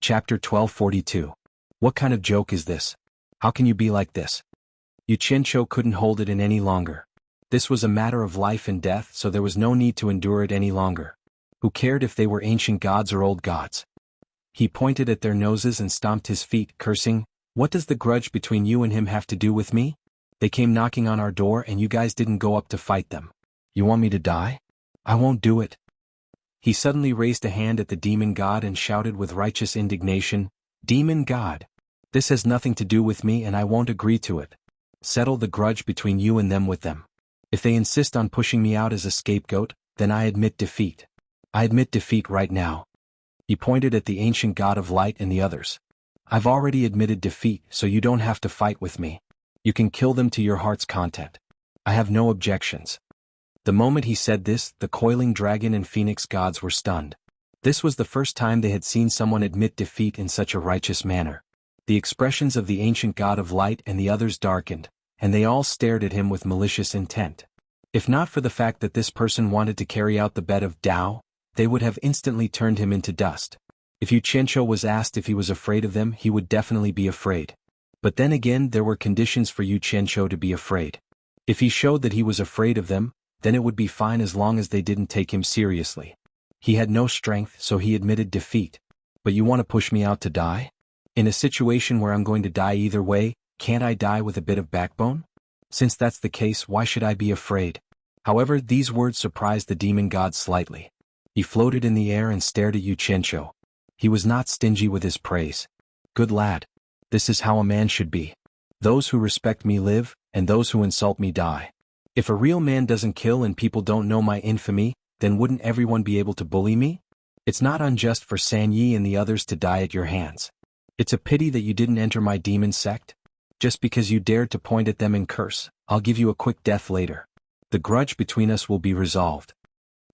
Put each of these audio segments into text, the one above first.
Chapter 1242. What kind of joke is this? How can you be like this? Yu Qianqiu couldn't hold it in any longer. This was a matter of life and death, so there was no need to endure it any longer. Who cared if they were ancient gods or old gods? He pointed at their noses and stomped his feet, cursing, "What does the grudge between you and him have to do with me? They came knocking on our door and you guys didn't go up to fight them. You want me to die? I won't do it." He suddenly raised a hand at the demon god and shouted with righteous indignation, "Demon god! This has nothing to do with me and I won't agree to it. Settle the grudge between you and them with them. If they insist on pushing me out as a scapegoat, then I admit defeat. I admit defeat right now." He pointed at the ancient god of light and the others. "I've already admitted defeat, so you don't have to fight with me. You can kill them to your heart's content. I have no objections." The moment he said this, the coiling dragon and phoenix gods were stunned. This was the first time they had seen someone admit defeat in such a righteous manner. The expressions of the ancient god of light and the others darkened, and they all stared at him with malicious intent. If not for the fact that this person wanted to carry out the bet of Tao, they would have instantly turned him into dust. If Yu Qianqiu was asked if he was afraid of them, he would definitely be afraid. But then again, there were conditions for Yu Qianqiu to be afraid. If he showed that he was afraid of them, then it would be fine as long as they didn't take him seriously. He had no strength, so he admitted defeat. "But you want to push me out to die? In a situation where I'm going to die either way, can't I die with a bit of backbone? Since that's the case, why should I be afraid?" However, these words surprised the demon god slightly. He floated in the air and stared at Yu Qianqiu. He was not stingy with his praise. "Good lad. This is how a man should be. Those who respect me live, and those who insult me die. If a real man doesn't kill and people don't know my infamy, then wouldn't everyone be able to bully me? It's not unjust for San Yi and the others to die at your hands. It's a pity that you didn't enter my demon sect. Just because you dared to point at them and curse, I'll give you a quick death later. The grudge between us will be resolved."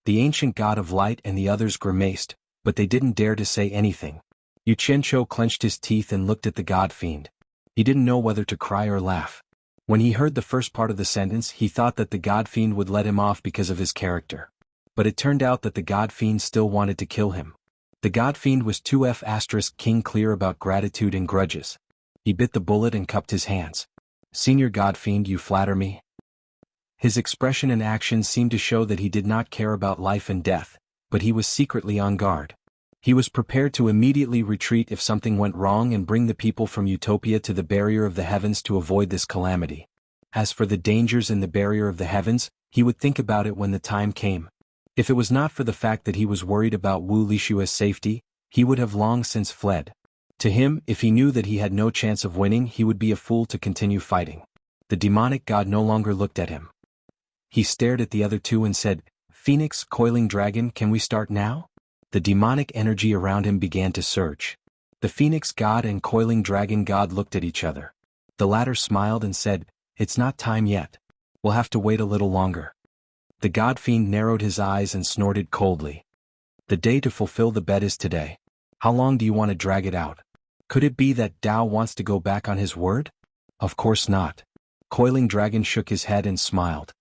The ancient god of light and the others grimaced, but they didn't dare to say anything. Yu Qianqiu clenched his teeth and looked at the god fiend. He didn't know whether to cry or laugh. When he heard the first part of the sentence, he thought that the god fiend would let him off because of his character. But it turned out that the god fiend still wanted to kill him. The god fiend was 2F** king clear about gratitude and grudges. He bit the bullet and cupped his hands. "Senior god fiend, you flatter me." His expression and actions seemed to show that he did not care about life and death, but he was secretly on guard. He was prepared to immediately retreat if something went wrong and bring the people from Utopia to the barrier of the heavens to avoid this calamity. As for the dangers in the barrier of the heavens, he would think about it when the time came. If it was not for the fact that he was worried about Wu Lishua's safety, he would have long since fled. To him, if he knew that he had no chance of winning, he would be a fool to continue fighting. The demonic god no longer looked at him. He stared at the other two and said, "Phoenix, coiling dragon, can we start now?" The demonic energy around him began to surge. The phoenix god and coiling dragon god looked at each other. The latter smiled and said, "It's not time yet. We'll have to wait a little longer." The god fiend narrowed his eyes and snorted coldly. "The day to fulfill the bet is today. How long do you want to drag it out? Could it be that Tao wants to go back on his word?" "Of course not." Coiling dragon shook his head and smiled.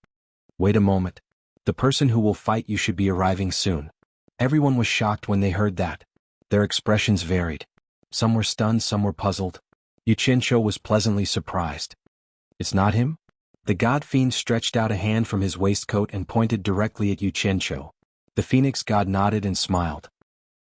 "Wait a moment. The person who will fight you should be arriving soon." Everyone was shocked when they heard that. Their expressions varied. Some were stunned, some were puzzled. Yu Qianqiu was pleasantly surprised. "It's not him?" The god fiend stretched out a hand from his waistcoat and pointed directly at Yu Qianqiu. The phoenix god nodded and smiled.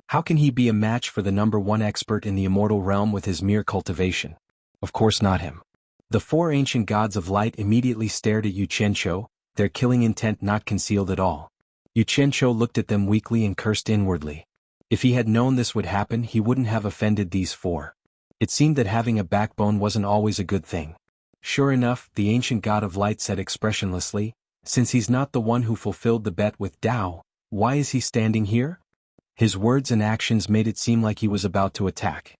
How can he be a match for the #1 expert in the immortal realm with his mere cultivation? Of course not him. The four ancient gods of light immediately stared at Yu Qianqiu, their killing intent not concealed at all. Yu Qianqiu looked at them weakly and cursed inwardly. If he had known this would happen, he wouldn't have offended these four. It seemed that having a backbone wasn't always a good thing. Sure enough, the ancient god of light said expressionlessly, "Since he's not the one who fulfilled the bet with Tao, why is he standing here?" His words and actions made it seem like he was about to attack.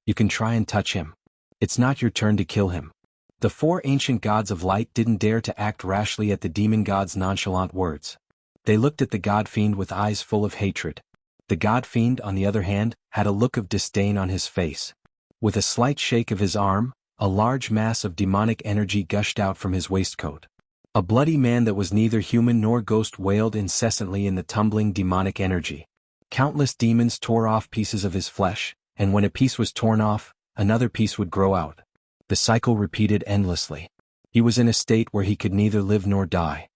"You can try and touch him. It's not your turn to kill him." The four ancient gods of light didn't dare to act rashly at the demon god's nonchalant words. They looked at the god fiend with eyes full of hatred. The god fiend, on the other hand, had a look of disdain on his face. With a slight shake of his arm, a large mass of demonic energy gushed out from his waistcoat. A bloody man that was neither human nor ghost wailed incessantly in the tumbling demonic energy. Countless demons tore off pieces of his flesh, and when a piece was torn off, another piece would grow out. The cycle repeated endlessly. He was in a state where he could neither live nor die.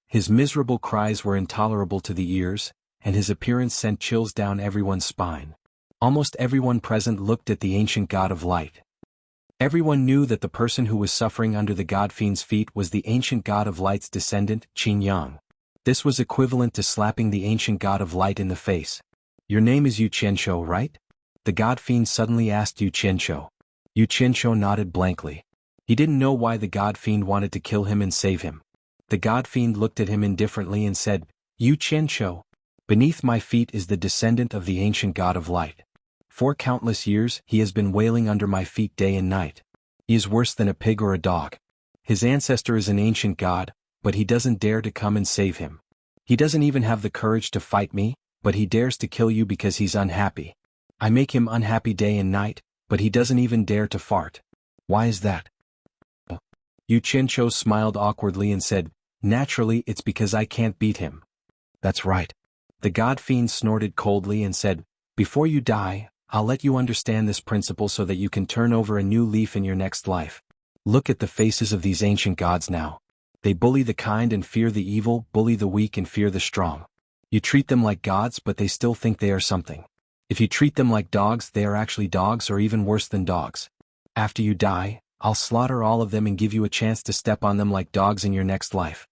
His miserable cries were intolerable to the ears, and his appearance sent chills down everyone's spine. Almost everyone present looked at the ancient god of light. Everyone knew that the person who was suffering under the god fiend's feet was the ancient god of light's descendant, Jianghu. This was equivalent to slapping the ancient god of light in the face. "Your name is Yu Qianshou, right?" The god fiend suddenly asked Yu Qianshou. Yu Qianshou nodded blankly. He didn't know why the god fiend wanted to kill him and save him. The god fiend looked at him indifferently and said, "Yu Qianshou, beneath my feet is the descendant of the ancient god of light. For countless years he has been wailing under my feet day and night. He is worse than a pig or a dog. His ancestor is an ancient god, but he doesn't dare to come and save him. He doesn't even have the courage to fight me, but he dares to kill you because he's unhappy. I make him unhappy day and night, but he doesn't even dare to fart. Why is that?" Yu Qianshou smiled awkwardly and said, "Naturally it's because I can't beat him." "That's right." The god fiend snorted coldly and said, "Before you die, I'll let you understand this principle so that you can turn over a new leaf in your next life. Look at the faces of these ancient gods now. They bully the kind and fear the evil, bully the weak and fear the strong. You treat them like gods but they still think they are something. If you treat them like dogs they are actually dogs or even worse than dogs. After you die, I'll slaughter all of them and give you a chance to step on them like dogs in your next life."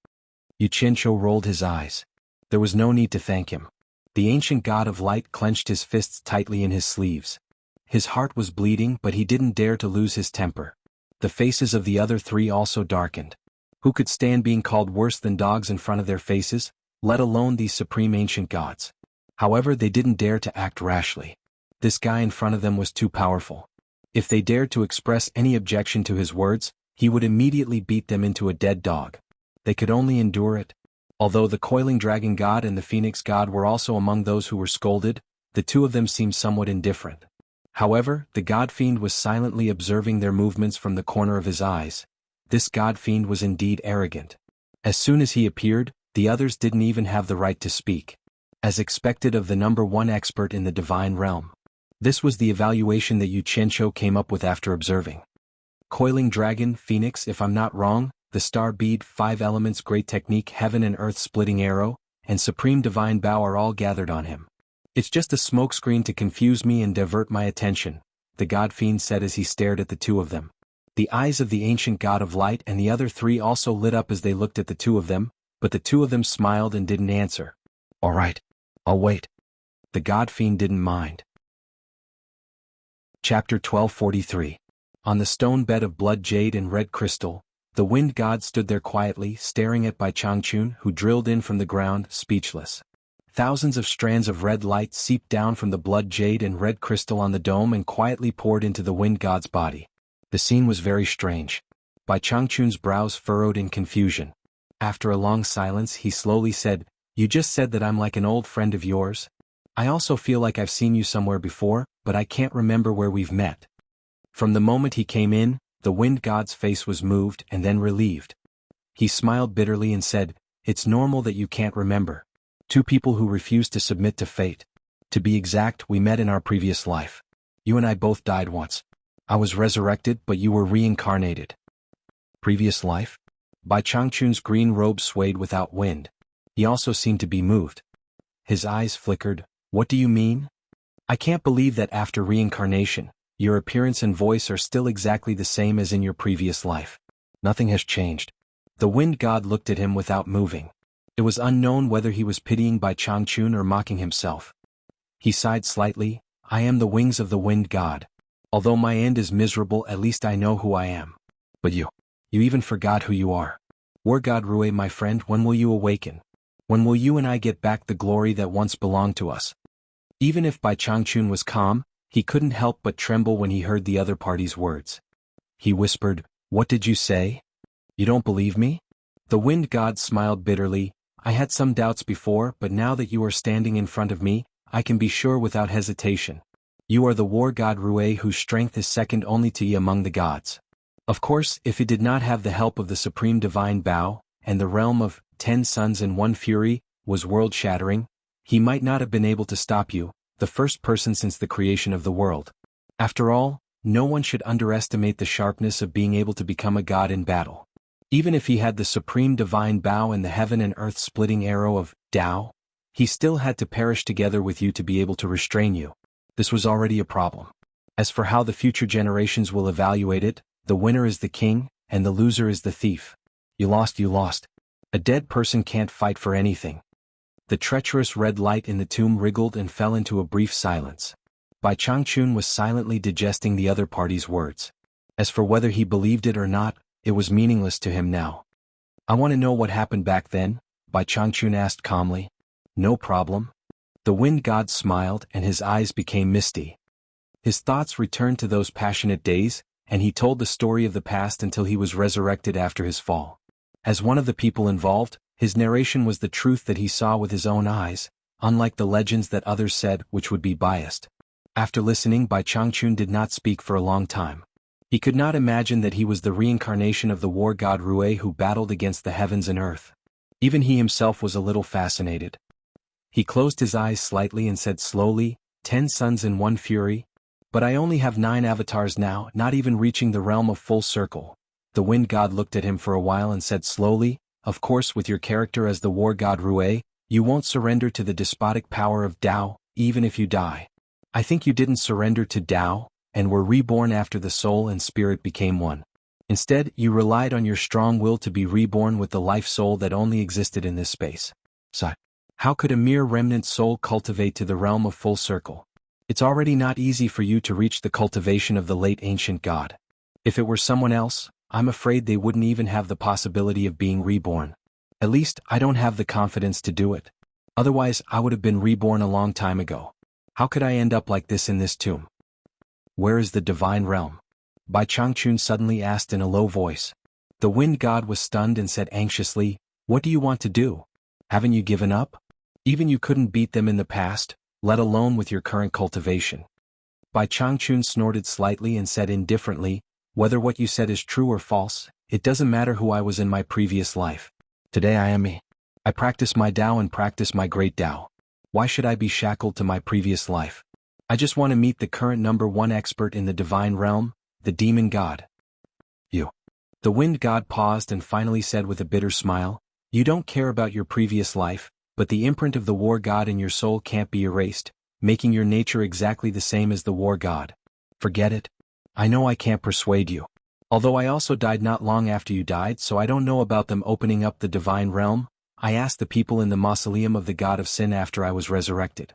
Yu Qianshou rolled his eyes. There was no need to thank him. The ancient god of light clenched his fists tightly in his sleeves. His heart was bleeding but he didn't dare to lose his temper. The faces of the other three also darkened. Who could stand being called worse than dogs in front of their faces, let alone these supreme ancient gods? However, they didn't dare to act rashly. This guy in front of them was too powerful. If they dared to express any objection to his words, he would immediately beat them into a dead dog. They could only endure it. Although the coiling dragon god and the phoenix god were also among those who were scolded, the two of them seemed somewhat indifferent. However, the god fiend was silently observing their movements from the corner of his eyes. This god fiend was indeed arrogant. As soon as he appeared, the others didn't even have the right to speak. As expected of the number one expert in the divine realm. This was the evaluation that Yu Qianshou came up with after observing. Coiling dragon, phoenix if I'm not wrong, the star bead, 5 elements great technique, heaven and earth splitting arrow, and supreme divine bow are all gathered on him. "It's just a smokescreen to confuse me and divert my attention," the god fiend said as he stared at the two of them. The eyes of the ancient god of light and the other three also lit up as they looked at the two of them, but the two of them smiled and didn't answer. "All right, I'll wait." The god fiend didn't mind. Chapter 1243. On the stone bed of blood jade and red crystal, the wind god stood there quietly, staring at Bai Changchun, who drilled in from the ground, speechless. Thousands of strands of red light seeped down from the blood jade and red crystal on the dome and quietly poured into the wind god's body. The scene was very strange. Bai Changchun's brows furrowed in confusion. After a long silence he slowly said, "You just said that I'm like an old friend of yours? I also feel like I've seen you somewhere before, but I can't remember where we've met." From the moment he came in, the wind god's face was moved and then relieved. He smiled bitterly and said, "It's normal that you can't remember. Two people who refuse to submit to fate. To be exact, we met in our previous life. You and I both died once. I was resurrected but you were reincarnated." Previous life? Bai Changchun's green robe swayed without wind. He also seemed to be moved. His eyes flickered. "What do you mean? I can't believe that after reincarnation, your appearance and voice are still exactly the same as in your previous life. Nothing has changed." The wind god looked at him without moving. It was unknown whether he was pitying Bai Changchun or mocking himself. He sighed slightly. "I am the wings of the wind god. Although my end is miserable, at least I know who I am. But you even forgot who you are. War god Rui, my friend, when will you awaken? When will you and I get back the glory that once belonged to us?" Even if Bai Changchun was calm, he couldn't help but tremble when he heard the other party's words. He whispered, "What did you say? You don't believe me?" The wind god smiled bitterly. "I had some doubts before, but now that you are standing in front of me, I can be sure without hesitation. You are the war god Rui, whose strength is second only to you among the gods. Of course, if it did not have the help of the supreme divine bow, and the realm of 10 suns and 1 fury was world-shattering, he might not have been able to stop you, the first person since the creation of the world. After all, no one should underestimate the sharpness of being able to become a god in battle. Even if he had the supreme divine bow and the heaven and earth splitting arrow of Tao, he still had to perish together with you to be able to restrain you. This was already a problem. As for how the future generations will evaluate it, the winner is the king, and the loser is the thief. You lost, you lost. A dead person can't fight for anything. The treacherous red light in the tomb wriggled and fell into a brief silence. Bai Changchun was silently digesting the other party's words. As for whether he believed it or not, it was meaningless to him now. I want to know what happened back then, Bai Changchun asked calmly. No problem. The wind god smiled and his eyes became misty. His thoughts returned to those passionate days, and he told the story of the past until he was resurrected after his fall. As one of the people involved, his narration was the truth that he saw with his own eyes, unlike the legends that others said which would be biased. After listening, Bai Changchun did not speak for a long time. He could not imagine that he was the reincarnation of the war god Rui who battled against the heavens and earth. Even he himself was a little fascinated. He closed his eyes slightly and said slowly, 10 suns and 1 fury. But I only have 9 avatars now, not even reaching the realm of full circle. The wind god looked at him for a while and said slowly, of course with your character as the war god Rui, you won't surrender to the despotic power of Tao, even if you die. I think you didn't surrender to Tao, and were reborn after the soul and spirit became one. Instead, you relied on your strong will to be reborn with the life soul that only existed in this space. So, how could a mere remnant soul cultivate to the realm of full circle? It's already not easy for you to reach the cultivation of the late ancient god. If it were someone else, I'm afraid they wouldn't even have the possibility of being reborn. At least, I don't have the confidence to do it. Otherwise, I would have been reborn a long time ago. How could I end up like this in this tomb? Where is the divine realm? Bai Changchun suddenly asked in a low voice. The wind god was stunned and said anxiously, what do you want to do? Haven't you given up? Even you couldn't beat them in the past, let alone with your current cultivation. Bai Changchun snorted slightly and said indifferently, whether what you said is true or false, it doesn't matter who I was in my previous life. Today I am me. I practice my Tao and practice my great Tao. Why should I be shackled to my previous life? I just want to meet the current #1 expert in the divine realm, the demon god. You. The wind god paused and finally said with a bitter smile, you don't care about your previous life, but the imprint of the war god in your soul can't be erased, making your nature exactly the same as the war god. Forget it. I know I can't persuade you. Although I also died not long after you died, so I don't know about them opening up the divine realm. I asked the people in the mausoleum of the god of sin after I was resurrected.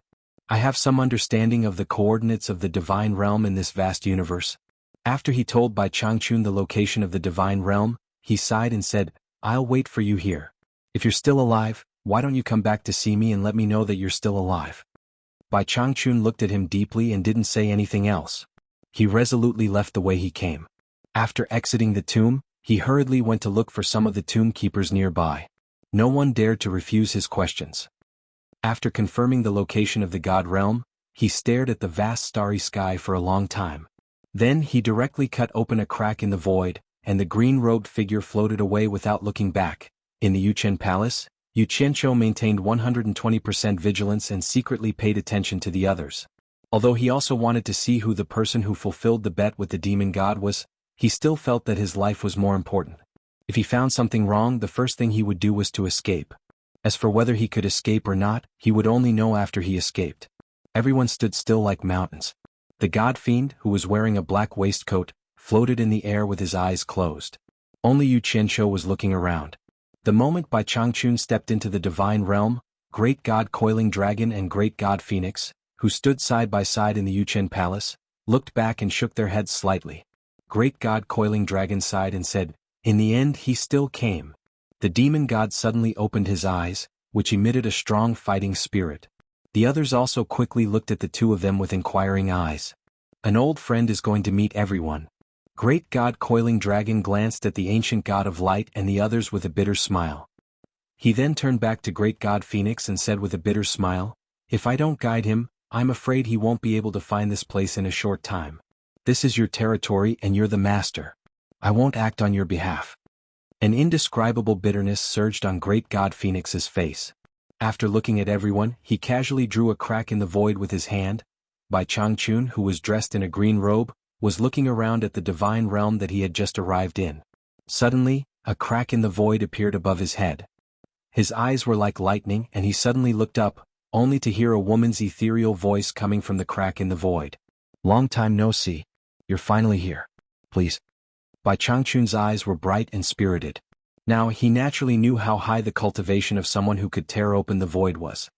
I have some understanding of the coordinates of the divine realm in this vast universe. After he told Bai Changchun the location of the divine realm, he sighed and said, I'll wait for you here. If you're still alive, why don't you come back to see me and let me know that you're still alive? Bai Changchun looked at him deeply and didn't say anything else. He resolutely left the way he came. After exiting the tomb, he hurriedly went to look for some of the tomb keepers nearby. No one dared to refuse his questions. After confirming the location of the god realm, he stared at the vast starry sky for a long time. Then he directly cut open a crack in the void, and the green-robed figure floated away without looking back. In the Yuchen Palace, Yu Qianqiu maintained 120% vigilance and secretly paid attention to the others. Although he also wanted to see who the person who fulfilled the bet with the demon god was, he still felt that his life was more important. If he found something wrong, the first thing he would do was to escape. As for whether he could escape or not, he would only know after he escaped. Everyone stood still like mountains. The god fiend, who was wearing a black waistcoat, floated in the air with his eyes closed. Only Yu Qianqiu was looking around. The moment Bai Changchun stepped into the divine realm, Great God Coiling Dragon and Great God Phoenix, who stood side by side in the Yuchen Palace, looked back and shook their heads slightly. Great God Coiling Dragon sighed and said, in the end he still came. The demon god suddenly opened his eyes, which emitted a strong fighting spirit. The others also quickly looked at the two of them with inquiring eyes. An old friend is going to meet everyone. Great God Coiling Dragon glanced at the ancient god of light and the others with a bitter smile. He then turned back to Great God Phoenix and said with a bitter smile, if I don't guide him, I'm afraid he won't be able to find this place in a short time. This is your territory and you're the master. I won't act on your behalf. An indescribable bitterness surged on Great God Phoenix's face. After looking at everyone, he casually drew a crack in the void with his hand. Bai Changchun, who was dressed in a green robe, was looking around at the divine realm that he had just arrived in. Suddenly, a crack in the void appeared above his head. His eyes were like lightning and he suddenly looked up, only to hear a woman's ethereal voice coming from the crack in the void. "Long time no see. You're finally here. Please." Bai Changchun's eyes were bright and spirited. Now he naturally knew how high the cultivation of someone who could tear open the void was.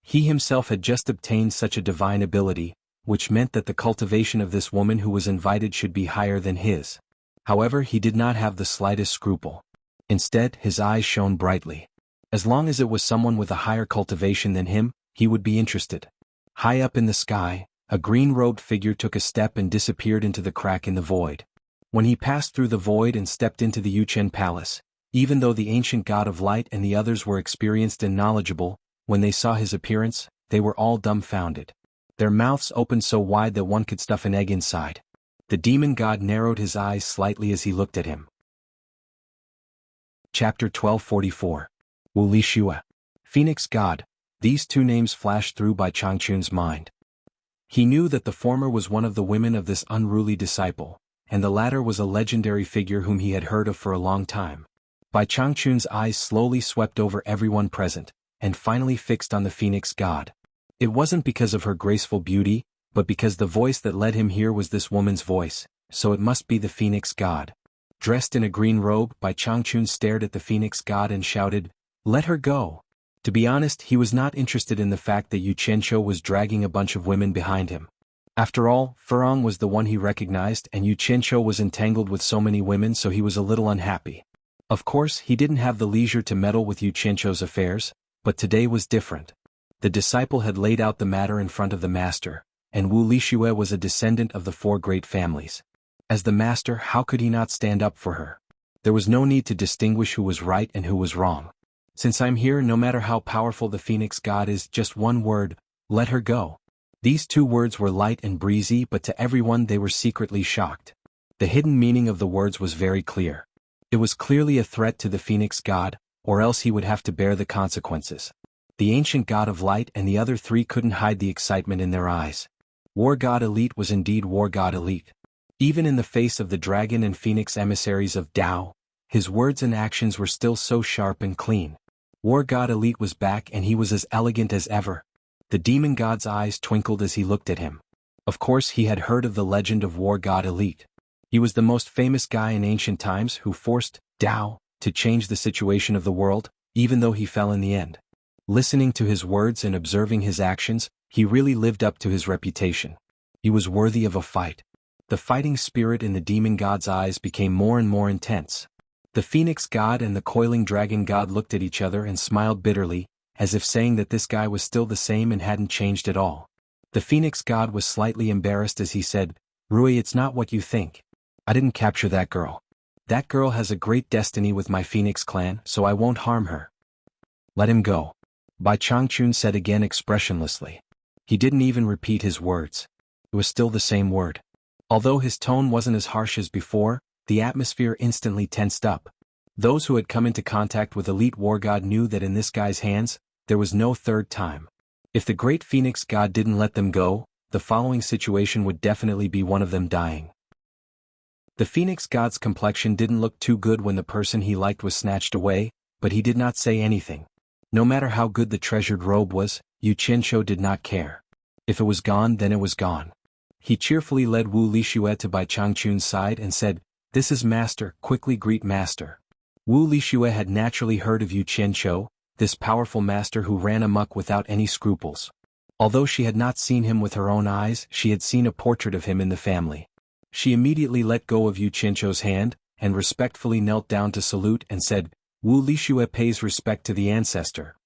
He himself had just obtained such a divine ability, which meant that the cultivation of this woman who was invited should be higher than his. However, he did not have the slightest scruple. Instead, his eyes shone brightly. As long as it was someone with a higher cultivation than him, he would be interested. High up in the sky, a green-robed figure took a step and disappeared into the crack in the void. When he passed through the void and stepped into the Yuchen palace, even though the ancient god of light and the others were experienced and knowledgeable, when they saw his appearance, they were all dumbfounded. Their mouths opened so wide that one could stuff an egg inside. The demon god narrowed his eyes slightly as he looked at him. Chapter 1244. Wuxia. Phoenix God. These two names flashed through Bai Changchun's mind. He knew that the former was one of the women of this unruly disciple, and the latter was a legendary figure whom he had heard of for a long time. Bai Changchun's eyes slowly swept over everyone present, and finally fixed on the Phoenix God. It wasn't because of her graceful beauty, but because the voice that led him here was this woman's voice, so it must be the Phoenix God. Dressed in a green robe, Bai Changchun stared at the Phoenix God and shouted, "Let her go." To be honest, he was not interested in the fact that Yu Qianqiu was dragging a bunch of women behind him. After all, Furong was the one he recognized and Yu Qianqiu was entangled with so many women, so he was a little unhappy. Of course, he didn't have the leisure to meddle with Yu Qianqiu's affairs, but today was different. The disciple had laid out the matter in front of the master, and Wuxia was a descendant of the four great families. As the master, how could he not stand up for her? There was no need to distinguish who was right and who was wrong. "Since I'm here, no matter how powerful the Phoenix God is, just one word, let her go." These two words were light and breezy, but to everyone they were secretly shocked. The hidden meaning of the words was very clear. It was clearly a threat to the Phoenix God, or else he would have to bear the consequences. The ancient god of light and the other three couldn't hide the excitement in their eyes. War God Elite was indeed War God Elite. Even in the face of the dragon and phoenix emissaries of Tao, his words and actions were still so sharp and clean. War God Elite was back and he was as elegant as ever. The demon god's eyes twinkled as he looked at him. Of course he had heard of the legend of War God Elite. He was the most famous guy in ancient times who forced Tao to change the situation of the world, even though he fell in the end. Listening to his words and observing his actions, he really lived up to his reputation. He was worthy of a fight. The fighting spirit in the demon god's eyes became more and more intense. The Phoenix God and the coiling dragon god looked at each other and smiled bitterly, as if saying that this guy was still the same and hadn't changed at all. The Phoenix God was slightly embarrassed as he said, "Rui, it's not what you think. I didn't capture that girl. That girl has a great destiny with my Phoenix clan, so I won't harm her. Let him go." Bai Changchun said again expressionlessly. He didn't even repeat his words. It was still the same word. Although his tone wasn't as harsh as before, the atmosphere instantly tensed up. Those who had come into contact with Elite War God knew that in this guy's hands, there was no third time. If the great Phoenix God didn't let them go, the following situation would definitely be one of them dying. The Phoenix God's complexion didn't look too good when the person he liked was snatched away, but he did not say anything. No matter how good the treasured robe was, Yu Qianqiu did not care. If it was gone, then it was gone. He cheerfully led Wuxia to Bai Changchun's side and said, "This is Master, quickly greet Master." Wuxia had naturally heard of Yu Qianqiu, this powerful master who ran amok without any scruples. Although she had not seen him with her own eyes, she had seen a portrait of him in the family. She immediately let go of Yu Qianqiu's hand, and respectfully knelt down to salute and said, "Wuxia pays respect to the ancestor."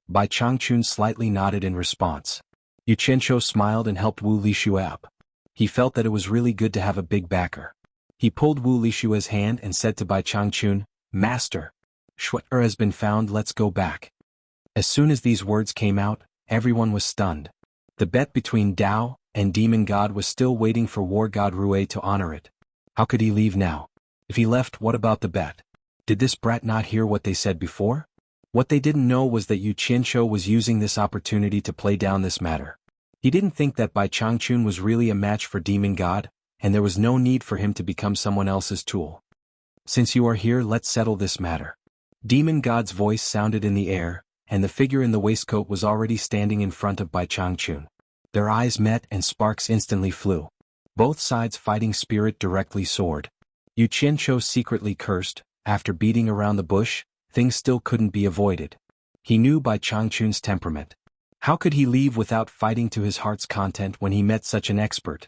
Bai Changchun slightly nodded in response. Yu Qianqiu smiled and helped Wuxia up. He felt that it was really good to have a big backer. He pulled Wuxia's hand and said to Bai Changchun, "Master, Shu'er has been found, let's go back." As soon as these words came out, everyone was stunned. The bet between Tao and Demon God was still waiting for War God Rui to honor it. How could he leave now? If he left, what about the bet? Did this brat not hear what they said before? What they didn't know was that Yu Qianqiu was using this opportunity to play down this matter. He didn't think that Bai Changchun was really a match for Demon God, and there was no need for him to become someone else's tool. Since you are here, let's settle this matter. Demon God's voice sounded in the air, and the figure in the waistcoat was already standing in front of Bai Changchun. Their eyes met and sparks instantly flew. Both sides' fighting spirit directly soared. Yu Qianqiu secretly cursed. After beating around the bush, things still couldn't be avoided. He knew Bai Changchun's temperament. How could he leave without fighting to his heart's content when he met such an expert?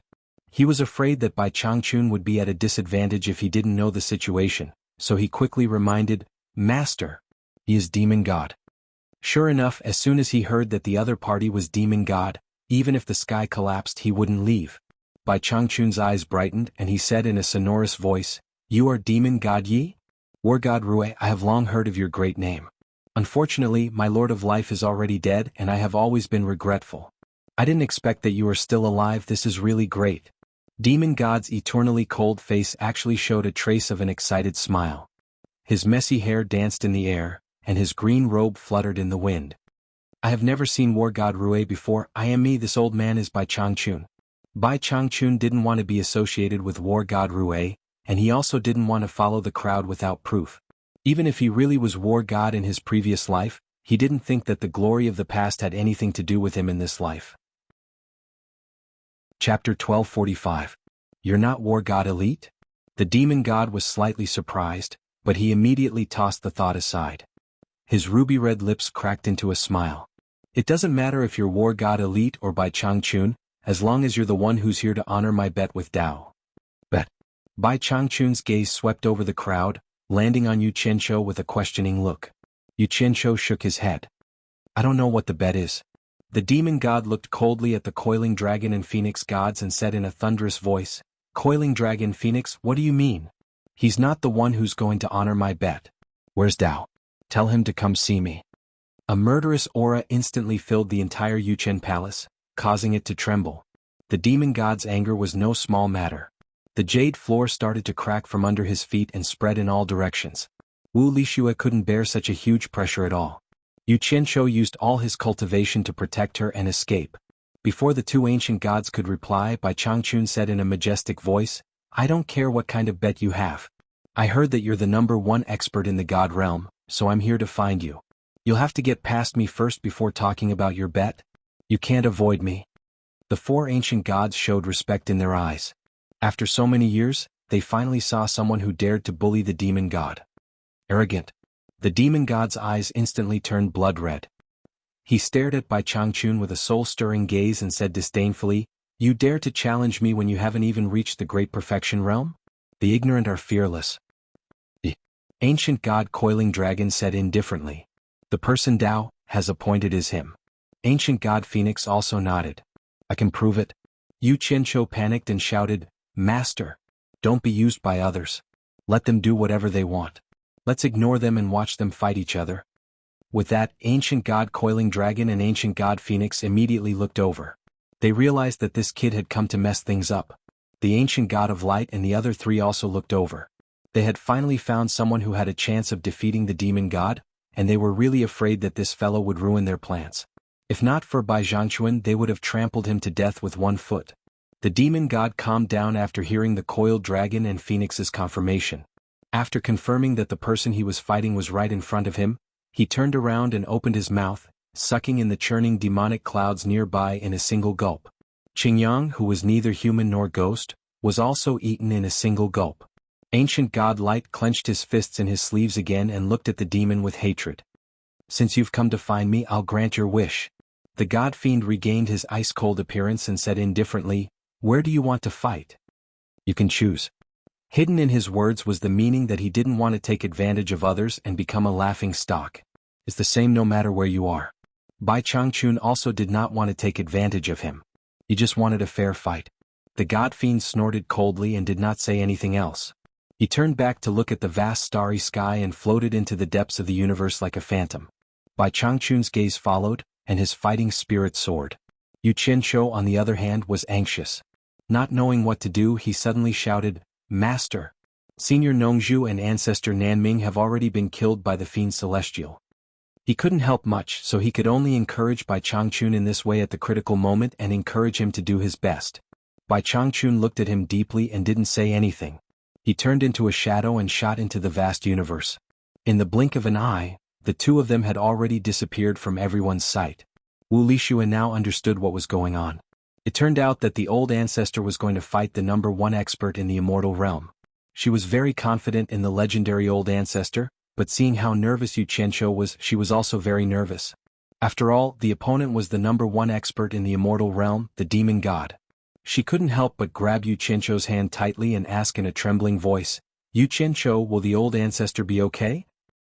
He was afraid that Bai Changchun would be at a disadvantage if he didn't know the situation, so he quickly reminded, "Master, he is Demon God." Sure enough, as soon as he heard that the other party was Demon God, even if the sky collapsed he wouldn't leave. Bai Changchun's eyes brightened and he said in a sonorous voice, "You are Demon God Yi? War God Rui, I have long heard of your great name. Unfortunately, my Lord of Life is already dead and I have always been regretful. I didn't expect that you are still alive. This is really great." Demon God's eternally cold face actually showed a trace of an excited smile. His messy hair danced in the air, and his green robe fluttered in the wind. "I have never seen War God Rui before. I am me. This old man is Bai Changchun." Bai Changchun didn't want to be associated with War God Rui, and he also didn't want to follow the crowd without proof. Even if he really was War God in his previous life, he didn't think that the glory of the past had anything to do with him in this life. Chapter 1245. You're not War God Elite? The Demon God was slightly surprised, but he immediately tossed the thought aside. His ruby-red lips cracked into a smile. "It doesn't matter if you're War God Elite or Bai Changchun, as long as you're the one who's here to honor my bet with Dao." Bet. Bai Changchun's gaze swept over the crowd, landing on Yu Qianqiu with a questioning look. Yu Qianqiu shook his head. "I don't know what the bet is." The Demon God looked coldly at the Coiling Dragon and Phoenix gods and said in a thunderous voice, "Coiling Dragon Phoenix, what do you mean? He's not the one who's going to honor my bet. Where's Dao? Tell him to come see me." A murderous aura instantly filled the entire Yuchen palace, causing it to tremble. The Demon God's anger was no small matter. The jade floor started to crack from under his feet and spread in all directions. Wu Lixue couldn't bear such a huge pressure at all. Yu Qianqiu used all his cultivation to protect her and escape. Before the two ancient gods could reply, Bai Changchun said in a majestic voice, "I don't care what kind of bet you have. I heard that you're the #1 expert in the god realm, so I'm here to find you. You'll have to get past me first before talking about your bet. You can't avoid me." The four ancient gods showed respect in their eyes. After so many years, they finally saw someone who dared to bully the Demon God. Arrogant. The Demon God's eyes instantly turned blood red. He stared at Bai Changchun with a soul-stirring gaze and said disdainfully, "You dare to challenge me when you haven't even reached the Great Perfection realm? The ignorant are fearless." The ancient god Coiling Dragon said indifferently, "The person Dao has appointed is him." Ancient god Phoenix also nodded. "I can prove it." Yu Qianqiu panicked and shouted, "Master, don't be used by others. Let them do whatever they want. Let's ignore them and watch them fight each other." With that, ancient god Coiling Dragon and ancient god Phoenix immediately looked over. They realized that this kid had come to mess things up. The ancient god of light and the other three also looked over. They had finally found someone who had a chance of defeating the Demon God, and they were really afraid that this fellow would ruin their plans. If not for Bai Changchun, they would have trampled him to death with one foot. The Demon God calmed down after hearing the Coiled Dragon and Phoenix's confirmation. After confirming that the person he was fighting was right in front of him, he turned around and opened his mouth, sucking in the churning demonic clouds nearby in a single gulp. Qingyang, who was neither human nor ghost, was also eaten in a single gulp. Ancient God Light clenched his fists in his sleeves again and looked at the demon with hatred. "Since you've come to find me, I'll grant your wish." The God Fiend regained his ice-cold appearance and said indifferently, "Where do you want to fight? You can choose." Hidden in his words was the meaning that he didn't want to take advantage of others and become a laughing stock. It's the same no matter where you are. Bai Changchun also did not want to take advantage of him. He just wanted a fair fight. The God Fiend snorted coldly and did not say anything else. He turned back to look at the vast starry sky and floated into the depths of the universe like a phantom. Bai Changchun's gaze followed, and his fighting spirit soared. Yu Qianqiu, on the other hand, was anxious. Not knowing what to do, he suddenly shouted, "Master! Senior Nongzhu and Ancestor Nanming have already been killed by the Fiend Celestial." He couldn't help much, so he could only encourage Bai Changchun in this way at the critical moment and encourage him to do his best. Bai Changchun looked at him deeply and didn't say anything. He turned into a shadow and shot into the vast universe. In the blink of an eye, the two of them had already disappeared from everyone's sight. Wu Lixue now understood what was going on. It turned out that the old ancestor was going to fight the #1 expert in the immortal realm. She was very confident in the legendary old ancestor, but seeing how nervous Yu Qianqiu was, she was also very nervous. After all, the opponent was the #1 expert in the immortal realm, the demon god. She couldn't help but grab Yu Qianqiu's hand tightly and ask in a trembling voice, "Yu Qianqiu, will the old ancestor be okay?"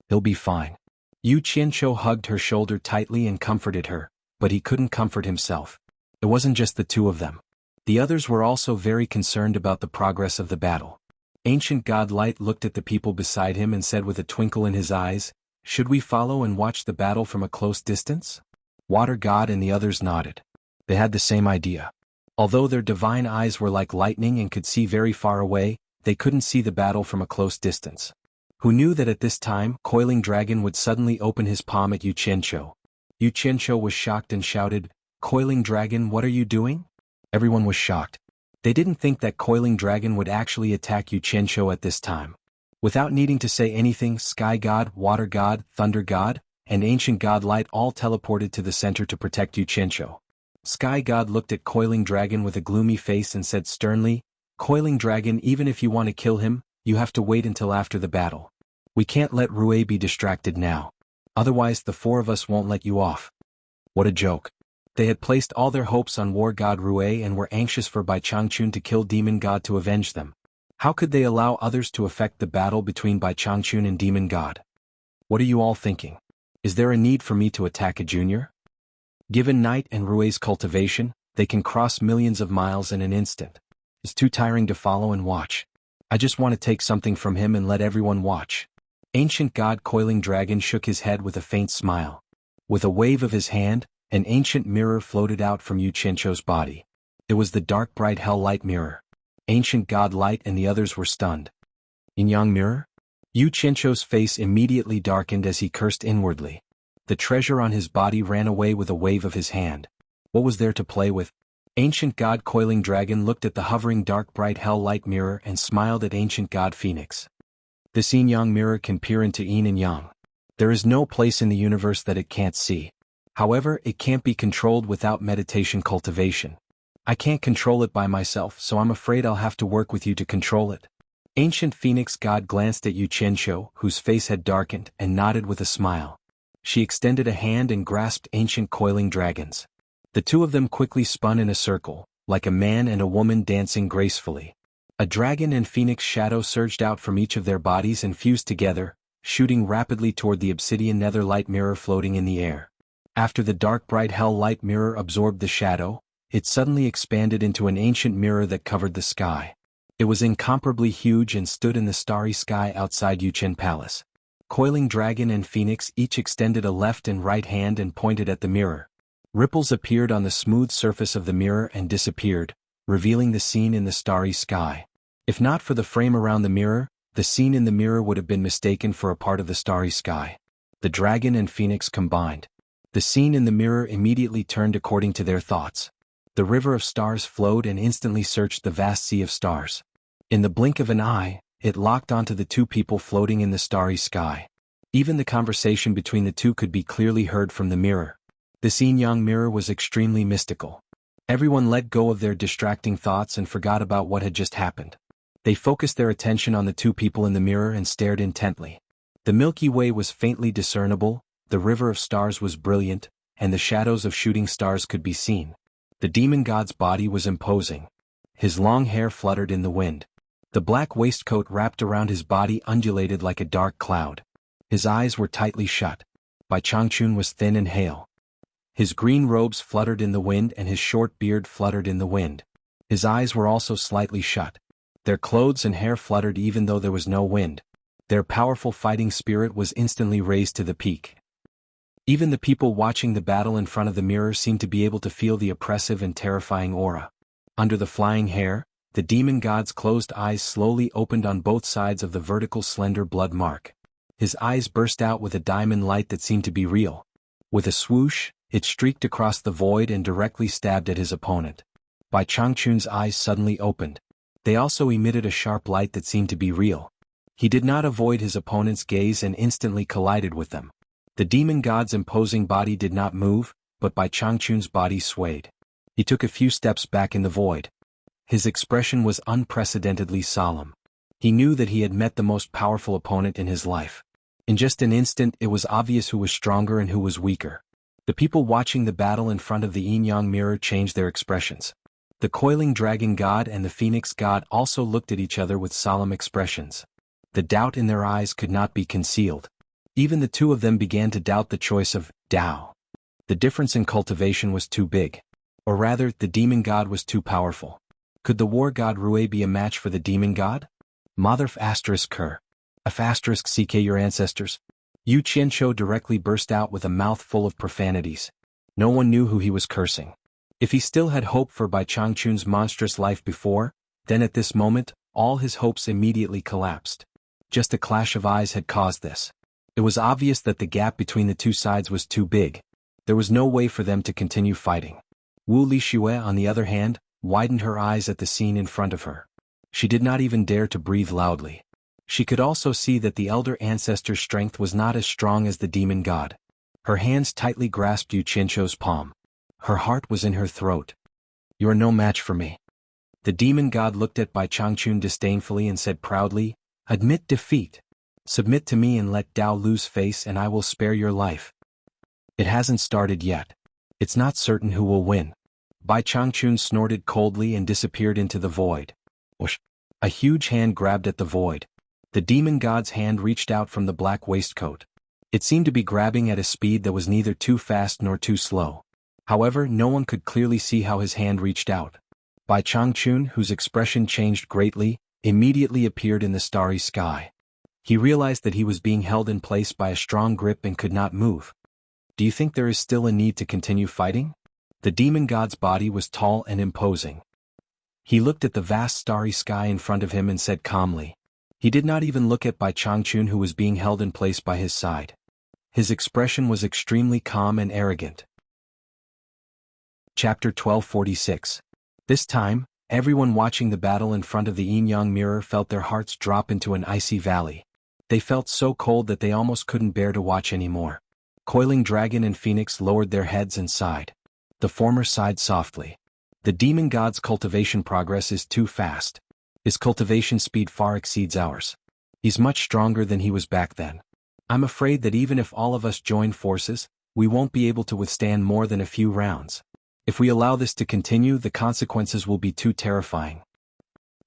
"He'll be fine." Yu Qianqiu hugged her shoulder tightly and comforted her, but he couldn't comfort himself. It wasn't just the two of them. The others were also very concerned about the progress of the battle. Ancient God Light looked at the people beside him and said with a twinkle in his eyes, "Should we follow and watch the battle from a close distance?" Water God and the others nodded. They had the same idea. Although their divine eyes were like lightning and could see very far away, they couldn't see the battle from a close distance. Who knew that at this time, Coiling Dragon would suddenly open his palm at Yu Qianqiu? Yu Qianqiu was shocked and shouted, "Coiling Dragon, what are you doing?" Everyone was shocked. They didn't think that Coiling Dragon would actually attack Yu Qianqiu at this time. Without needing to say anything, Sky God, Water God, Thunder God, and Ancient God Light all teleported to the center to protect Yu Qianqiu. Sky God looked at Coiling Dragon with a gloomy face and said sternly, "Coiling Dragon, even if you want to kill him, you have to wait until after the battle. We can't let Rui be distracted now. Otherwise the four of us won't let you off." What a joke. They had placed all their hopes on War God Rui and were anxious for Bai Changchun to kill Demon God to avenge them. How could they allow others to affect the battle between Bai Changchun and Demon God? What are you all thinking? Is there a need for me to attack a junior? Given Night and Rui's cultivation, they can cross millions of miles in an instant. It's too tiring to follow and watch. I just want to take something from him and let everyone watch. Ancient God Coiling Dragon shook his head with a faint smile. With a wave of his hand, an ancient mirror floated out from Yu Qianqiu's body. It was the dark bright hell light mirror. Ancient God Light and the others were stunned. Yin-Yang mirror? Yu Qianqiu's face immediately darkened as he cursed inwardly. The treasure on his body ran away with a wave of his hand. What was there to play with? Ancient God Coiling Dragon looked at the hovering dark bright hell light mirror and smiled at Ancient God Phoenix. This Yin-Yang mirror can peer into Yin and Yang. There is no place in the universe that it can't see. However, it can't be controlled without meditation cultivation. I can't control it by myself, so I'm afraid I'll have to work with you to control it. Ancient Phoenix God glanced at Yu Qianqiu, whose face had darkened, and nodded with a smile. She extended a hand and grasped Ancient Coiling Dragon's. The two of them quickly spun in a circle, like a man and a woman dancing gracefully. A dragon and phoenix shadow surged out from each of their bodies and fused together, shooting rapidly toward the obsidian nether light mirror floating in the air. After the dark bright hell light mirror absorbed the shadow, it suddenly expanded into an ancient mirror that covered the sky. It was incomparably huge and stood in the starry sky outside Yuchen Palace. Coiling Dragon and Phoenix each extended a left and right hand and pointed at the mirror. Ripples appeared on the smooth surface of the mirror and disappeared, revealing the scene in the starry sky. If not for the frame around the mirror, the scene in the mirror would have been mistaken for a part of the starry sky. The dragon and Phoenix combined. The scene in the mirror immediately turned according to their thoughts. The river of stars flowed and instantly searched the vast sea of stars. In the blink of an eye, it locked onto the two people floating in the starry sky. Even the conversation between the two could be clearly heard from the mirror. This yin-yang mirror was extremely mystical. Everyone let go of their distracting thoughts and forgot about what had just happened. They focused their attention on the two people in the mirror and stared intently. The Milky Way was faintly discernible, the river of stars was brilliant, and the shadows of shooting stars could be seen. The demon god's body was imposing. His long hair fluttered in the wind. The black waistcoat wrapped around his body undulated like a dark cloud. His eyes were tightly shut. Bai Changchun was thin and hale. His green robes fluttered in the wind and his short beard fluttered in the wind. His eyes were also slightly shut. Their clothes and hair fluttered even though there was no wind. Their powerful fighting spirit was instantly raised to the peak. Even the people watching the battle in front of the mirror seemed to be able to feel the oppressive and terrifying aura. Under the flying hair, the demon god's closed eyes slowly opened on both sides of the vertical slender blood mark. His eyes burst out with a diamond light that seemed to be real. With a swoosh, it streaked across the void and directly stabbed at his opponent. Bai Changchun's eyes suddenly opened. They also emitted a sharp light that seemed to be real. He did not avoid his opponent's gaze and instantly collided with them. The demon god's imposing body did not move, but Bai Changchun's body swayed. He took a few steps back in the void. His expression was unprecedentedly solemn. He knew that he had met the most powerful opponent in his life. In just an instant it was obvious who was stronger and who was weaker. The people watching the battle in front of the yin-yang mirror changed their expressions. The coiling dragon god and the phoenix god also looked at each other with solemn expressions. The doubt in their eyes could not be concealed. Even the two of them began to doubt the choice of Tao. The difference in cultivation was too big. Or rather, the demon god was too powerful. Could the war god Rui be a match for the demon god? Motherf asterisk Ker. F asterisk CK your ancestors. Yu Qianqiu directly burst out with a mouth full of profanities. No one knew who he was cursing. If he still had hope for Bai Changchun's monstrous life before, then at this moment, all his hopes immediately collapsed. Just a clash of eyes had caused this. It was obvious that the gap between the two sides was too big. There was no way for them to continue fighting. Wu Lixue, on the other hand, widened her eyes at the scene in front of her. She did not even dare to breathe loudly. She could also see that the elder ancestor's strength was not as strong as the demon god. Her hands tightly grasped Yu Qianqiu's palm. Her heart was in her throat. "You are no match for me." The demon god looked at Bai Changchun disdainfully and said proudly, "Admit defeat. Submit to me and let Tao lose face and I will spare your life." "It hasn't started yet. It's not certain who will win." Bai Changchun snorted coldly and disappeared into the void. Whoosh! A huge hand grabbed at the void. The demon god's hand reached out from the black waistcoat. It seemed to be grabbing at a speed that was neither too fast nor too slow. However, no one could clearly see how his hand reached out. Bai Changchun, whose expression changed greatly, immediately appeared in the starry sky. He realized that he was being held in place by a strong grip and could not move. "Do you think there is still a need to continue fighting?" The demon god's body was tall and imposing. He looked at the vast starry sky in front of him and said calmly. He did not even look at Bai Changchun, who was being held in place by his side. His expression was extremely calm and arrogant. Chapter 1246. This time, everyone watching the battle in front of the yin-yang mirror felt their hearts drop into an icy valley. They felt so cold that they almost couldn't bear to watch anymore. Coiling Dragon and Phoenix lowered their heads and sighed. The former sighed softly. The demon god's cultivation progress is too fast. His cultivation speed far exceeds ours. He's much stronger than he was back then. I'm afraid that even if all of us join forces, we won't be able to withstand more than a few rounds. If we allow this to continue, the consequences will be too terrifying.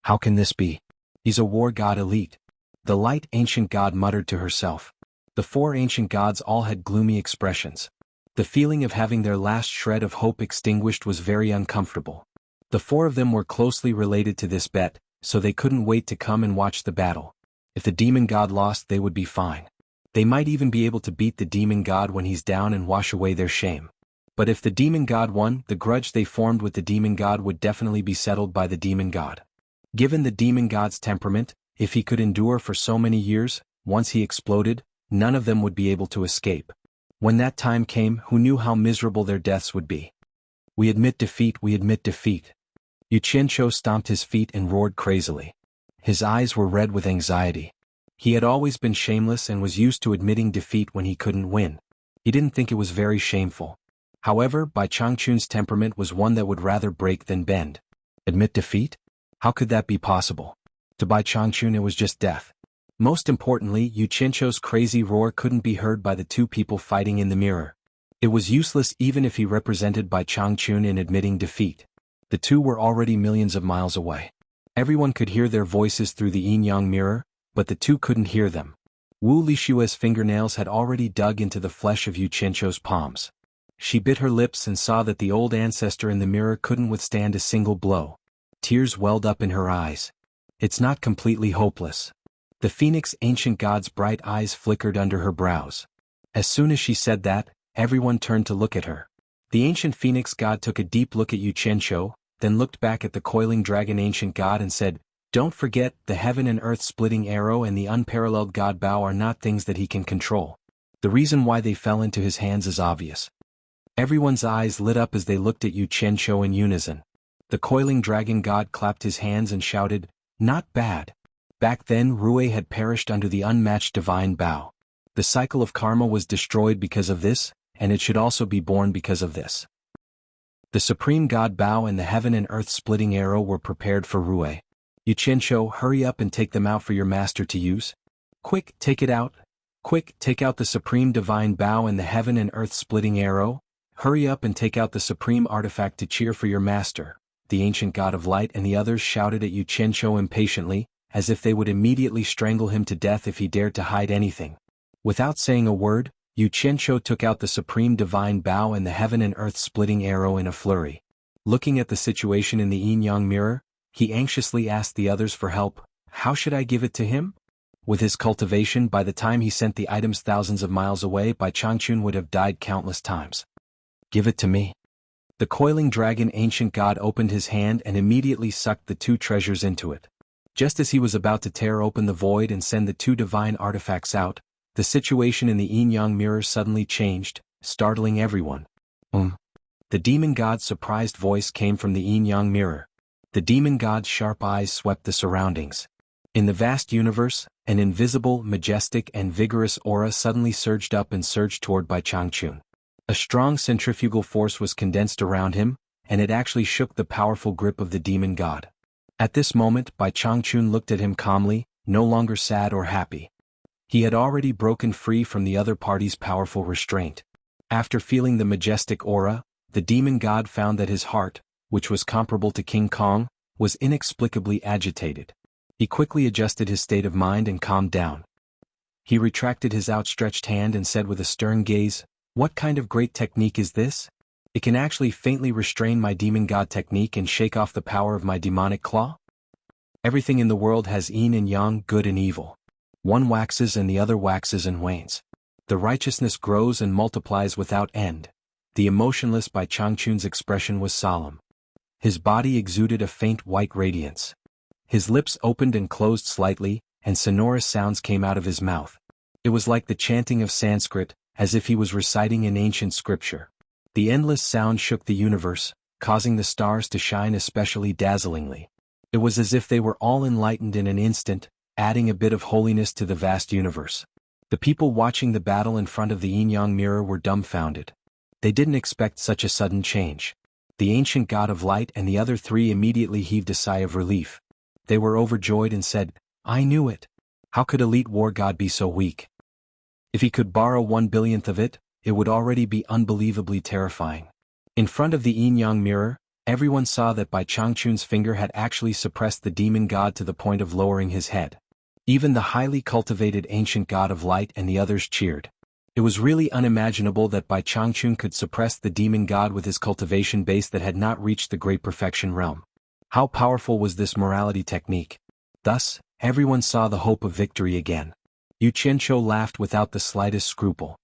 How can this be? He's a war god elite. The light ancient god muttered to herself. The four ancient gods all had gloomy expressions. The feeling of having their last shred of hope extinguished was very uncomfortable. The four of them were closely related to this bet, so they couldn't wait to come and watch the battle. If the demon god lost, they would be fine. They might even be able to beat the demon god when he's down and wash away their shame. But if the demon god won, the grudge they formed with the demon god would definitely be settled by the demon god. Given the demon god's temperament, if he could endure for so many years, once he exploded, none of them would be able to escape. When that time came, who knew how miserable their deaths would be? "We admit defeat, we admit defeat." Yu Qianqiu stomped his feet and roared crazily. His eyes were red with anxiety. He had always been shameless and was used to admitting defeat when he couldn't win. He didn't think it was very shameful. However, Bai Changchun's temperament was one that would rather break than bend. Admit defeat? How could that be possible? To Bai Changchun it was just death. Most importantly, Yu Qianqiu's crazy roar couldn't be heard by the two people fighting in the mirror. It was useless even if he represented Bai Changchun in admitting defeat. The two were already millions of miles away. Everyone could hear their voices through the yin-yang mirror, but the two couldn't hear them. Wu Lixue's fingernails had already dug into the flesh of Yu Qianqiu's palms. She bit her lips and saw that the old ancestor in the mirror couldn't withstand a single blow. Tears welled up in her eyes. It's not completely hopeless. The phoenix ancient god's bright eyes flickered under her brows. As soon as she said that, everyone turned to look at her. The ancient phoenix god took a deep look at Yu Qianqiu, then looked back at the coiling dragon ancient god and said, Don't forget, the heaven and earth splitting arrow and the unparalleled God bow are not things that he can control. The reason why they fell into his hands is obvious. Everyone's eyes lit up as they looked at Yu Qianqiu in unison. The coiling dragon god clapped his hands and shouted, "Not bad." Back then Rui had perished under the unmatched divine bow. The cycle of karma was destroyed because of this, and it should also be born because of this. The supreme god bow and the heaven and earth splitting arrow were prepared for Rui. Yu Qianqiu, hurry up and take them out for your master to use. Quick, take it out. Quick, take out the supreme divine bow and the heaven and earth splitting arrow. Hurry up and take out the supreme artifact to cheer for your master. The ancient god of light and the others shouted at Yu Qianqiu impatiently, as if they would immediately strangle him to death if he dared to hide anything. Without saying a word, Yu Qianqiu took out the supreme divine bow and the heaven and earth splitting arrow in a flurry. Looking at the situation in the yin-yang mirror, he anxiously asked the others for help. How should I give it to him? With his cultivation, by the time he sent the items thousands of miles away, Bai Changchun would have died countless times. Give it to me. The coiling dragon ancient god opened his hand and immediately sucked the two treasures into it. Just as he was about to tear open the void and send the two divine artifacts out, the situation in the yin-yang mirror suddenly changed, startling everyone. The demon god's surprised voice came from the yin-yang mirror. The demon god's sharp eyes swept the surroundings. In the vast universe, an invisible, majestic and vigorous aura suddenly surged up and surged toward Bai Changchun. A strong centrifugal force was condensed around him, and it actually shook the powerful grip of the demon god. At this moment, Bai Changchun looked at him calmly, no longer sad or happy. He had already broken free from the other party's powerful restraint. After feeling the majestic aura, the demon god found that his heart, which was comparable to King Kong, was inexplicably agitated. He quickly adjusted his state of mind and calmed down. He retracted his outstretched hand and said with a stern gaze, "What kind of great technique is this? It can actually faintly restrain my demon god technique and shake off the power of my demonic claw? Everything in the world has yin and yang, good and evil. One waxes and the other waxes and wanes. The righteousness grows and multiplies without end." The emotionless Bai Changchun's expression was solemn. His body exuded a faint white radiance. His lips opened and closed slightly, and sonorous sounds came out of his mouth. It was like the chanting of Sanskrit, as if he was reciting an ancient scripture. The endless sound shook the universe, causing the stars to shine especially dazzlingly. It was as if they were all enlightened in an instant, adding a bit of holiness to the vast universe. The people watching the battle in front of the yin-yang mirror were dumbfounded. They didn't expect such a sudden change. The ancient god of light and the other three immediately heaved a sigh of relief. They were overjoyed and said, "I knew it. How could elite war god be so weak? If he could borrow 1/1000th of it, it would already be unbelievably terrifying." In front of the yin-yang mirror, everyone saw that Bai Changchun's finger had actually suppressed the demon god to the point of lowering his head. Even the highly cultivated ancient god of light and the others cheered. It was really unimaginable that Bai Changchun could suppress the demon god with his cultivation base that had not reached the great perfection realm. How powerful was this morality technique? Thus, everyone saw the hope of victory again. Yu Qianqiu laughed without the slightest scruple.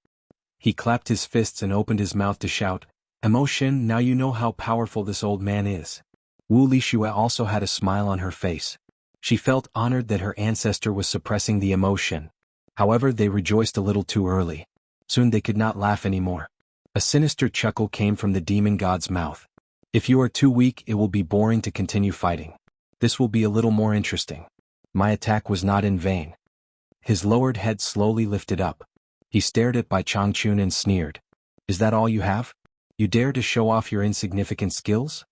He clapped his fists and opened his mouth to shout, "Emotion, now you know how powerful this old man is." Wu Lixue also had a smile on her face. She felt honored that her ancestor was suppressing the emotion. However, they rejoiced a little too early. Soon they could not laugh anymore. A sinister chuckle came from the demon god's mouth. "If you are too weak, it will be boring to continue fighting. This will be a little more interesting. My attack was not in vain." His lowered head slowly lifted up. He stared at Bai Changchun and sneered. "Is that all you have? You dare to show off your insignificant skills?"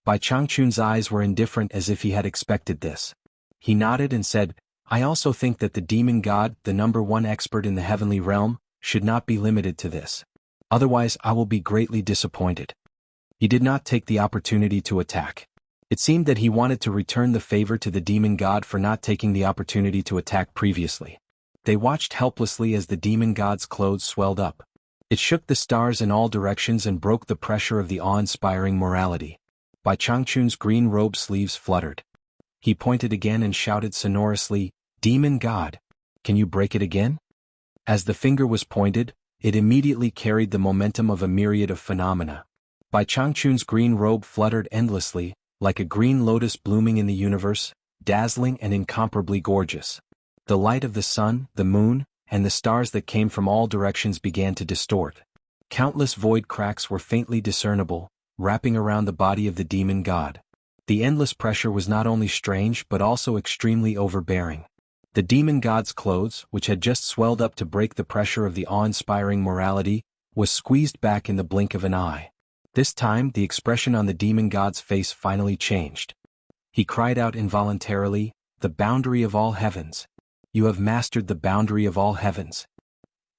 Bai Changchun's eyes were indifferent, as if he had expected this. He nodded and said, "I also think that the demon god, the #1 expert in the heavenly realm, should not be limited to this. Otherwise I will be greatly disappointed." He did not take the opportunity to attack. It seemed that he wanted to return the favor to the demon god for not taking the opportunity to attack previously. They watched helplessly as the demon god's clothes swelled up. It shook the stars in all directions and broke the pressure of the awe-inspiring morality. Bai Changchun's green robe sleeves fluttered. He pointed again and shouted sonorously, "Demon god, can you break it again?" As the finger was pointed, it immediately carried the momentum of a myriad of phenomena. Bai Changchun's green robe fluttered endlessly, like a green lotus blooming in the universe, dazzling and incomparably gorgeous. The light of the sun, the moon, and the stars that came from all directions began to distort. Countless void cracks were faintly discernible, wrapping around the body of the demon god. The endless pressure was not only strange but also extremely overbearing. The demon god's clothes, which had just swelled up to break the pressure of the awe-inspiring morality, was squeezed back in the blink of an eye. This time the expression on the demon god's face finally changed. He cried out involuntarily, "The boundary of all heavens. You have mastered the boundary of all heavens."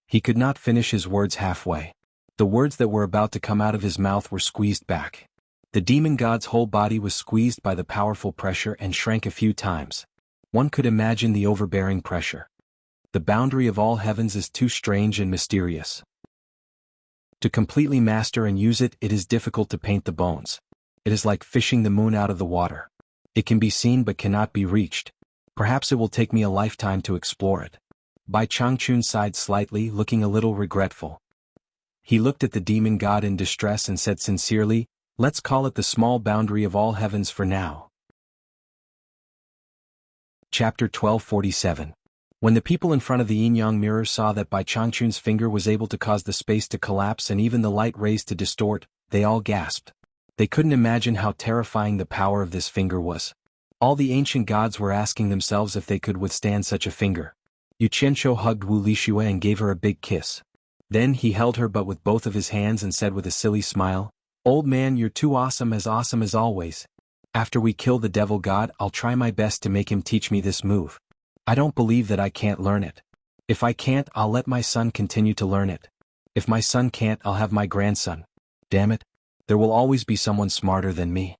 He could not finish his words halfway. The words that were about to come out of his mouth were squeezed back. The demon god's whole body was squeezed by the powerful pressure and shrank a few times. One could imagine the overbearing pressure. The boundary of all heavens is too strange and mysterious. To completely master and use it, it is difficult to paint the bones. It is like fishing the moon out of the water. It can be seen but cannot be reached. Perhaps it will take me a lifetime to explore it. Bai Changchun sighed slightly, looking a little regretful. He looked at the demon god in distress and said sincerely, "Let's call it the small boundary of all heavens for now." Chapter 1247. When the people in front of the yin-yang mirror saw that Bai Changchun's finger was able to cause the space to collapse and even the light rays to distort, they all gasped. They couldn't imagine how terrifying the power of this finger was. All the ancient gods were asking themselves if they could withstand such a finger. Yu Qianqiu hugged Wu Lixue and gave her a big kiss. Then he held her but with both of his hands and said with a silly smile, "Old man, you're too awesome as always. After we kill the devil god, I'll try my best to make him teach me this move. I don't believe that I can't learn it. If I can't, I'll let my son continue to learn it. If my son can't, I'll have my grandson. Damn it. There will always be someone smarter than me."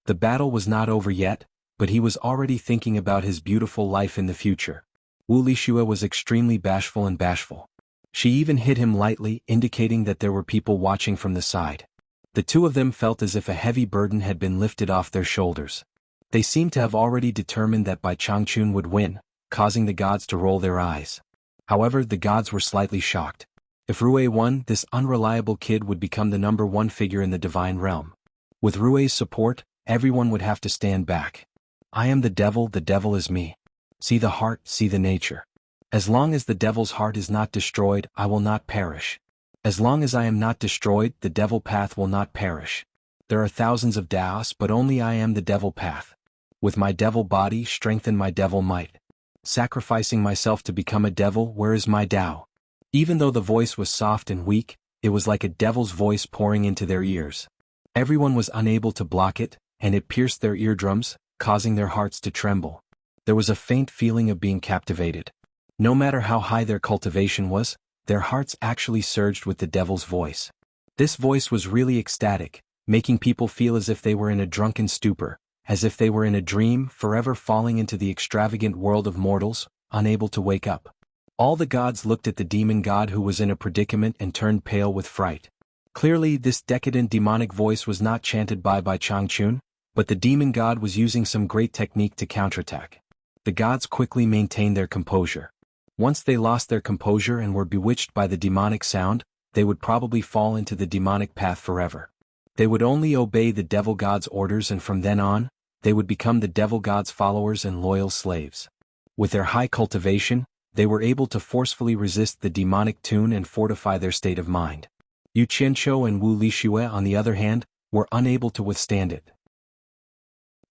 The battle was not over yet, but he was already thinking about his beautiful life in the future. Wu Lixue was extremely bashful. She even hit him lightly, indicating that there were people watching from the side. The two of them felt as if a heavy burden had been lifted off their shoulders. They seemed to have already determined that Bai Changchun would win, causing the gods to roll their eyes. However, the gods were slightly shocked. If Rue won, this unreliable kid would become the #1 figure in the divine realm. With Rue's support, everyone would have to stand back. "I am the devil is me. See the heart, see the nature. As long as the devil's heart is not destroyed, I will not perish. As long as I am not destroyed, the devil path will not perish. There are thousands of Taoists, but only I am the devil path. With my devil body, strengthen my devil might. Sacrificing myself to become a devil, where is my Tao?" Even though the voice was soft and weak, it was like a devil's voice pouring into their ears. Everyone was unable to block it, and it pierced their eardrums, causing their hearts to tremble. There was a faint feeling of being captivated. No matter how high their cultivation was, their hearts actually surged with the devil's voice. This voice was really ecstatic, making people feel as if they were in a drunken stupor, as if they were in a dream, forever falling into the extravagant world of mortals, unable to wake up. All the gods looked at the demon god who was in a predicament and turned pale with fright. Clearly, this decadent demonic voice was not chanted by Changchun, but the demon god was using some great technique to counterattack. The gods quickly maintained their composure. Once they lost their composure and were bewitched by the demonic sound, they would probably fall into the demonic path forever. They would only obey the devil god's orders, and from then on, they would become the devil god's followers and loyal slaves. With their high cultivation, they were able to forcefully resist the demonic tune and fortify their state of mind. Yu Qianqiu and Wu Lixue, on the other hand, were unable to withstand it.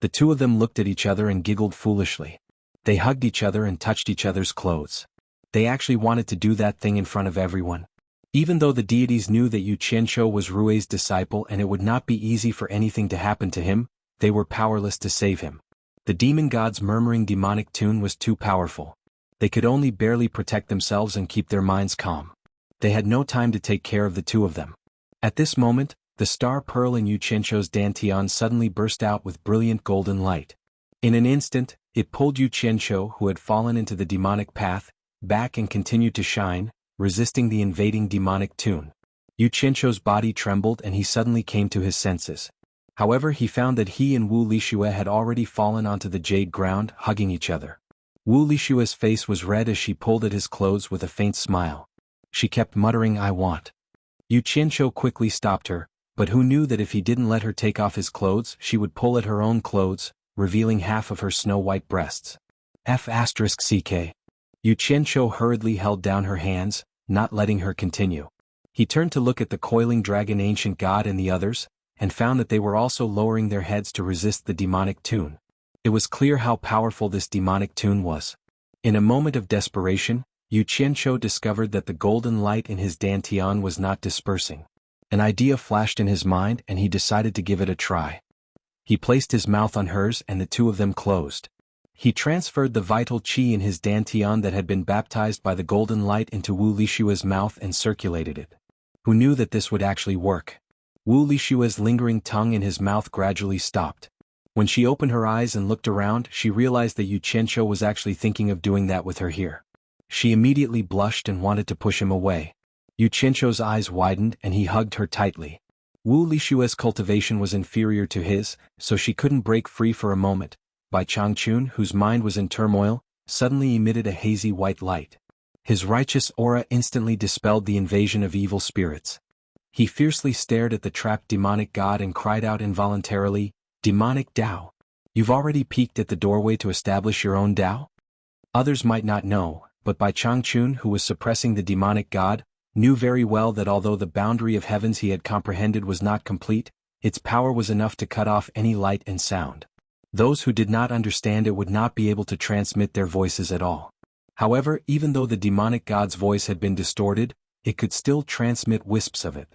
The two of them looked at each other and giggled foolishly. They hugged each other and touched each other's clothes. They actually wanted to do that thing in front of everyone. Even though the deities knew that Yu Qianqiu was Rue's disciple and it would not be easy for anything to happen to him, they were powerless to save him. The demon god's murmuring demonic tune was too powerful. They could only barely protect themselves and keep their minds calm. They had no time to take care of the two of them. At this moment, the star pearl in Yu Qianqiu's dantian suddenly burst out with brilliant golden light. In an instant, it pulled Yu Qianqiu, who had fallen into the demonic path, back and continued to shine, resisting the invading demonic tune. Yu Qianqiu's body trembled and he suddenly came to his senses. However, he found that he and Wu Lixue had already fallen onto the jade ground, hugging each other. Wu Lixue's face was red as she pulled at his clothes with a faint smile. She kept muttering, "I want." Yu Qianqiu quickly stopped her, but who knew that if he didn't let her take off his clothes, she would pull at her own clothes, revealing half of her snow-white breasts. F***ck. Yu Qianqiu hurriedly held down her hands, not letting her continue. He turned to look at the coiling dragon ancient god and the others, and found that they were also lowering their heads to resist the demonic tune. It was clear how powerful this demonic tune was. In a moment of desperation, Yu Qianqiu discovered that the golden light in his dantian was not dispersing. An idea flashed in his mind and he decided to give it a try. He placed his mouth on hers and the two of them closed. He transferred the vital qi in his dantian that had been baptized by the golden light into Wu Lishua's mouth and circulated it. Who knew that this would actually work? Wu Lishua's lingering tongue in his mouth gradually stopped. When she opened her eyes and looked around, she realized that Yu Qianqiu was actually thinking of doing that with her here. She immediately blushed and wanted to push him away. Yu Qianqiu's eyes widened and he hugged her tightly. Wu Lishua's cultivation was inferior to his, so she couldn't break free for a moment. Bai Changchun, whose mind was in turmoil, suddenly emitted a hazy white light. His righteous aura instantly dispelled the invasion of evil spirits. He fiercely stared at the trapped demonic god and cried out involuntarily, "Demonic Tao! You've already peeked at the doorway to establish your own Tao?" Others might not know, but Bai Changchun, who was suppressing the demonic god, knew very well that although the boundary of heavens he had comprehended was not complete, its power was enough to cut off any light and sound. Those who did not understand it would not be able to transmit their voices at all. However, even though the demonic god's voice had been distorted, it could still transmit wisps of it.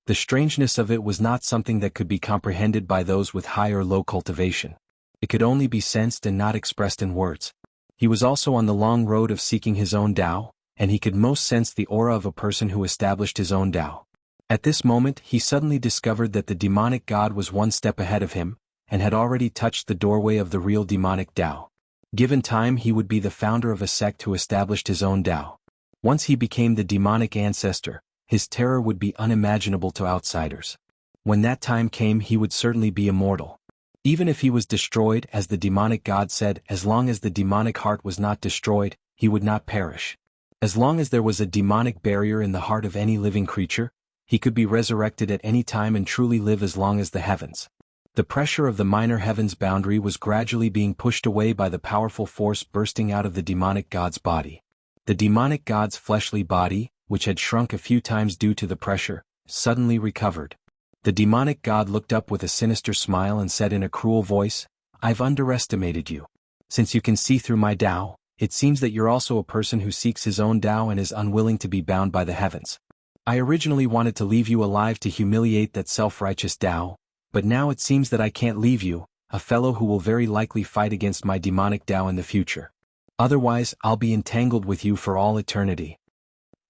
The strangeness of it was not something that could be comprehended by those with high or low cultivation. It could only be sensed and not expressed in words. He was also on the long road of seeking his own Tao, and he could most sense the aura of a person who established his own Tao. At this moment, he suddenly discovered that the demonic god was one step ahead of him, and had already touched the doorway of the real demonic Tao. Given time, he would be the founder of a sect who established his own Tao. Once he became the demonic ancestor, his terror would be unimaginable to outsiders. When that time came, he would certainly be immortal. Even if he was destroyed, as the demonic god said, as long as the demonic heart was not destroyed, he would not perish. As long as there was a demonic barrier in the heart of any living creature, he could be resurrected at any time and truly live as long as the heavens. The pressure of the minor heavens boundary was gradually being pushed away by the powerful force bursting out of the demonic god's body. The demonic god's fleshly body, which had shrunk a few times due to the pressure, suddenly recovered. The demonic god looked up with a sinister smile and said in a cruel voice, "I've underestimated you. Since you can see through my Tao, it seems that you're also a person who seeks his own Tao and is unwilling to be bound by the heavens. I originally wanted to leave you alive to humiliate that self-righteous Tao, but now it seems that I can't leave you, a fellow who will very likely fight against my demonic Tao in the future. Otherwise, I'll be entangled with you for all eternity."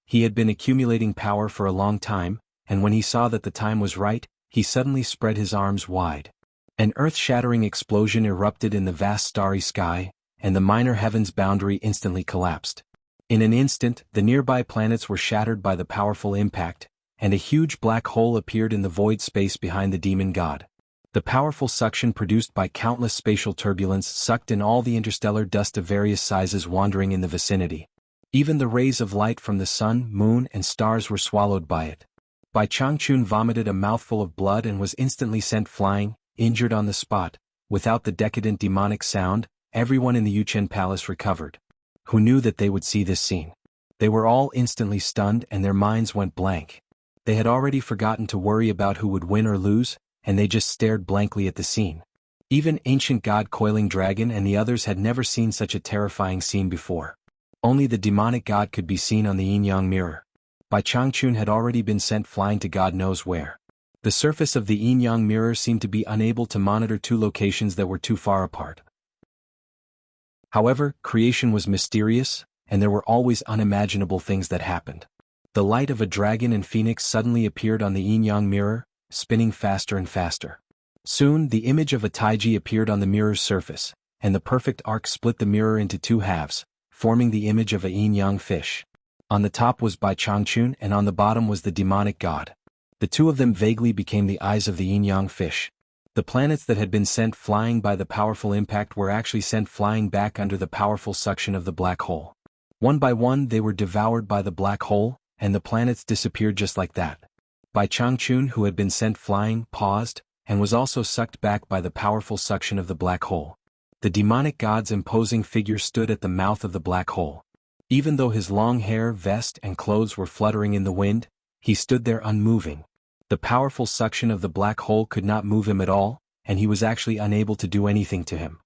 He had been accumulating power for a long time, and when he saw that the time was right, he suddenly spread his arms wide. An earth-shattering explosion erupted in the vast starry sky, and the minor heavens boundary instantly collapsed. In an instant, the nearby planets were shattered by the powerful impact, and a huge black hole appeared in the void space behind the demon god. The powerful suction produced by countless spatial turbulence sucked in all the interstellar dust of various sizes wandering in the vicinity. Even the rays of light from the sun, moon, and stars were swallowed by it. Bai Changchun vomited a mouthful of blood and was instantly sent flying, injured on the spot. Without the decadent demonic sound, everyone in the Yuchen Palace recovered. Who knew that they would see this scene? They were all instantly stunned and their minds went blank. They had already forgotten to worry about who would win or lose, and they just stared blankly at the scene. Even ancient god Coiling Dragon and the others had never seen such a terrifying scene before. Only the demonic god could be seen on the yin-yang mirror. Bai Changchun had already been sent flying to God knows where. The surface of the yin-yang mirror seemed to be unable to monitor two locations that were too far apart. However, creation was mysterious, and there were always unimaginable things that happened. The light of a dragon and phoenix suddenly appeared on the yin-yang mirror, spinning faster and faster. Soon, the image of a taiji appeared on the mirror's surface, and the perfect arc split the mirror into two halves, forming the image of a yin-yang fish. On the top was Bai Changchun and on the bottom was the demonic god. The two of them vaguely became the eyes of the yin-yang fish. The planets that had been sent flying by the powerful impact were actually sent flying back under the powerful suction of the black hole. One by one they were devoured by the black hole, and the planets disappeared just like that. Bai Changchun, who had been sent flying, paused, and was also sucked back by the powerful suction of the black hole. The demonic god's imposing figure stood at the mouth of the black hole. Even though his long hair, vest, and clothes were fluttering in the wind, he stood there unmoving. The powerful suction of the black hole could not move him at all, and he was actually unable to do anything to him.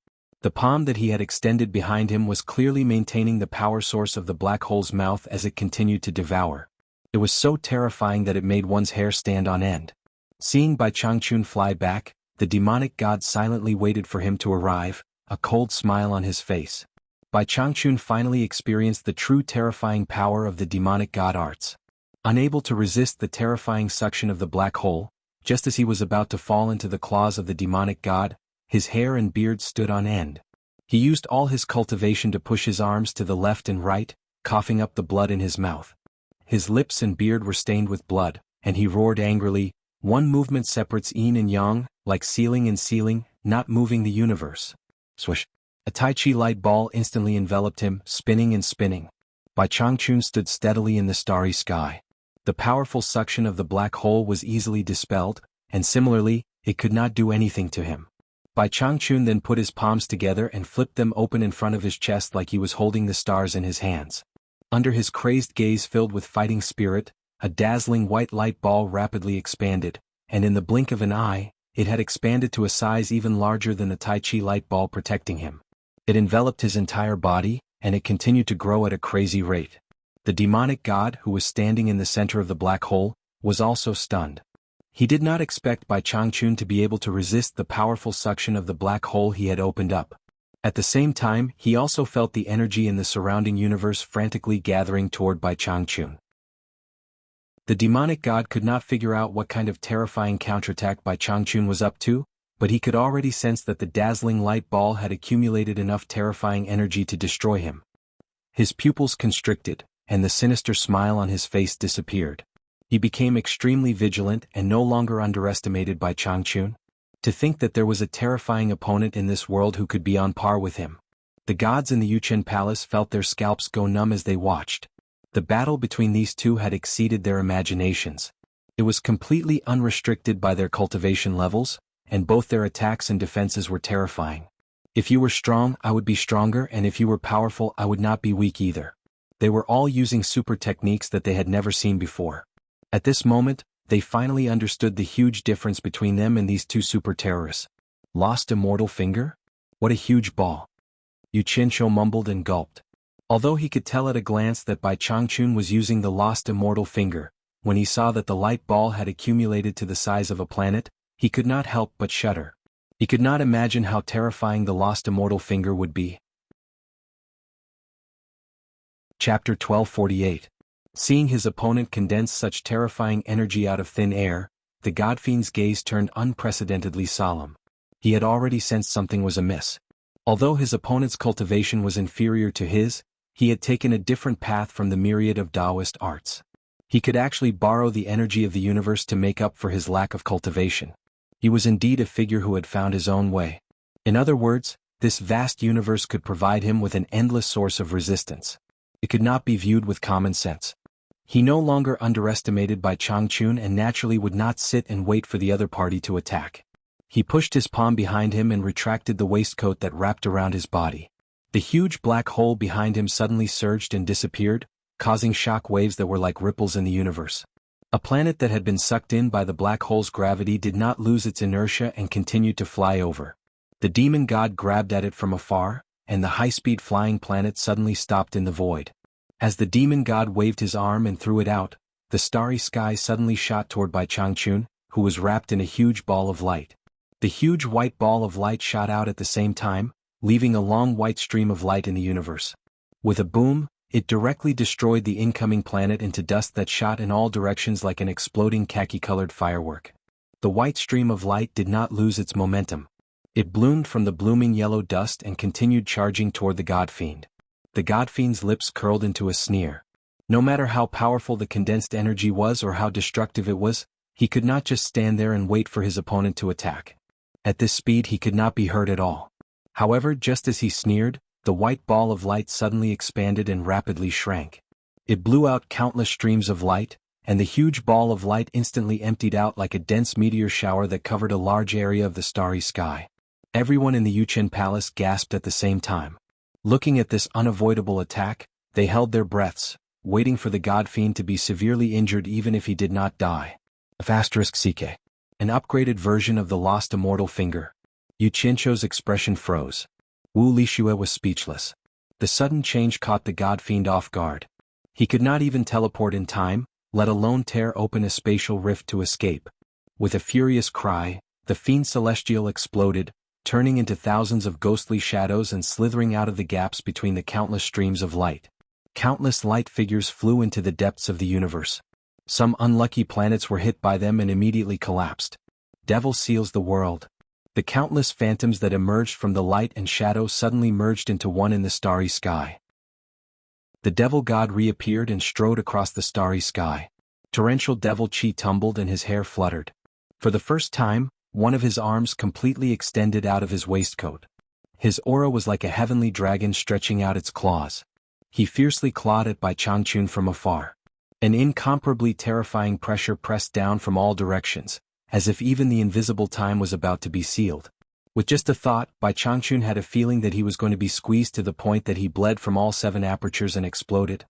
The palm that he had extended behind him was clearly maintaining the power source of the black hole's mouth as it continued to devour. It was so terrifying that it made one's hair stand on end. Seeing Bai Changchun fly back, the demonic god silently waited for him to arrive, a cold smile on his face. Bai Changchun finally experienced the true terrifying power of the demonic god arts. Unable to resist the terrifying suction of the black hole, just as he was about to fall into the claws of the demonic god, his hair and beard stood on end. He used all his cultivation to push his arms to the left and right, coughing up the blood in his mouth. His lips and beard were stained with blood, and he roared angrily, "One movement separates yin and yang, like ceiling and ceiling, not moving the universe." Swish! A Tai Chi light ball instantly enveloped him, spinning and spinning. Bai Changchun stood steadily in the starry sky. The powerful suction of the black hole was easily dispelled, and similarly, it could not do anything to him. Bai Changchun then put his palms together and flipped them open in front of his chest like he was holding the stars in his hands. Under his crazed gaze filled with fighting spirit, a dazzling white light ball rapidly expanded, and in the blink of an eye, it had expanded to a size even larger than the Tai Chi light ball protecting him. It enveloped his entire body, and it continued to grow at a crazy rate. The demonic god, who was standing in the center of the black hole, was also stunned. He did not expect Bai Changchun to be able to resist the powerful suction of the black hole he had opened up. At the same time, he also felt the energy in the surrounding universe frantically gathering toward Bai Changchun. The demonic god could not figure out what kind of terrifying counterattack Bai Changchun was up to, but he could already sense that the dazzling light ball had accumulated enough terrifying energy to destroy him. His pupils constricted, and the sinister smile on his face disappeared. He became extremely vigilant and no longer underestimated Bai Changchun. To think that there was a terrifying opponent in this world who could be on par with him. The gods in the Yuchen Palace felt their scalps go numb as they watched. The battle between these two had exceeded their imaginations. It was completely unrestricted by their cultivation levels, and both their attacks and defenses were terrifying. If you were strong, I would be stronger, and if you were powerful, I would not be weak either. They were all using super techniques that they had never seen before. At this moment, they finally understood the huge difference between them and these two super terrorists. Lost immortal finger? What a huge ball. Yu Qianqiu mumbled and gulped. Although he could tell at a glance that Bai Changchun was using the lost immortal finger, when he saw that the light ball had accumulated to the size of a planet, he could not help but shudder. He could not imagine how terrifying the lost immortal finger would be. Chapter 1248. Seeing his opponent condense such terrifying energy out of thin air, the godfiend's gaze turned unprecedentedly solemn. He had already sensed something was amiss. Although his opponent's cultivation was inferior to his, he had taken a different path from the myriad of Taoist arts. He could actually borrow the energy of the universe to make up for his lack of cultivation. He was indeed a figure who had found his own way. In other words, this vast universe could provide him with an endless source of resistance. It could not be viewed with common sense. He no longer underestimated Bai Changchun and naturally would not sit and wait for the other party to attack. He pushed his palm behind him and retracted the waistcoat that wrapped around his body. The huge black hole behind him suddenly surged and disappeared, causing shock waves that were like ripples in the universe. A planet that had been sucked in by the black hole's gravity did not lose its inertia and continued to fly over. The demon god grabbed at it from afar, and the high-speed flying planet suddenly stopped in the void. As the demon god waved his arm and threw it out, the starry sky suddenly shot toward Bai Changchun, who was wrapped in a huge ball of light. The huge white ball of light shot out at the same time, leaving a long white stream of light in the universe. With a boom, it directly destroyed the incoming planet into dust that shot in all directions like an exploding khaki-colored firework. The white stream of light did not lose its momentum. It bloomed from the blooming yellow dust and continued charging toward the godfiend. The godfiend's lips curled into a sneer. No matter how powerful the condensed energy was or how destructive it was, he could not just stand there and wait for his opponent to attack. At this speed he could not be hurt at all. However, just as he sneered, the white ball of light suddenly expanded and rapidly shrank. It blew out countless streams of light, and the huge ball of light instantly emptied out like a dense meteor shower that covered a large area of the starry sky. Everyone in the Yuchen Palace gasped at the same time. Looking at this unavoidable attack, they held their breaths, waiting for the god fiend to be severely injured even if he did not die. *CK. An upgraded version of the lost immortal finger. Yu Qianqiu's expression froze. Wu Lixue was speechless. The sudden change caught the god fiend off guard. He could not even teleport in time, let alone tear open a spatial rift to escape. With a furious cry, the fiend celestial exploded, turning into thousands of ghostly shadows and slithering out of the gaps between the countless streams of light. Countless light figures flew into the depths of the universe. Some unlucky planets were hit by them and immediately collapsed. Devil seals the world. The countless phantoms that emerged from the light and shadow suddenly merged into one in the starry sky. The devil god reappeared and strode across the starry sky. Torrential devil chi tumbled and his hair fluttered. For the first time, one of his arms completely extended out of his waistcoat. His aura was like a heavenly dragon stretching out its claws. He fiercely clawed at Bai Changchun from afar. An incomparably terrifying pressure pressed down from all directions, as if even the invisible time was about to be sealed. With just a thought, Bai Changchun had a feeling that he was going to be squeezed to the point that he bled from all 7 apertures and exploded.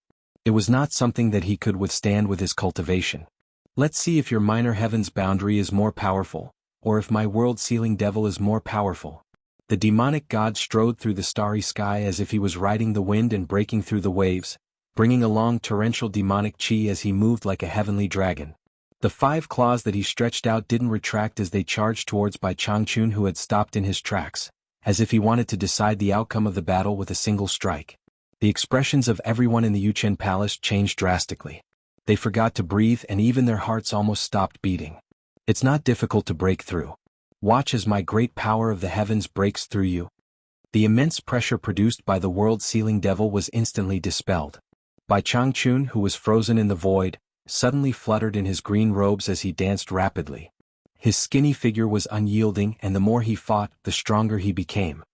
It was not something that he could withstand with his cultivation. Let's see if your minor heaven's boundary is more powerful, or if my world-sealing devil is more powerful. The demonic god strode through the starry sky as if he was riding the wind and breaking through the waves, bringing along torrential demonic chi as he moved like a heavenly dragon. The 5 claws that he stretched out didn't retract as they charged towards Bai Changchun, who had stopped in his tracks, as if he wanted to decide the outcome of the battle with a single strike. The expressions of everyone in the Yuchen Palace changed drastically. They forgot to breathe and even their hearts almost stopped beating. It's not difficult to break through. Watch as my great power of the heavens breaks through you. The immense pressure produced by the world-sealing devil was instantly dispelled. Bai Changchun, who was frozen in the void, suddenly fluttered in his green robes as he danced rapidly. His skinny figure was unyielding, and the more he fought, the stronger he became.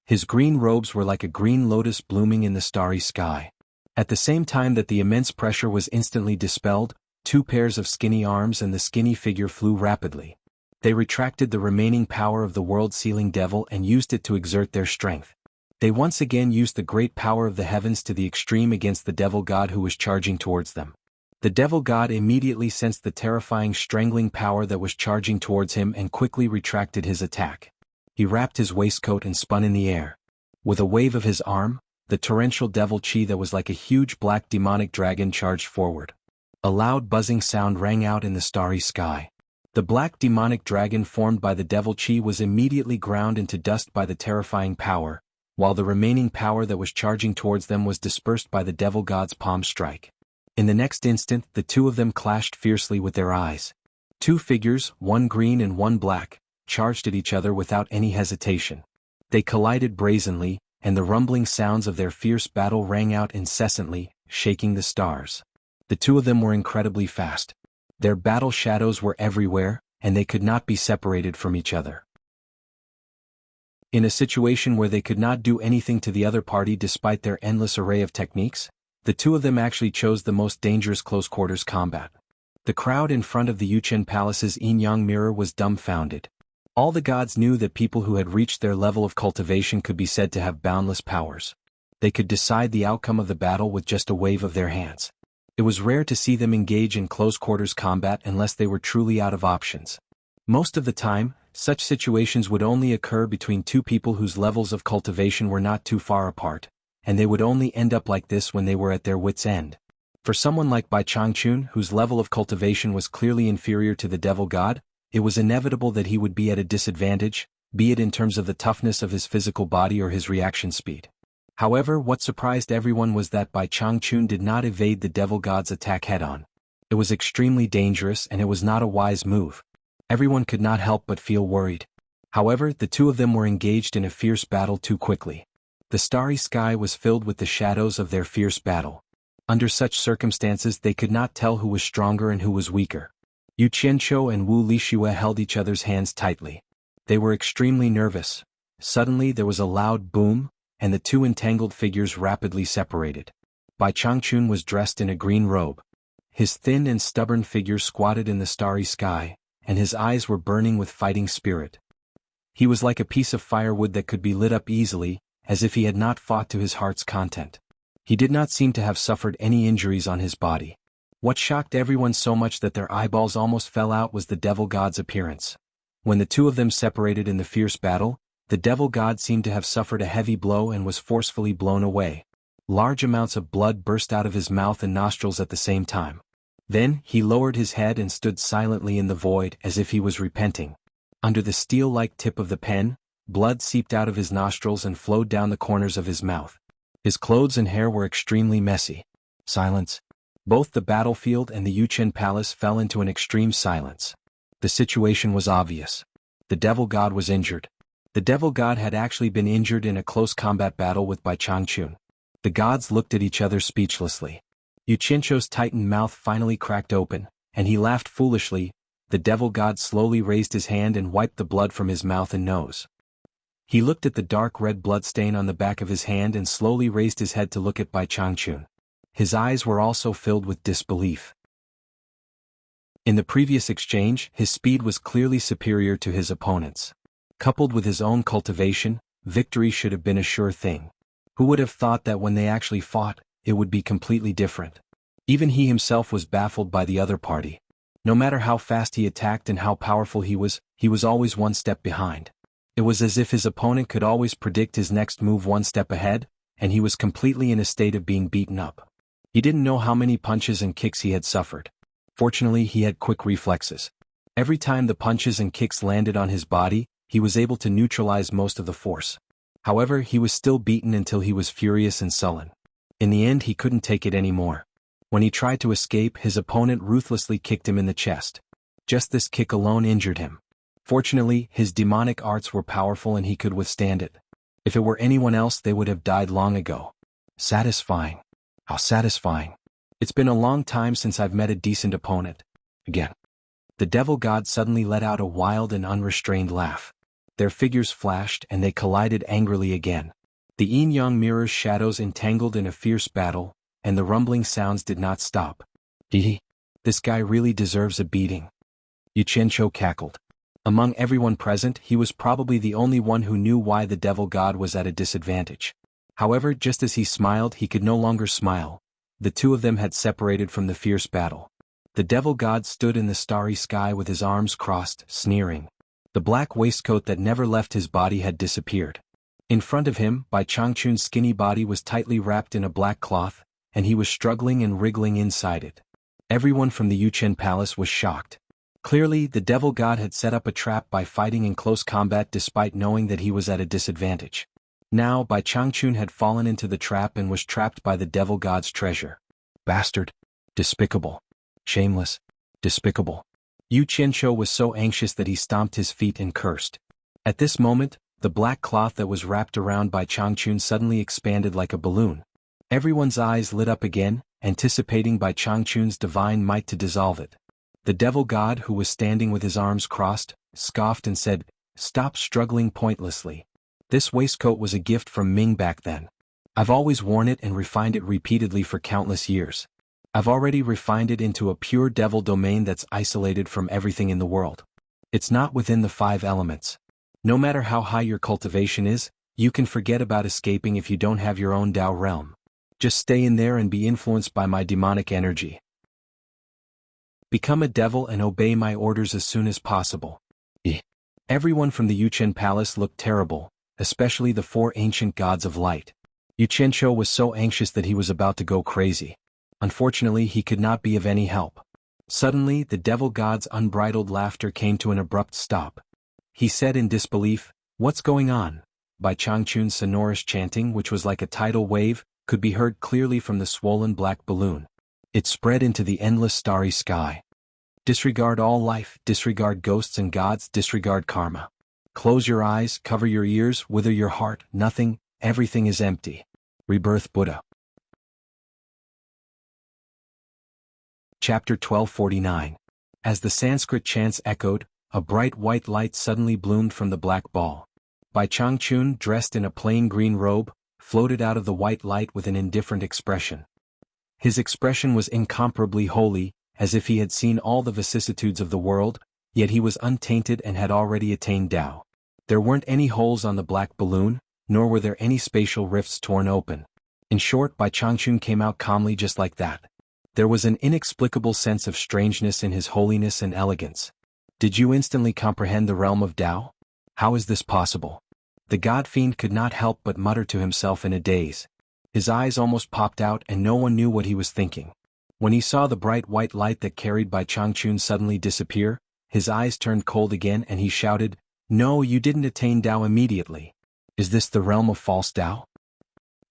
His green robes were like a green lotus blooming in the starry sky. At the same time that the immense pressure was instantly dispelled, 2 pairs of skinny arms and the skinny figure flew rapidly. They retracted the remaining power of the world-sealing devil and used it to exert their strength. They once again used the great power of the heavens to the extreme against the devil god who was charging towards them. The devil god immediately sensed the terrifying strangling power that was charging towards him and quickly retracted his attack. He wrapped his waistcoat and spun in the air. With a wave of his arm, the torrential devil chi that was like a huge black demonic dragon charged forward. A loud buzzing sound rang out in the starry sky. The black demonic dragon formed by the devil chi was immediately ground into dust by the terrifying power, while the remaining power that was charging towards them was dispersed by the devil god's palm strike. In the next instant, the 2 of them clashed fiercely with their eyes. 2 figures, one green and one black, charged at each other without any hesitation. They collided brazenly, and the rumbling sounds of their fierce battle rang out incessantly, shaking the stars. The 2 of them were incredibly fast. Their battle shadows were everywhere, and they could not be separated from each other. In a situation where they could not do anything to the other party despite their endless array of techniques, the 2 of them actually chose the most dangerous close-quarters combat. The crowd in front of the Yuchen Palace's yin-yang mirror was dumbfounded. All the gods knew that people who had reached their level of cultivation could be said to have boundless powers. They could decide the outcome of the battle with just a wave of their hands. It was rare to see them engage in close-quarters combat unless they were truly out of options. Most of the time, such situations would only occur between 2 people whose levels of cultivation were not too far apart, and they would only end up like this when they were at their wits' end. For someone like Bai Changchun, whose level of cultivation was clearly inferior to the devil god, it was inevitable that he would be at a disadvantage, be it in terms of the toughness of his physical body or his reaction speed. However, what surprised everyone was that Bai Changchun did not evade the devil god's attack head-on. It was extremely dangerous and it was not a wise move. Everyone could not help but feel worried. However, the 2 of them were engaged in a fierce battle too quickly. The starry sky was filled with the shadows of their fierce battle. Under such circumstances they could not tell who was stronger and who was weaker. Yu Qianqiu and Wu Lixue held each other's hands tightly. They were extremely nervous. Suddenly there was a loud boom, and the 2 entangled figures rapidly separated. Bai Changchun was dressed in a green robe. his thin and stubborn figure squatted in the starry sky, and his eyes were burning with fighting spirit. He was like a piece of firewood that could be lit up easily, as if he had not fought to his heart's content. He did not seem to have suffered any injuries on his body. What shocked everyone so much that their eyeballs almost fell out was the devil god's appearance. When the two of them separated in the fierce battle, the devil god seemed to have suffered a heavy blow and was forcefully blown away. Large amounts of blood burst out of his mouth and nostrils at the same time. Then, he lowered his head and stood silently in the void as if he was repenting. Under the steel-like tip of the pen, blood seeped out of his nostrils and flowed down the corners of his mouth. His clothes and hair were extremely messy. Silence. Both the battlefield and the Yuchen Palace fell into an extreme silence. The situation was obvious. The devil god was injured. The devil god had actually been injured in a close combat battle with Bai Changchun. The gods looked at each other speechlessly. Yu Qianzhou's tightened mouth finally cracked open, and he laughed foolishly. The devil god slowly raised his hand and wiped the blood from his mouth and nose. He looked at the dark red blood stain on the back of his hand and slowly raised his head to look at Bai Changchun. His eyes were also filled with disbelief. In the previous exchange, his speed was clearly superior to his opponent's. Coupled with his own cultivation, victory should have been a sure thing. Who would have thought that when they actually fought, it would be completely different? Even he himself was baffled by the other party. No matter how fast he attacked and how powerful he was always one step behind. It was as if his opponent could always predict his next move one step ahead, and he was completely in a state of being beaten up. He didn't know how many punches and kicks he had suffered. Fortunately, he had quick reflexes. Every time the punches and kicks landed on his body, he was able to neutralize most of the force. However, he was still beaten until he was furious and sullen. In the end, he couldn't take it anymore. When he tried to escape, his opponent ruthlessly kicked him in the chest. Just this kick alone injured him. Fortunately, his demonic arts were powerful and he could withstand it. If it were anyone else, they would have died long ago. Satisfying. How satisfying. It's been a long time since I've met a decent opponent. Again. The devil god suddenly let out a wild and unrestrained laugh. Their figures flashed and they collided angrily again. The yin-yang mirrors' shadows entangled in a fierce battle, and the rumbling sounds did not stop. This guy really deserves a beating. Yu Qianzhou cackled. Among everyone present, he was probably the only one who knew why the devil god was at a disadvantage. However, just as he smiled, he could no longer smile. The two of them had separated from the fierce battle. The devil god stood in the starry sky with his arms crossed, sneering. The black waistcoat that never left his body had disappeared. In front of him, Bai Changchun's skinny body was tightly wrapped in a black cloth, and he was struggling and wriggling inside it. Everyone from the Yuchen Palace was shocked. Clearly, the devil god had set up a trap by fighting in close combat despite knowing that he was at a disadvantage. Now, Bai Changchun had fallen into the trap and was trapped by the devil god's treasure. Bastard. Despicable. Shameless. Despicable. Yu Qianzhou was so anxious that he stomped his feet and cursed. At this moment, the black cloth that was wrapped around Bai Changchun suddenly expanded like a balloon. Everyone's eyes lit up again, anticipating Bai Changchun's divine might to dissolve it. The devil god, who was standing with his arms crossed, scoffed and said, "Stop struggling pointlessly. This waistcoat was a gift from Ming back then. I've always worn it and refined it repeatedly for countless years. I've already refined it into a pure devil domain that's isolated from everything in the world. It's not within the 5 elements. No matter how high your cultivation is, you can forget about escaping if you don't have your own Tao realm. Just stay in there and be influenced by my demonic energy. Become a devil and obey my orders as soon as possible." Everyone from the Yuchen Palace looked terrible, especially the 4 ancient gods of light. Yu Qianzhou was so anxious that he was about to go crazy. Unfortunately, he could not be of any help. Suddenly, the devil god's unbridled laughter came to an abrupt stop. He said in disbelief, "What's going on?" Bai Changchun's sonorous chanting, which was like a tidal wave, could be heard clearly from the swollen black balloon. It spread into the endless starry sky. Disregard all life, disregard ghosts and gods, disregard karma. Close your eyes, cover your ears, wither your heart, nothing, everything is empty. Rebirth Buddha. Chapter 1249. As the Sanskrit chants echoed, a bright white light suddenly bloomed from the black ball. Bai Changchun, dressed in a plain green robe, floated out of the white light with an indifferent expression. His expression was incomparably holy, as if he had seen all the vicissitudes of the world, yet he was untainted and had already attained Tao. There weren't any holes on the black balloon, nor were there any spatial rifts torn open. In short, Bai Changchun came out calmly just like that. There was an inexplicable sense of strangeness in his holiness and elegance. Did you instantly comprehend the realm of Tao? How is this possible? The god-fiend could not help but mutter to himself in a daze. His eyes almost popped out and no one knew what he was thinking. When he saw the bright white light that carried Bai Changchun suddenly disappear, his eyes turned cold again and he shouted, "No, you didn't attain Tao immediately. Is this the realm of false Tao?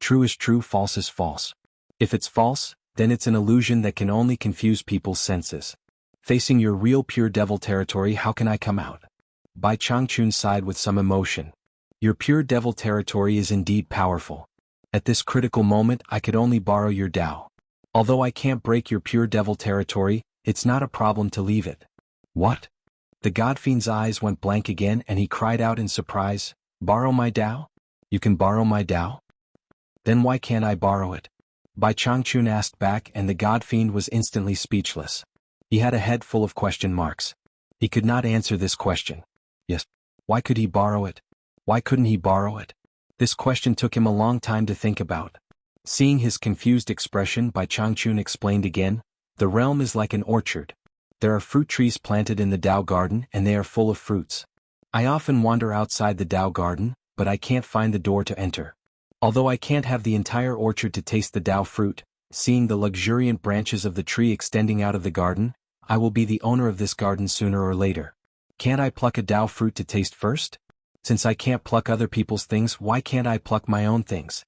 True is true, false is false. If it's false, then it's an illusion that can only confuse people's senses. Facing your real pure devil territory, how can I come out?" Bai Changchun sighed with some emotion. Your pure devil territory is indeed powerful. At this critical moment I could only borrow your Tao. Although I can't break your pure devil territory, it's not a problem to leave it. What? The godfiend's eyes went blank again and he cried out in surprise, "Borrow my Tao? You can borrow my Tao? Then why can't I borrow it?" Bai Changchun asked back and the godfiend was instantly speechless. He had a head full of question marks. He could not answer this question. Yes. Why could he borrow it? Why couldn't he borrow it? This question took him a long time to think about. Seeing his confused expression, Bai Changchun explained again, "The realm is like an orchard. There are fruit trees planted in the Tao garden and they are full of fruits. I often wander outside the Tao garden, but I can't find the door to enter. Although I can't have the entire orchard to taste the Tao fruit, seeing the luxuriant branches of the tree extending out of the garden, I will be the owner of this garden sooner or later. Can't I pluck a Tao fruit to taste first? Since I can't pluck other people's things, why can't I pluck my own things?"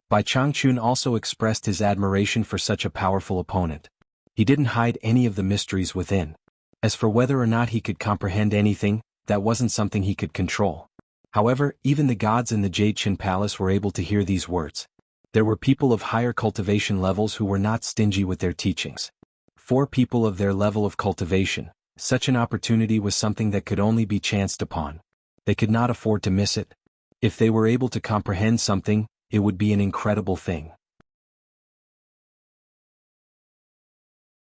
Bai Changchun also expressed his admiration for such a powerful opponent. He didn't hide any of the mysteries within. As for whether or not he could comprehend anything, that wasn't something he could control. However, even the gods in the Jade Qin Palace were able to hear these words. There were people of higher cultivation levels who were not stingy with their teachings. For people of their level of cultivation, such an opportunity was something that could only be chanced upon. They could not afford to miss it. If they were able to comprehend something, it would be an incredible thing.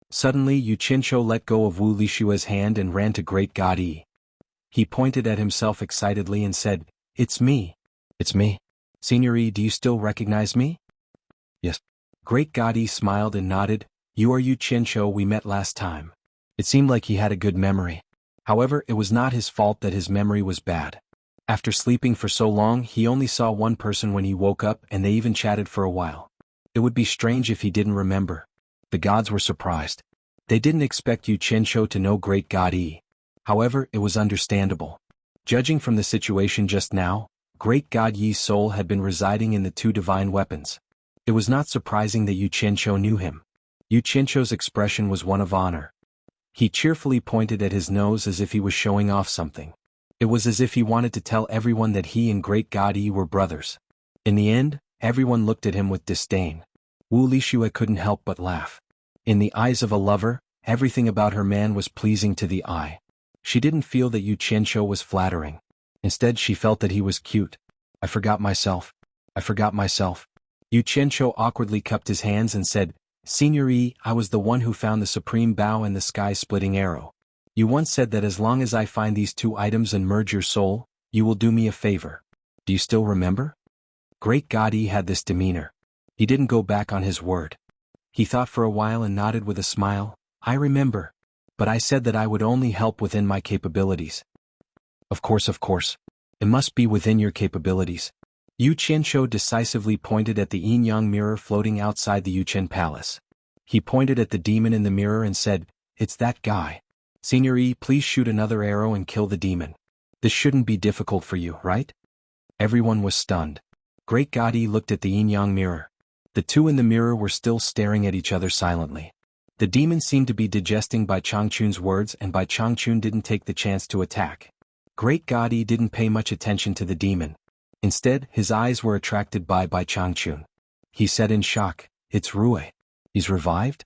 Suddenly Yu Qinshu let go of Wu Lishua's hand and ran to Great God Yi. He pointed at himself excitedly and said, "It's me. It's me. Senior Yi, do you still recognize me?" "Yes." Great God Yi smiled and nodded, "You are Yu Qinshu we met last time." It seemed like he had a good memory. However, it was not his fault that his memory was bad. After sleeping for so long, he only saw one person when he woke up and they even chatted for a while. It would be strange if he didn't remember. The gods were surprised. They didn't expect Yu Qinshu to know Great God Yi. However, it was understandable. Judging from the situation just now, Great God Yi's soul had been residing in the two divine weapons. It was not surprising that Yu Qinshu knew him. Yu Qinshu's expression was one of honor. He cheerfully pointed at his nose as if he was showing off something. It was as if he wanted to tell everyone that he and Great God Yi were brothers. In the end, everyone looked at him with disdain. Wu Lishua couldn't help but laugh. In the eyes of a lover, everything about her man was pleasing to the eye. She didn't feel that Yu Qinshu was flattering. Instead, she felt that he was cute. "I forgot myself. I forgot myself." Yu Qinshu awkwardly cupped his hands and said, "Senior Yi, I was the one who found the supreme bow and the sky-splitting arrow. You once said that as long as I find these two items and merge your soul, you will do me a favor. Do you still remember?" Great God Yi had this demeanor. He didn't go back on his word. He thought for a while and nodded with a smile, "I remember. But I said that I would only help within my capabilities." Of course. It must be within your capabilities." Yu Qinshu decisively pointed at the yin-yang mirror floating outside the Yuchen Palace. He pointed at the demon in the mirror and said, "It's that guy. Senior Yi, please shoot another arrow and kill the demon. This shouldn't be difficult for you, right?" Everyone was stunned. Great God Yi looked at the yin-yang mirror. The two in the mirror were still staring at each other silently. The demon seemed to be digesting Bai Changchun's words and Bai Changchun didn't take the chance to attack. Great God Yi didn't pay much attention to the demon. Instead, his eyes were attracted by Bai Changchun. He said in shock, "It's Rui. He's revived?"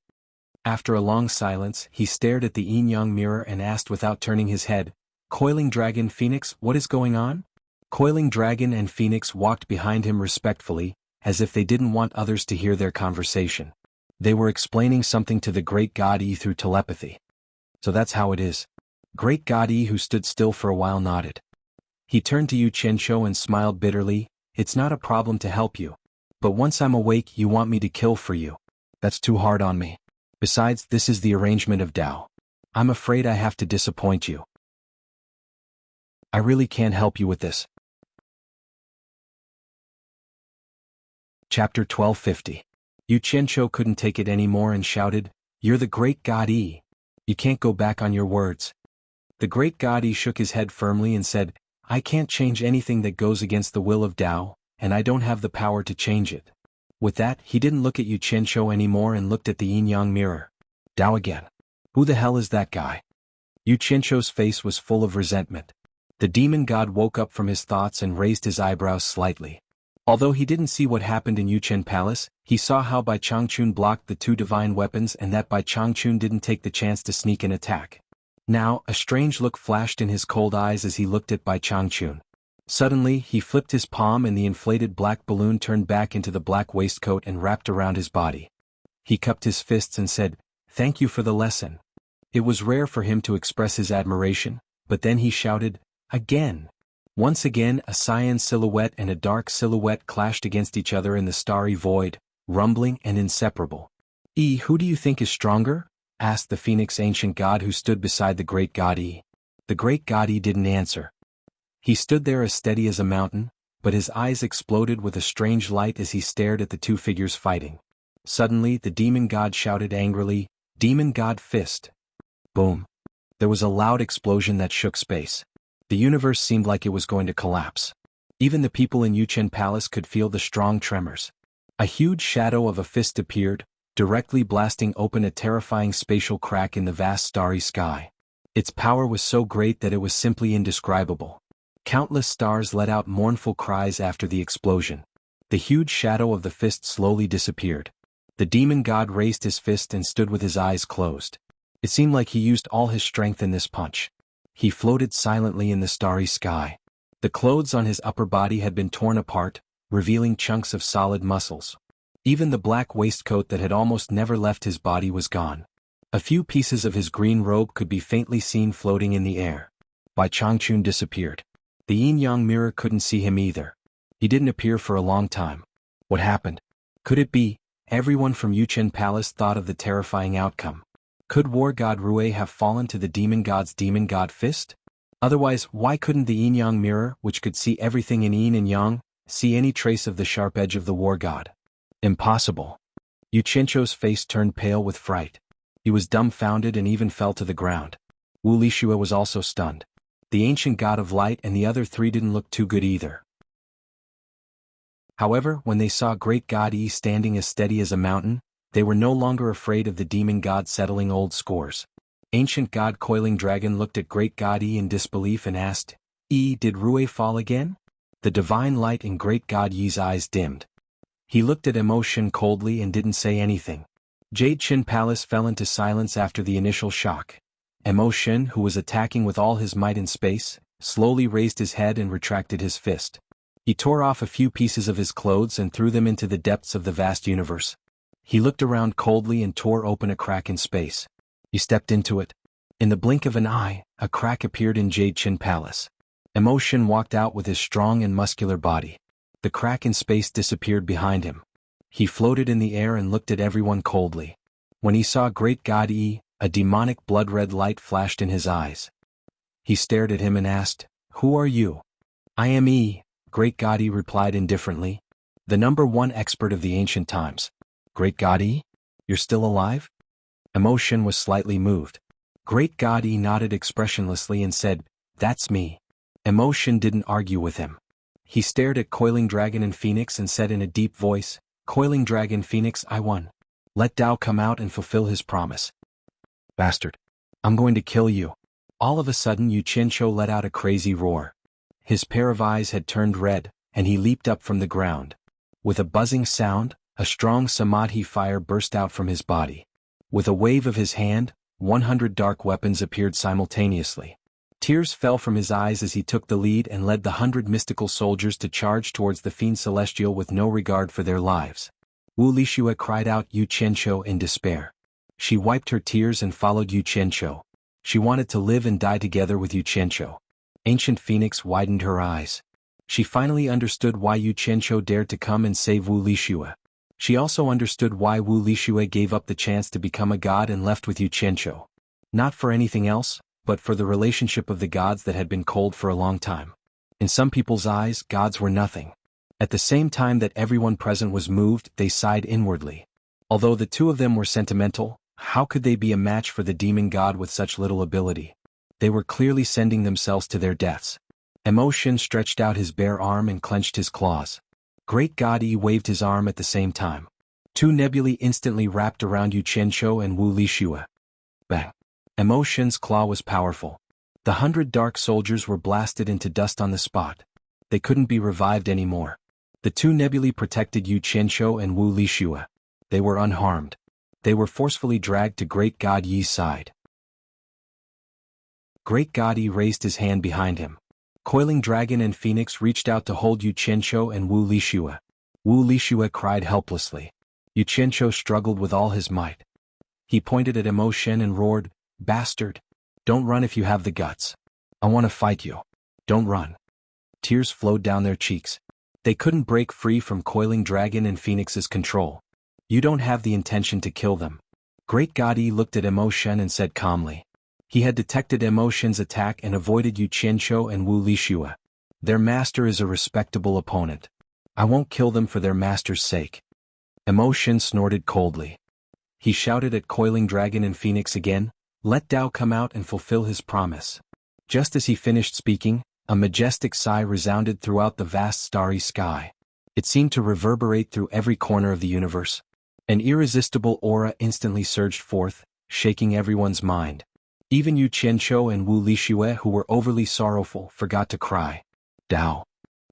After a long silence, he stared at the yin-yang mirror and asked without turning his head, "Coiling Dragon Phoenix, what is going on?" Coiling Dragon and Phoenix walked behind him respectfully, as if they didn't want others to hear their conversation. They were explaining something to the great god Yi through telepathy. So that's how it is. Great god Yi, who stood still for a while, nodded. He turned to Yu Qianqiu and smiled bitterly. It's not a problem to help you. But once I'm awake, you want me to kill for you. That's too hard on me. Besides, this is the arrangement of Tao. I'm afraid I have to disappoint you. I really can't help you with this. Chapter 1250. Yu Qianqiu couldn't take it anymore and shouted, "You're the great god Yi. You can't go back on your words." The great god Yi shook his head firmly and said, "I can't change anything that goes against the will of Tao, and I don't have the power to change it." With that, he didn't look at Yu Qianqiu anymore and looked at the yin-yang mirror. Tao again. Who the hell is that guy? Yu Qianqiu's face was full of resentment. The demon god woke up from his thoughts and raised his eyebrows slightly. Although he didn't see what happened in Yuchen Palace, he saw how Bai Changchun blocked the two divine weapons and that Bai Changchun didn't take the chance to sneak an attack. Now, a strange look flashed in his cold eyes as he looked at Bai Changchun. Suddenly, he flipped his palm and the inflated black balloon turned back into the black waistcoat and wrapped around his body. He cupped his fists and said, "Thank you for the lesson." It was rare for him to express his admiration, but then he shouted, "Again!" Once again, a cyan silhouette and a dark silhouette clashed against each other in the starry void, rumbling and inseparable. Who do you think is stronger?" asked the Phoenix ancient god who stood beside the great god Yi. The great god Yi didn't answer. He stood there as steady as a mountain, but his eyes exploded with a strange light as he stared at the two figures fighting. Suddenly, the demon god shouted angrily, "Demon god fist!" Boom. There was a loud explosion that shook space. The universe seemed like it was going to collapse. Even the people in Yuchen Palace could feel the strong tremors. A huge shadow of a fist appeared, directly blasting open a terrifying spatial crack in the vast starry sky. Its power was so great that it was simply indescribable. Countless stars let out mournful cries after the explosion. The huge shadow of the fist slowly disappeared. The demon god raised his fist and stood with his eyes closed. It seemed like he used all his strength in this punch. He floated silently in the starry sky. The clothes on his upper body had been torn apart, revealing chunks of solid muscles. Even the black waistcoat that had almost never left his body was gone. A few pieces of his green robe could be faintly seen floating in the air. Bai Changchun disappeared. The yin-yang mirror couldn't see him either. He didn't appear for a long time. What happened? Could it be? Everyone from Yuchen Palace thought of the terrifying outcome. Could war god Rui have fallen to the demon god's demon god fist? Otherwise, why couldn't the yin-yang mirror, which could see everything in yin and yang, see any trace of the sharp edge of the war god? Impossible. Yu Qianqiu's face turned pale with fright. He was dumbfounded and even fell to the ground. Wu Lixue was also stunned. The ancient god of light and the other three didn't look too good either. However, when they saw great god Yi standing as steady as a mountain, they were no longer afraid of the demon god settling old scores. Ancient god Coiling Dragon looked at great god Yi in disbelief and asked, Did Rui fall again?" The divine light in great god Yi's eyes dimmed. He looked at Emotion coldly and didn't say anything. Jade Qin Palace fell into silence after the initial shock. Emotion, who was attacking with all his might in space, slowly raised his head and retracted his fist. He tore off a few pieces of his clothes and threw them into the depths of the vast universe. He looked around coldly and tore open a crack in space. He stepped into it. In the blink of an eye, a crack appeared in Jade Qin Palace. Emotion walked out with his strong and muscular body. The crack in space disappeared behind him. He floated in the air and looked at everyone coldly. When he saw great god Yi, a demonic blood-red light flashed in his eyes. He stared at him and asked, "Who are you?" "I am Yi," great god Yi replied indifferently. "The #1 expert of the ancient times." "Great god Yi? You're still alive?" Emotion was slightly moved. Great god Yi nodded expressionlessly and said, "That's me." Emotion didn't argue with him. He stared at Coiling Dragon and Phoenix and said in a deep voice, "Coiling Dragon Phoenix, I won. Let Tao come out and fulfill his promise." "Bastard. I'm going to kill you." All of a sudden Yu Qianqiu let out a crazy roar. His pair of eyes had turned red, and he leaped up from the ground. With a buzzing sound, a strong samadhi fire burst out from his body. With a wave of his hand, 100 dark weapons appeared simultaneously. Tears fell from his eyes as he took the lead and led the 100 mystical soldiers to charge towards the Fiend Celestial with no regard for their lives. Wu Lixue cried out Yu Qianqiu in despair. She wiped her tears and followed Yu Qianqiu. She wanted to live and die together with Yu Qianqiu. Ancient Phoenix widened her eyes. She finally understood why Yu Qianqiu dared to come and save Wu Lixue. She also understood why Wu Lixue gave up the chance to become a god and left with Yu Qianqiu. Not for anything else, but for the relationship of the gods that had been cold for a long time. In some people's eyes, gods were nothing. At the same time that everyone present was moved, they sighed inwardly. Although the two of them were sentimental, how could they be a match for the demon god with such little ability? They were clearly sending themselves to their deaths. Emotion stretched out his bare arm and clenched his claws. Great God Yi waved his arm at the same time. Two nebulae instantly wrapped around Yu Qianqiu and Wu Lixue. Bang! Emotion's claw was powerful. The 100 dark soldiers were blasted into dust on the spot. They couldn't be revived anymore. The two nebulae protected Yu Qianqiu and Wu Lixue. They were unharmed. They were forcefully dragged to Great God Yi's side. Great God Yi raised his hand behind him. Coiling Dragon and Phoenix reached out to hold Yu Qianqiu and Wu Lixue. Wu Lixue cried helplessly. Yu Qianqiu struggled with all his might. He pointed at Emotion and roared, "Bastard! Don't run if you have the guts. I want to fight you. Don't run." Tears flowed down their cheeks. They couldn't break free from Coiling Dragon and Phoenix's control. "You don't have the intention to kill them." Great God Yi looked at Emotion and said calmly. He had detected Emotion's attack and avoided Yu Qianqiu and Wu Lixue. Their master is a respectable opponent. I won't kill them for their master's sake. Emotion snorted coldly. He shouted at Coiling Dragon and Phoenix again, "Let Tao come out and fulfill his promise." Just as he finished speaking, a majestic sigh resounded throughout the vast starry sky. It seemed to reverberate through every corner of the universe. An irresistible aura instantly surged forth, shaking everyone's mind. Even Yu Qianqiu and Wu Lixue, who were overly sorrowful, forgot to cry. Tao.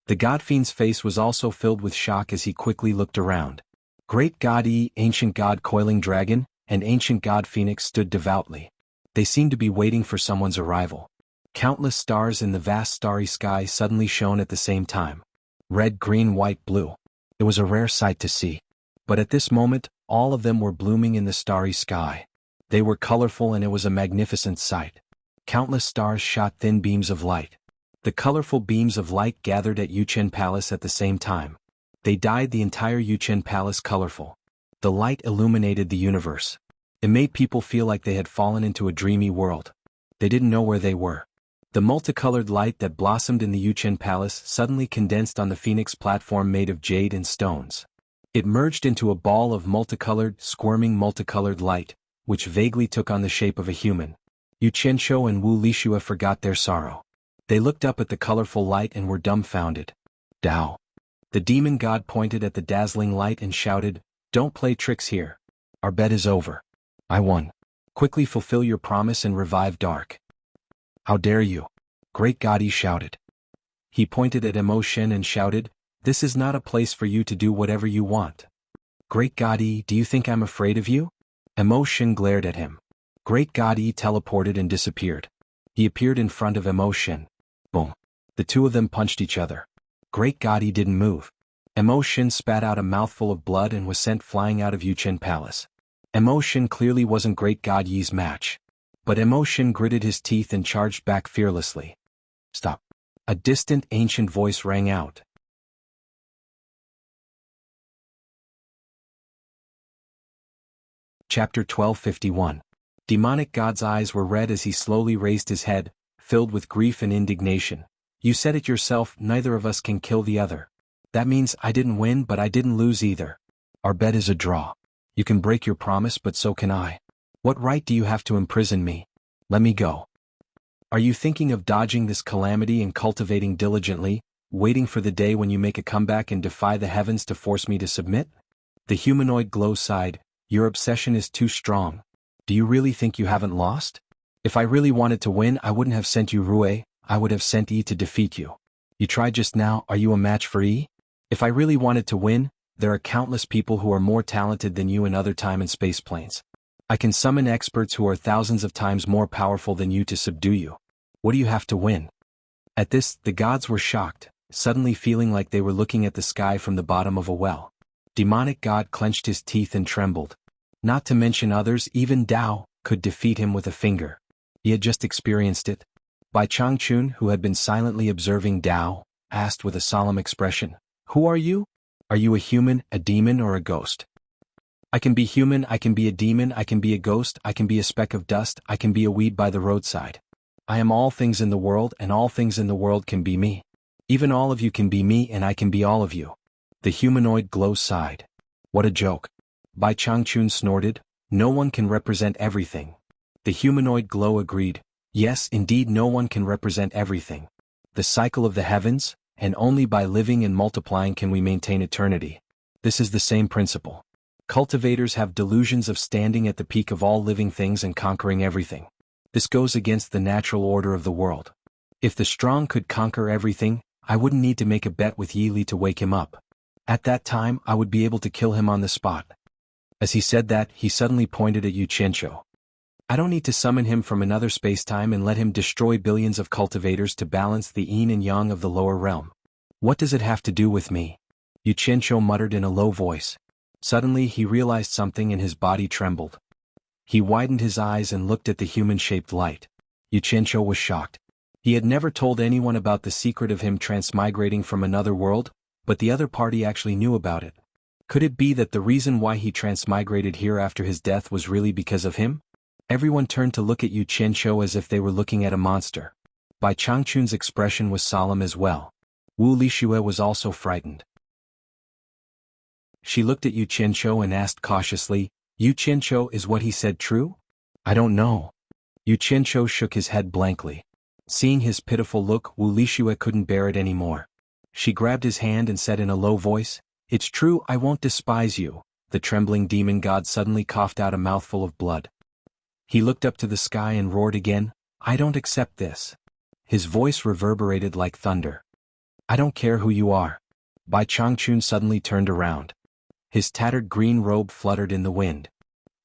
The God Fiend's face was also filled with shock as he quickly looked around. Great God Yi, Ancient God Coiling Dragon, and Ancient God Phoenix stood devoutly. They seemed to be waiting for someone's arrival. Countless stars in the vast starry sky suddenly shone at the same time. Red, green, white, blue. It was a rare sight to see. But at this moment, all of them were blooming in the starry sky. They were colorful and it was a magnificent sight. Countless stars shot thin beams of light. The colorful beams of light gathered at Yuchen Palace at the same time. They dyed the entire Yuchen Palace colorful. The light illuminated the universe. It made people feel like they had fallen into a dreamy world. They didn't know where they were. The multicolored light that blossomed in the Yuchen Palace suddenly condensed on the Phoenix platform made of jade and stones. It merged into a ball of multicolored, squirming multicolored light, which vaguely took on the shape of a human. Yu Qianqiu and Wu Lixue forgot their sorrow. They looked up at the colorful light and were dumbfounded. Tao. The demon god pointed at the dazzling light and shouted, "Don't play tricks here. Our bet is over. I won. Quickly fulfill your promise and revive Dark." "How dare you?" Great God Yi shouted. He pointed at Emotion and shouted, "This is not a place for you to do whatever you want." "Great God Yi, do you think I'm afraid of you?" Emotion glared at him. Great God Yi teleported and disappeared. He appeared in front of Emotion. Boom. The two of them punched each other. Great God Yi didn't move. Emotion spat out a mouthful of blood and was sent flying out of Yuchen Palace. Emotion clearly wasn't Great God Yi's match. But Emotion gritted his teeth and charged back fearlessly. "Stop." A distant ancient voice rang out. Chapter 1251. Demonic God's eyes were red as he slowly raised his head, filled with grief and indignation. "You said it yourself, neither of us can kill the other. That means I didn't win but I didn't lose either. Our bet is a draw. You can break your promise but so can I. What right do you have to imprison me? Let me go." "Are you thinking of dodging this calamity and cultivating diligently, waiting for the day when you make a comeback and defy the heavens to force me to submit?" The humanoid glow sighed. "Your obsession is too strong. Do you really think you haven't lost? If I really wanted to win I wouldn't have sent you Rue, I would have sent Yi to defeat you. You tried just now, are you a match for Yi? If I really wanted to win, there are countless people who are more talented than you in other time and space planes. I can summon experts who are thousands of times more powerful than you to subdue you. What do you have to win?" At this, the gods were shocked, suddenly feeling like they were looking at the sky from the bottom of a well. Demonic God clenched his teeth and trembled. Not to mention others, even Tao could defeat him with a finger. He had just experienced it. Bai Changchun, who had been silently observing Tao, asked with a solemn expression, "Who are you? Are you a human, a demon, or a ghost?" "I can be human, I can be a demon, I can be a ghost, I can be a speck of dust, I can be a weed by the roadside. I am all things in the world, and all things in the world can be me. Even all of you can be me, and I can be all of you." The humanoid glow sighed. "What a joke." Bai Changchun snorted, "No one can represent everything." The humanoid glow agreed, "Yes, indeed, no one can represent everything. The cycle of the heavens, and only by living and multiplying can we maintain eternity. This is the same principle. Cultivators have delusions of standing at the peak of all living things and conquering everything. This goes against the natural order of the world. If the strong could conquer everything, I wouldn't need to make a bet with Yi Li to wake him up. At that time, I would be able to kill him on the spot." As he said that, he suddenly pointed at Yu Qianqiu. "I don't need to summon him from another spacetime and let him destroy billions of cultivators to balance the yin and yang of the lower realm. What does it have to do with me?" Yu Qianqiu muttered in a low voice. Suddenly he realized something and his body trembled. He widened his eyes and looked at the human-shaped light. Yu Qianqiu was shocked. He had never told anyone about the secret of him transmigrating from another world, but the other party actually knew about it. Could it be that the reason why he transmigrated here after his death was really because of him? Everyone turned to look at Yu Qianqiu as if they were looking at a monster. Bai Changchun's expression was solemn as well. Wu Lixue was also frightened. She looked at Yu Qianqiu and asked cautiously, "Yu Qianqiu, is what he said true?" "I don't know." Yu Qianqiu shook his head blankly. Seeing his pitiful look, Wu Lixue couldn't bear it anymore. She grabbed his hand and said in a low voice, "It's true, I won't despise you." The trembling demon god suddenly coughed out a mouthful of blood. He looked up to the sky and roared again, "I don't accept this." His voice reverberated like thunder. "I don't care who you are." Bai Changchun suddenly turned around. His tattered green robe fluttered in the wind.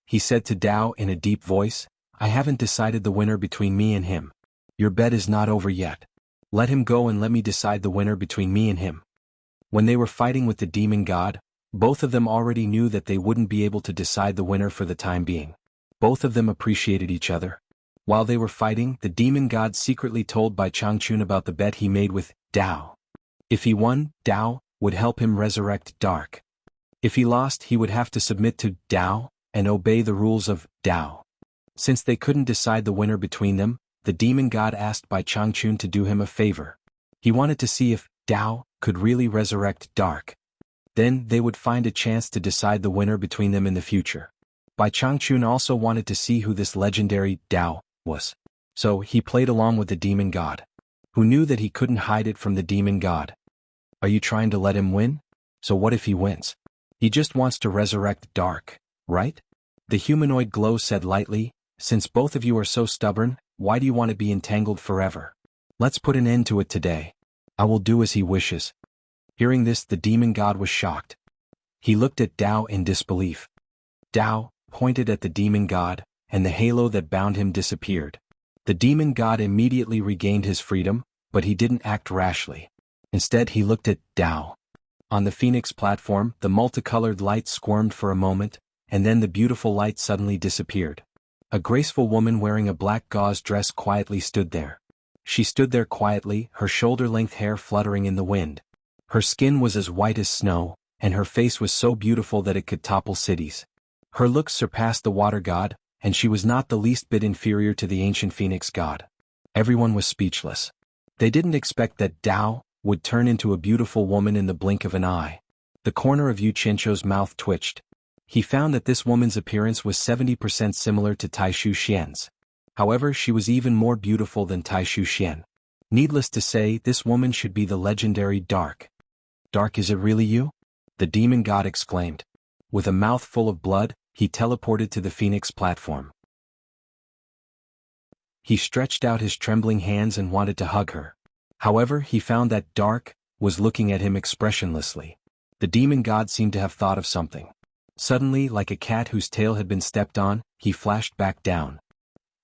He said to Tao in a deep voice, "I haven't decided the winner between me and him. Your bet is not over yet. Let him go and let me decide the winner between me and him." When they were fighting with the demon god, both of them already knew that they wouldn't be able to decide the winner for the time being. Both of them appreciated each other. While they were fighting, the demon god secretly told Bai Changchun about the bet he made with Tao. If he won, Tao would help him resurrect Dark. If he lost, he would have to submit to Tao and obey the rules of Tao. Since they couldn't decide the winner between them, the demon god asked Bai Changchun to do him a favor. He wanted to see if Tao could really resurrect Dark. Then they would find a chance to decide the winner between them in the future. Bai Changchun also wanted to see who this legendary Tao was. So he played along with the demon god, who knew that he couldn't hide it from the demon god. "Are you trying to let him win? So what if he wins? He just wants to resurrect Dark, right?" The humanoid glow said lightly, "Since both of you are so stubborn, why do you want to be entangled forever? Let's put an end to it today. I will do as he wishes." Hearing this, the demon god was shocked. He looked at Tao in disbelief. Tao pointed at the demon god, and the halo that bound him disappeared. The demon god immediately regained his freedom, but he didn't act rashly. Instead, he looked at Tao. On the Phoenix platform, the multicolored light squirmed for a moment, and then the beautiful light suddenly disappeared. A graceful woman wearing a black gauze dress quietly stood there. She stood there quietly, her shoulder-length hair fluttering in the wind. Her skin was as white as snow, and her face was so beautiful that it could topple cities. Her looks surpassed the water god, and she was not the least bit inferior to the ancient Phoenix god. Everyone was speechless. They didn't expect that Tao would turn into a beautiful woman in the blink of an eye. The corner of Yu Qianqiu's mouth twitched. He found that this woman's appearance was 70% similar to Tai Shu Xian's. However, she was even more beautiful than Tai Shu Xian. Needless to say, this woman should be the legendary Dark. "Dark, is it really you?" the demon god exclaimed. With a mouth full of blood, he teleported to the Phoenix platform. He stretched out his trembling hands and wanted to hug her. However, he found that Dark was looking at him expressionlessly. The demon god seemed to have thought of something. Suddenly, like a cat whose tail had been stepped on, he flashed back down.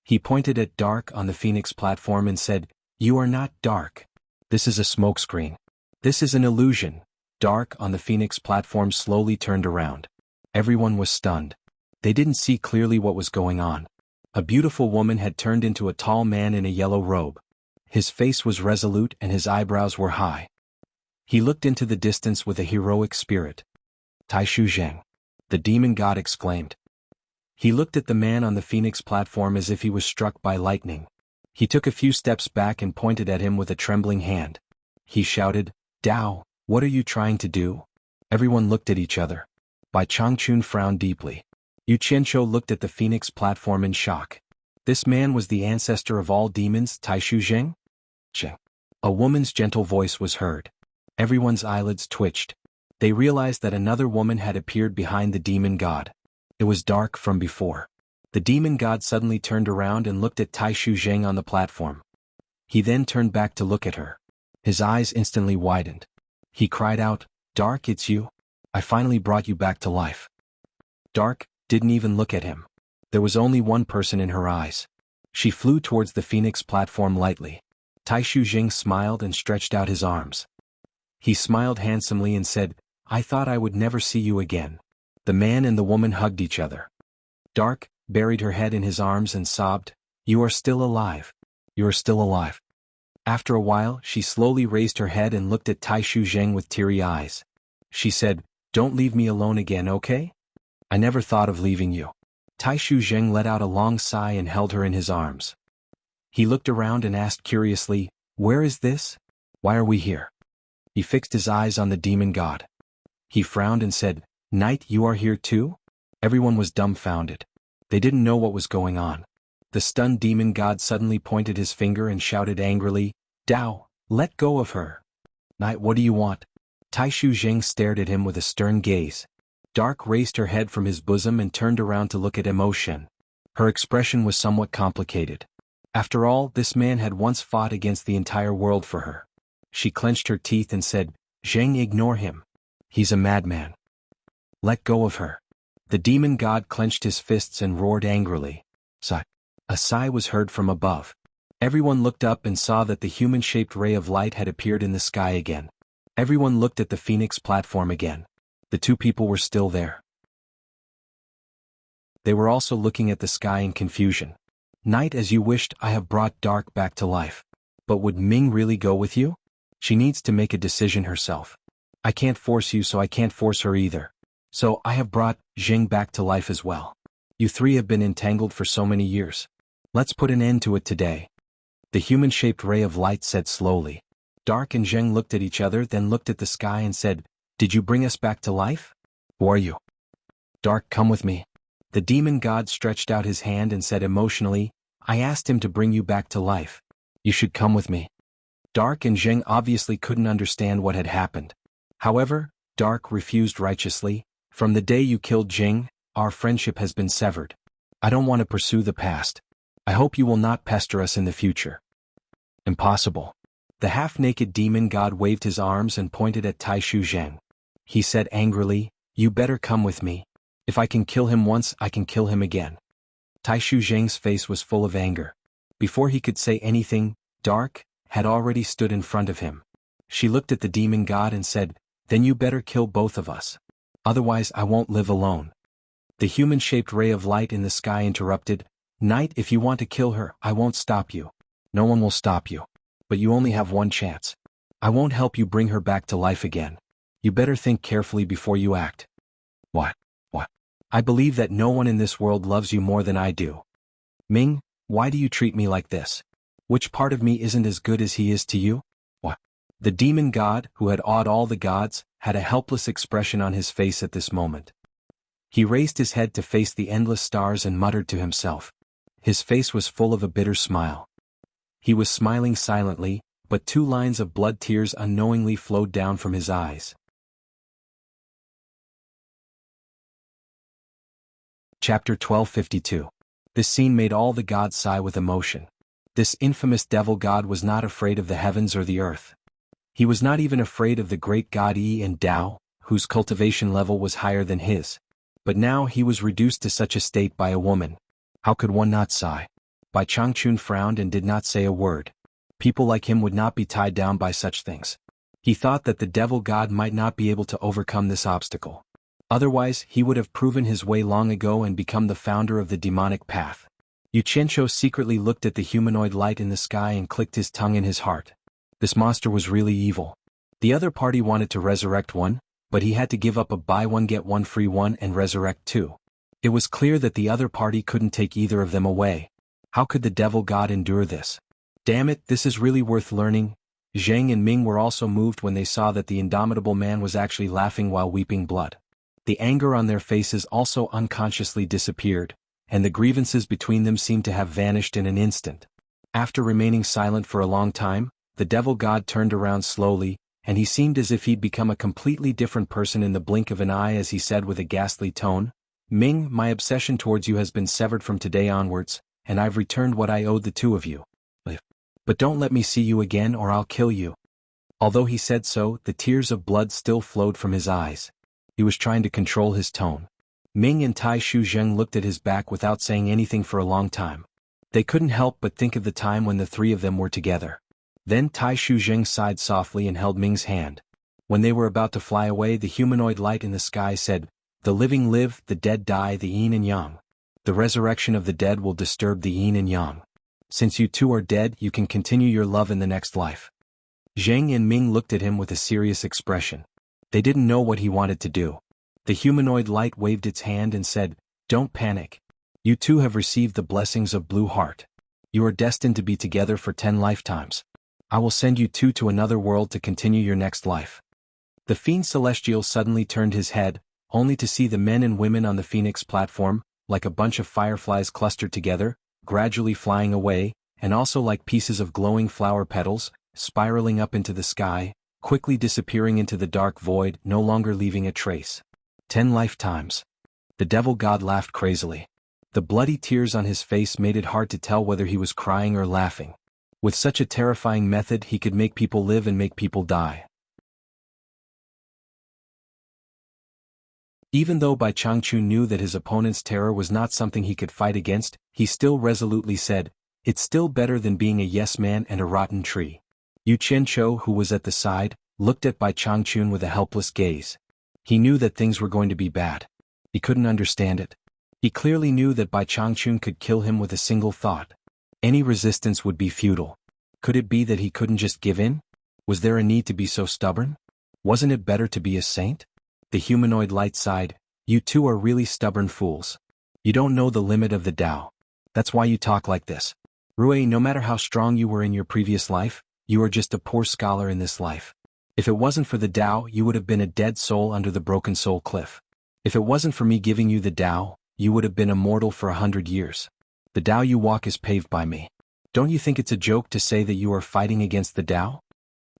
He pointed at Dark on the Phoenix platform and said, "You are not Dark. This is a smokescreen. This is an illusion. Dark on the Phoenix platform slowly turned around. Everyone was stunned. They didn't see clearly what was going on. A beautiful woman had turned into a tall man in a yellow robe. His face was resolute and his eyebrows were high. He looked into the distance with a heroic spirit. Taishu Zheng, the demon god exclaimed. He looked at the man on the Phoenix platform as if he was struck by lightning. He took a few steps back and pointed at him with a trembling hand. He shouted, "Dao, what are you trying to do?" Everyone looked at each other. Bai Changchun frowned deeply. Yu Qianqiu looked at the Phoenix platform in shock. This man was the ancestor of all demons, Taishu Zheng? Zheng. A woman's gentle voice was heard. Everyone's eyelids twitched. They realized that another woman had appeared behind the demon god. It was dark from before. The demon god suddenly turned around and looked at Taishu Zheng on the platform. He then turned back to look at her. His eyes instantly widened. He cried out, "Dark, it's you? I finally brought you back to life." Dark didn't even look at him. There was only one person in her eyes. She flew towards the Phoenix platform lightly. Taishu Zheng smiled and stretched out his arms. He smiled handsomely and said, "I thought I would never see you again." The man and the woman hugged each other. Dark buried her head in his arms and sobbed, "You are still alive. You are still alive." After a while, she slowly raised her head and looked at Taishu Zheng with teary eyes. She said, "Don't leave me alone again, okay? I never thought of leaving you." Taishu Zheng let out a long sigh and held her in his arms. He looked around and asked curiously, "Where is this? Why are we here?" He fixed his eyes on the demon god. He frowned and said, "Knight, you are here too?" Everyone was dumbfounded. They didn't know what was going on. The stunned demon god suddenly pointed his finger and shouted angrily, "Dao, let go of her." "Knight, what do you want?" Taishu Zheng stared at him with a stern gaze. Dark raised her head from his bosom and turned around to look at Emotion. Her expression was somewhat complicated. After all, this man had once fought against the entire world for her. She clenched her teeth and said, "Zheng, ignore him. He's a madman. Let go of her." The demon god clenched his fists and roared angrily. Sigh. A sigh was heard from above. Everyone looked up and saw that the human-shaped ray of light had appeared in the sky again. Everyone looked at the Phoenix platform again. The two people were still there. They were also looking at the sky in confusion. "Knight, as you wished, I have brought Dark back to life. But would Ming really go with you? She needs to make a decision herself. I can't force you, so I can't force her either. So I have brought Jing back to life as well. You three have been entangled for so many years. Let's put an end to it today." The human-shaped ray of light said slowly. Dark and Zheng looked at each other, then looked at the sky and said, "Did you bring us back to life? Who are you?" "Dark, come with me." The demon god stretched out his hand and said emotionally, "I asked him to bring you back to life. You should come with me." Dark and Zheng obviously couldn't understand what had happened. However, Dark refused righteously. "From the day you killed Jing, our friendship has been severed. I don't want to pursue the past. I hope you will not pester us in the future." "Impossible." The half-naked demon god waved his arms and pointed at Taishu Zheng. He said angrily, "You better come with me. If I can kill him once, I can kill him again." Taishu Zheng's face was full of anger. Before he could say anything, Dark had already stood in front of him. She looked at the demon god and said, "Then you better kill both of us. Otherwise I won't live alone." The human-shaped ray of light in the sky interrupted, "Knight, if you want to kill her, I won't stop you. No one will stop you. But you only have one chance. I won't help you bring her back to life again. You better think carefully before you act." What? "I believe that no one in this world loves you more than I do. Ming, why do you treat me like this? Which part of me isn't as good as he is to you?" What? The demon god, who had awed all the gods, had a helpless expression on his face at this moment. He raised his head to face the endless stars and muttered to himself. His face was full of a bitter smile. He was smiling silently, but 2 lines of blood tears unknowingly flowed down from his eyes. Chapter 1252. This scene made all the gods sigh with emotion. This infamous devil god was not afraid of the heavens or the earth. He was not even afraid of the great god Yi and Dao, whose cultivation level was higher than his. But now he was reduced to such a state by a woman. How could one not sigh? Bai Changchun frowned and did not say a word. People like him would not be tied down by such things. He thought that the devil god might not be able to overcome this obstacle. Otherwise, he would have proven his way long ago and become the founder of the demonic path. Yu Qianqiu secretly looked at the humanoid light in the sky and clicked his tongue in his heart. This monster was really evil. The other party wanted to resurrect one, but he had to give up a buy one get one free one and resurrect two. It was clear that the other party couldn't take either of them away. How could the devil god endure this? Damn it, this is really worth learning. Zhang and Ming were also moved when they saw that the indomitable man was actually laughing while weeping blood. The anger on their faces also unconsciously disappeared, and the grievances between them seemed to have vanished in an instant. After remaining silent for a long time, the devil god turned around slowly, and he seemed as if he'd become a completely different person in the blink of an eye as he said with a ghastly tone, "Ming, my obsession towards you has been severed from today onwards, and I've returned what I owed the two of you. But don't let me see you again or I'll kill you." Although he said so, the tears of blood still flowed from his eyes. He was trying to control his tone. Ming and Tai Shuzheng looked at his back without saying anything for a long time. They couldn't help but think of the time when the three of them were together. Then Tai Shuzheng sighed softly and held Ming's hand. When they were about to fly away, the humanoid light in the sky said, "The living live, the dead die, the yin and yang. The resurrection of the dead will disturb the yin and yang. Since you two are dead, you can continue your love in the next life." Zhang and Ming looked at him with a serious expression. They didn't know what he wanted to do. The humanoid light waved its hand and said, "Don't panic. You two have received the blessings of Blue Heart. You are destined to be together for 10 lifetimes. I will send you two to another world to continue your next life." The Fiend Celestial suddenly turned his head, only to see the men and women on the Phoenix platform, like a bunch of fireflies clustered together, gradually flying away, and also like pieces of glowing flower petals, spiraling up into the sky, quickly disappearing into the dark void, no longer leaving a trace. 10 lifetimes. The devil god laughed crazily. The bloody tears on his face made it hard to tell whether he was crying or laughing. With such a terrifying method, he could make people live and make people die. Even though Bai Changchun knew that his opponent's terror was not something he could fight against, he still resolutely said, "It's still better than being a yes man and a rotten tree." Yu Qianqiu, who was at the side, looked at Bai Changchun with a helpless gaze. He knew that things were going to be bad. He couldn't understand it. He clearly knew that Bai Changchun could kill him with a single thought. Any resistance would be futile. Could it be that he couldn't just give in? Was there a need to be so stubborn? Wasn't it better to be a saint? The humanoid light sighed, "You two are really stubborn fools. You don't know the limit of the Tao. That's why you talk like this. Rui, no matter how strong you were in your previous life, you are just a poor scholar in this life. If it wasn't for the Tao, you would have been a dead soul under the Broken Soul Cliff. If it wasn't for me giving you the Tao, you would have been immortal for 100 years. The Tao you walk is paved by me. Don't you think it's a joke to say that you are fighting against the Tao?"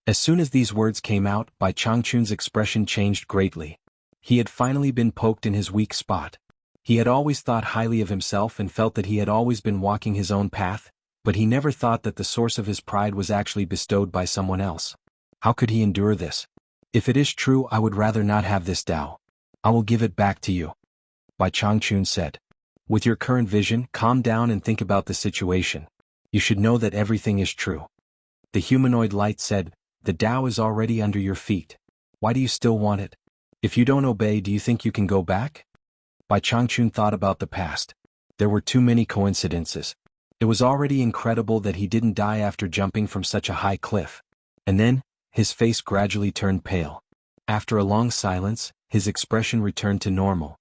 As soon as these words came out, Bai Changchun's expression changed greatly. He had finally been poked in his weak spot. He had always thought highly of himself and felt that he had always been walking his own path, but he never thought that the source of his pride was actually bestowed by someone else. How could he endure this? "If it is true, I would rather not have this Tao. I will give it back to you," Bai Changchun said. "With your current vision, calm down and think about the situation. You should know that everything is true." The humanoid light said, "The Tao is already under your feet. Why do you still want it? If you don't obey, do you think you can go back?" Bai Changchun thought about the past. There were too many coincidences. It was already incredible that he didn't die after jumping from such a high cliff. And then, his face gradually turned pale. After a long silence, his expression returned to normal.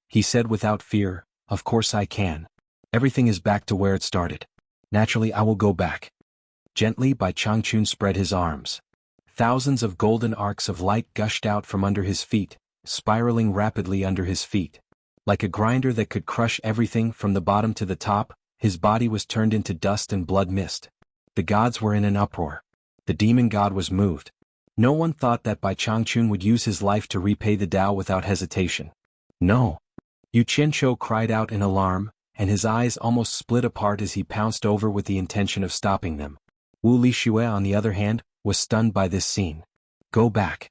He said without fear, "Of course I can. Everything is back to where it started. Naturally I will go back." Gently Bai Changchun spread his arms. Thousands of golden arcs of light gushed out from under his feet, spiraling rapidly under his feet. Like a grinder that could crush everything from the bottom to the top, his body was turned into dust and blood mist. The gods were in an uproar. The demon god was moved. No one thought that Bai Changchun would use his life to repay the Tao without hesitation. No. Yu Qianqiu cried out in alarm, and his eyes almost split apart as he pounced over with the intention of stopping them. Wu Lixue, on the other hand, was stunned by this scene. "Go back."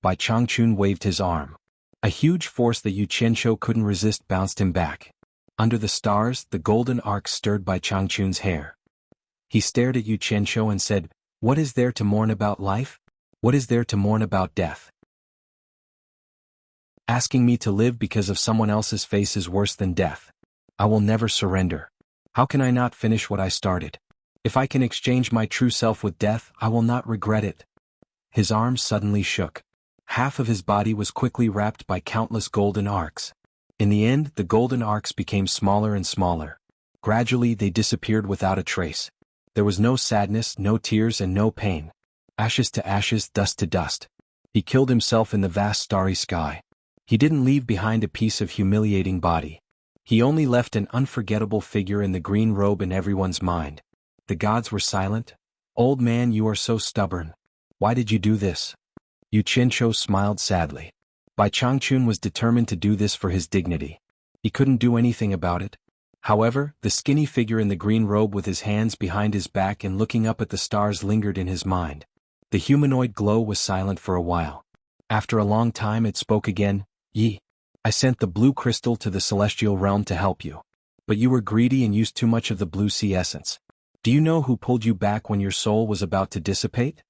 Bai Changchun waved his arm. A huge force that Yu Qianqiu couldn't resist bounced him back. Under the stars, the golden arc stirred Bai Changchun's hair. He stared at Yu Qianqiu and said, "What is there to mourn about life? What is there to mourn about death? Asking me to live because of someone else's face is worse than death. I will never surrender. How can I not finish what I started? If I can exchange my true self with death, I will not regret it. His arms suddenly shook. Half of his body was quickly wrapped by countless golden arcs. In the end, the golden arcs became smaller and smaller. Gradually, they disappeared without a trace. There was no sadness, no tears, and no pain. Ashes to ashes, dust to dust. He killed himself in the vast starry sky. He didn't leave behind a piece of humiliating body. He only left an unforgettable figure in the green robe in everyone's mind. The gods were silent. Old man, you are so stubborn. Why did you do this? Yu Qianqiu smiled sadly. Bai Changchun was determined to do this for his dignity. He couldn't do anything about it. However, the skinny figure in the green robe with his hands behind his back and looking up at the stars lingered in his mind. The humanoid glow was silent for a while. After a long time it spoke again. Yi, I sent the blue crystal to the celestial realm to help you. But you were greedy and used too much of the blue sea essence. Do you know who pulled you back when your soul was about to dissipate?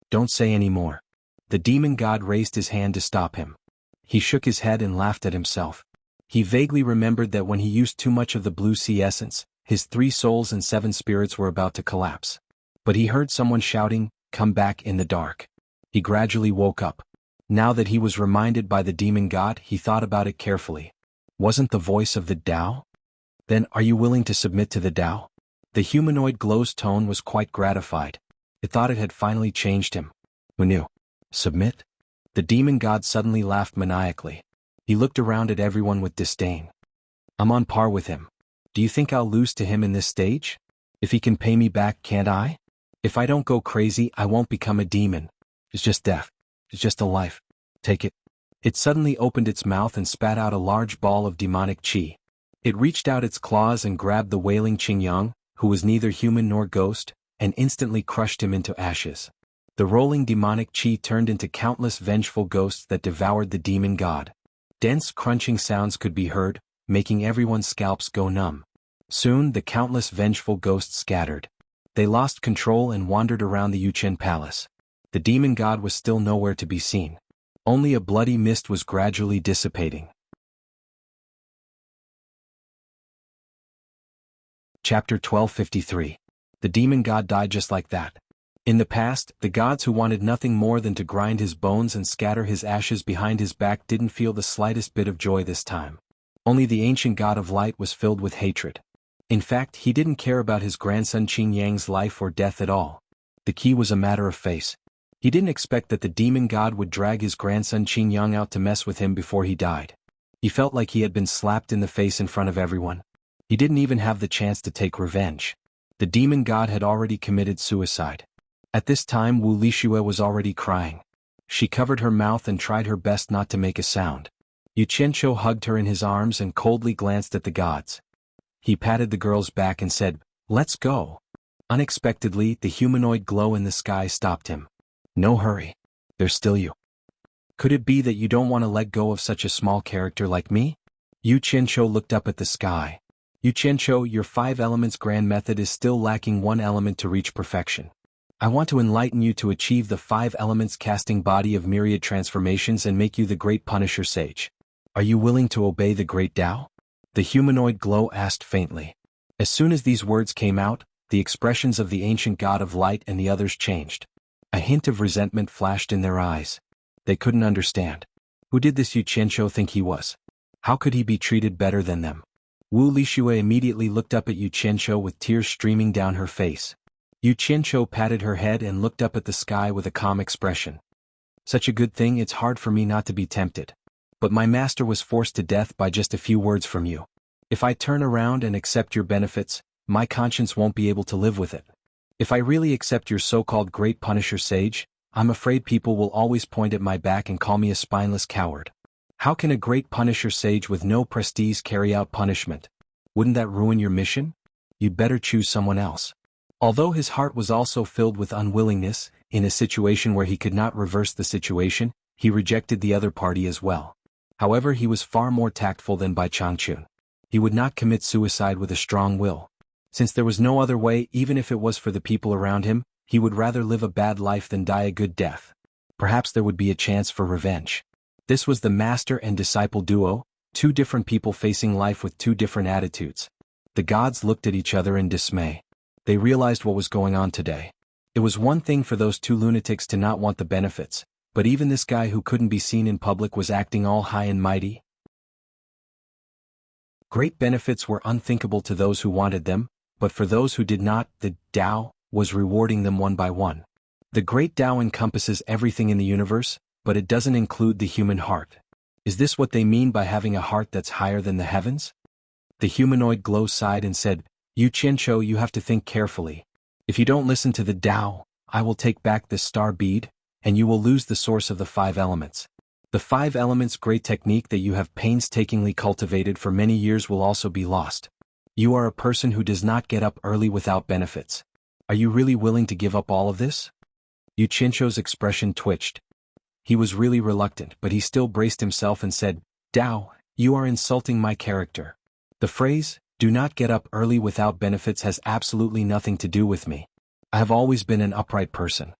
Don't say any more. The demon god raised his hand to stop him. He shook his head and laughed at himself. He vaguely remembered that when he used too much of the blue sea essence, his 3 souls and 7 spirits were about to collapse. But he heard someone shouting, "Come back," in the dark. He gradually woke up. Now that he was reminded by the demon god, he thought about it carefully. Wasn't the voice of the Tao? Then, are you willing to submit to the Tao? The humanoid glow's tone was quite gratified. It thought it had finally changed him. Manu. Submit? The demon god suddenly laughed maniacally. He looked around at everyone with disdain. I'm on par with him. Do you think I'll lose to him in this stage? If he can pay me back, can't I? If I don't go crazy, I won't become a demon. It's just death. It's just a life. Take it. It suddenly opened its mouth and spat out a large ball of demonic qi. It reached out its claws and grabbed the wailing Qingyang, who was neither human nor ghost, and instantly crushed him into ashes. The rolling demonic qi turned into countless vengeful ghosts that devoured the demon god. Dense crunching sounds could be heard, making everyone's scalps go numb. Soon the countless vengeful ghosts scattered. They lost control and wandered around the Yuchen palace. The demon god was still nowhere to be seen. Only a bloody mist was gradually dissipating. Chapter 1253. The demon god died just like that. In the past, the gods who wanted nothing more than to grind his bones and scatter his ashes behind his back didn't feel the slightest bit of joy this time. Only the ancient god of light was filled with hatred. In fact, he didn't care about his grandson Qin Yang's life or death at all. The key was a matter of face. He didn't expect that the demon god would drag his grandson Qin Yang out to mess with him before he died. He felt like he had been slapped in the face in front of everyone. He didn't even have the chance to take revenge. The demon god had already committed suicide. At this time Wu Lixue was already crying. She covered her mouth and tried her best not to make a sound. Yu Qianqiu hugged her in his arms and coldly glanced at the gods. He patted the girl's back and said, "Let's go." Unexpectedly, the humanoid glow in the sky stopped him. No hurry. There's still you. Could it be that you don't want to let go of such a small character like me? Yu Qianqiu looked up at the sky. Yu Qianqiu, your 5 elements grand method is still lacking 1 element to reach perfection. I want to enlighten you to achieve the 5 elements casting body of myriad transformations and make you the great Punisher Sage. Are you willing to obey the great Tao? The humanoid glow asked faintly. As soon as these words came out, the expressions of the ancient god of light and the others changed. A hint of resentment flashed in their eyes. They couldn't understand. Who did this Yu Qianqiu think he was? How could he be treated better than them? Wu Lixue immediately looked up at Yu Qianqiu with tears streaming down her face. Yu Qianqiu patted her head and looked up at the sky with a calm expression. Such a good thing, it's hard for me not to be tempted. But my master was forced to death by just a few words from you. If I turn around and accept your benefits, my conscience won't be able to live with it. If I really accept your so-called great Punisher Sage, I'm afraid people will always point at my back and call me a spineless coward. How can a great Punisher Sage with no prestige carry out punishment? Wouldn't that ruin your mission? You'd better choose someone else. Although his heart was also filled with unwillingness, in a situation where he could not reverse the situation, he rejected the other party as well. However, he was far more tactful than Bai Changchun. He would not commit suicide with a strong will. Since there was no other way, even if it was for the people around him, He would rather live a bad life than die a good death. Perhaps there would be a chance for revenge. This was the master and disciple duo, two different people facing life with two different attitudes. The gods looked at each other in dismay. They realized what was going on today. It was one thing for those two lunatics to not want the benefits, but even this guy who couldn't be seen in public was acting all high and mighty. Great benefits were unthinkable to those who wanted them, but for those who did not, the Tao was rewarding them one by one. The great Tao encompasses everything in the universe, but it doesn't include the human heart. Is this what they mean by having a heart that's higher than the heavens? The humanoid glow sighed and said, "You Qianqiu, you have to think carefully. If you don't listen to the Tao, I will take back this star bead, and you will lose the source of the 5 elements. The 5 elements great technique that you have painstakingly cultivated for many years will also be lost. You are a person who does not get up early without benefits. Are you really willing to give up all of this?" Yu Qianqiu's expression twitched. He was really reluctant, but he still braced himself and said, "Tao, you are insulting my character. The phrase, 'do not get up early without benefits' has absolutely nothing to do with me. I have always been an upright person."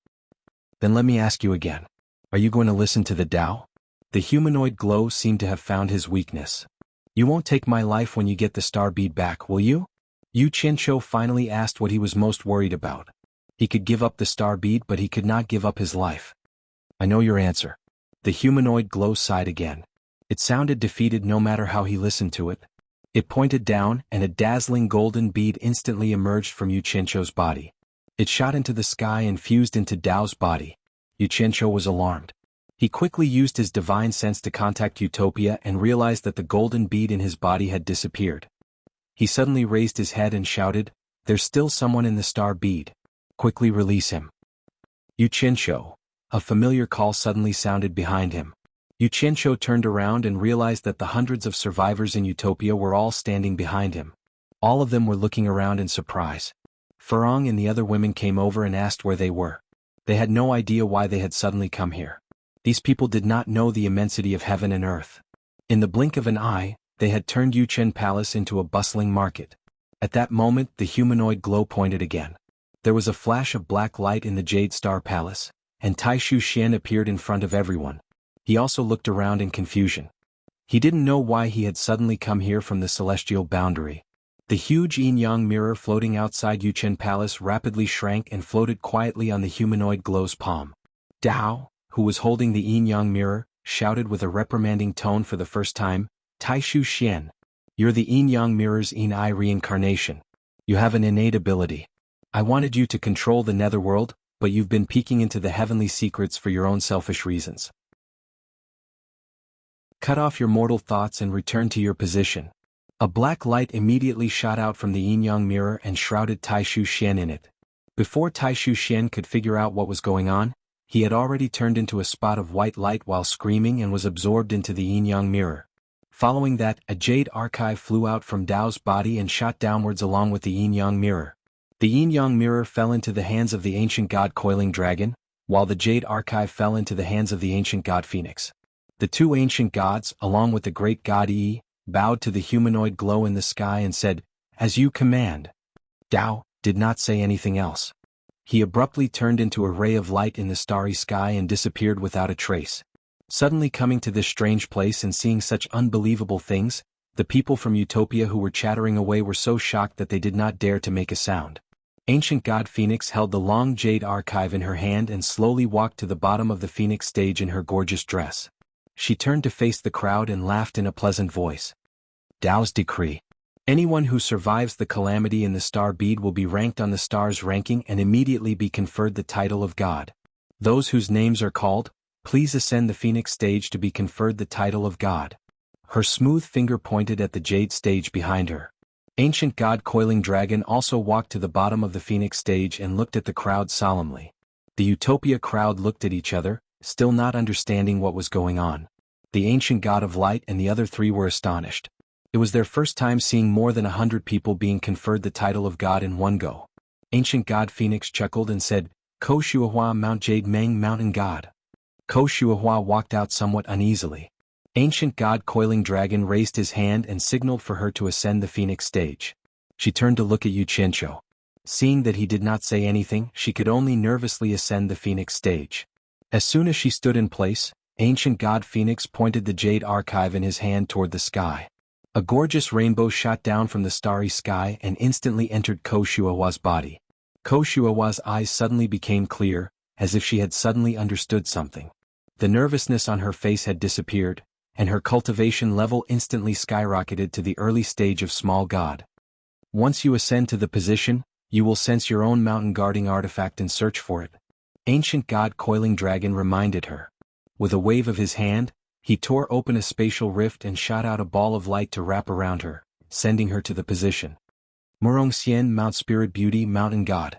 "Then let me ask you again. Are you going to listen to the Tao?" The humanoid glow seemed to have found his weakness. "You won't take my life when you get the star bead back, will you?" Yu Qianqiu finally asked what he was most worried about. He could give up the star bead, but he could not give up his life. "I know your answer." The humanoid glow sighed again. It sounded defeated no matter how he listened to it. It pointed down, and a dazzling golden bead instantly emerged from Yu Qianqiu's body. It shot into the sky and fused into Tao's body. Yu Qianqiu was alarmed. He quickly used his divine sense to contact Utopia and realized that the golden bead in his body had disappeared. He suddenly raised his head and shouted, "There's still someone in the star bead. Quickly release him." Yu Qianqiu. A familiar call suddenly sounded behind him. Yu Qianqiu turned around and realized that the hundreds of survivors in Utopia were all standing behind him. All of them were looking around in surprise. Furong and the other women came over and asked where they were. They had no idea why they had suddenly come here. These people did not know the immensity of heaven and earth. In the blink of an eye, they had turned Yuchen Palace into a bustling market. At that moment, the humanoid glow pointed again. There was a flash of black light in the Jade Star Palace, and Taishu Xian appeared in front of everyone. He also looked around in confusion. He didn't know why he had suddenly come here from the celestial boundary. The huge yin-yang mirror floating outside Yuchen Palace rapidly shrank and floated quietly on the humanoid glow's palm. Tao, who was holding the yin-yang mirror, shouted with a reprimanding tone for the first time, "Taishu Xian, you're the yin-yang mirror's yin-I reincarnation. You have an innate ability. I wanted you to control the netherworld, but you've been peeking into the heavenly secrets for your own selfish reasons. Cut off your mortal thoughts and return to your position." A black light immediately shot out from the yin-yang mirror and shrouded Taishu Xian in it. Before Taishu Xian could figure out what was going on, he had already turned into a spot of white light while screaming and was absorbed into the yin-yang mirror. Following that, a jade archive flew out from Dao's body and shot downwards along with the yin-yang mirror. The yin-yang mirror fell into the hands of the ancient god Coiling Dragon, while the jade archive fell into the hands of the ancient god Phoenix. The two ancient gods, along with the great god Yi, bowed to the humanoid glow in the sky and said, "As you command." Dao did not say anything else. He abruptly turned into a ray of light in the starry sky and disappeared without a trace. Suddenly coming to this strange place and seeing such unbelievable things, the people from Utopia who were chattering away were so shocked that they did not dare to make a sound. Ancient god Phoenix held the long jade archive in her hand and slowly walked to the bottom of the Phoenix stage in her gorgeous dress. She turned to face the crowd and laughed in a pleasant voice. Dao's decree. Anyone who survives the calamity in the star bead will be ranked on the star's ranking and immediately be conferred the title of god. Those whose names are called, please ascend the Phoenix stage to be conferred the title of god. Her smooth finger pointed at the jade stage behind her. Ancient god Coiling Dragon also walked to the bottom of the Phoenix stage and looked at the crowd solemnly. The Utopia crowd looked at each other, still not understanding what was going on. The ancient god of light and the other three were astonished. It was their first time seeing more than 100 people being conferred the title of god in one go. Ancient god Phoenix chuckled and said, "Ko Shuahua Mount Jade Meng Mountain God." Ko Shuahua walked out somewhat uneasily. Ancient god Coiling Dragon raised his hand and signaled for her to ascend the Phoenix stage. She turned to look at Yu Qianqiu. Seeing that he did not say anything, she could only nervously ascend the phoenix stage. As soon as she stood in place, ancient god Phoenix pointed the jade archive in his hand toward the sky. A gorgeous rainbow shot down from the starry sky and instantly entered Ko Shuawa's body. Ko Shuawa's eyes suddenly became clear, as if she had suddenly understood something. The nervousness on her face had disappeared, and her cultivation level instantly skyrocketed to the early stage of small god. Once you ascend to the position, you will sense your own mountain guarding artifact and search for it. Ancient god Coiling Dragon reminded her. With a wave of his hand, he tore open a spatial rift and shot out a ball of light to wrap around her, sending her to the position. Murong Xian Mount Spirit Beauty Mountain God.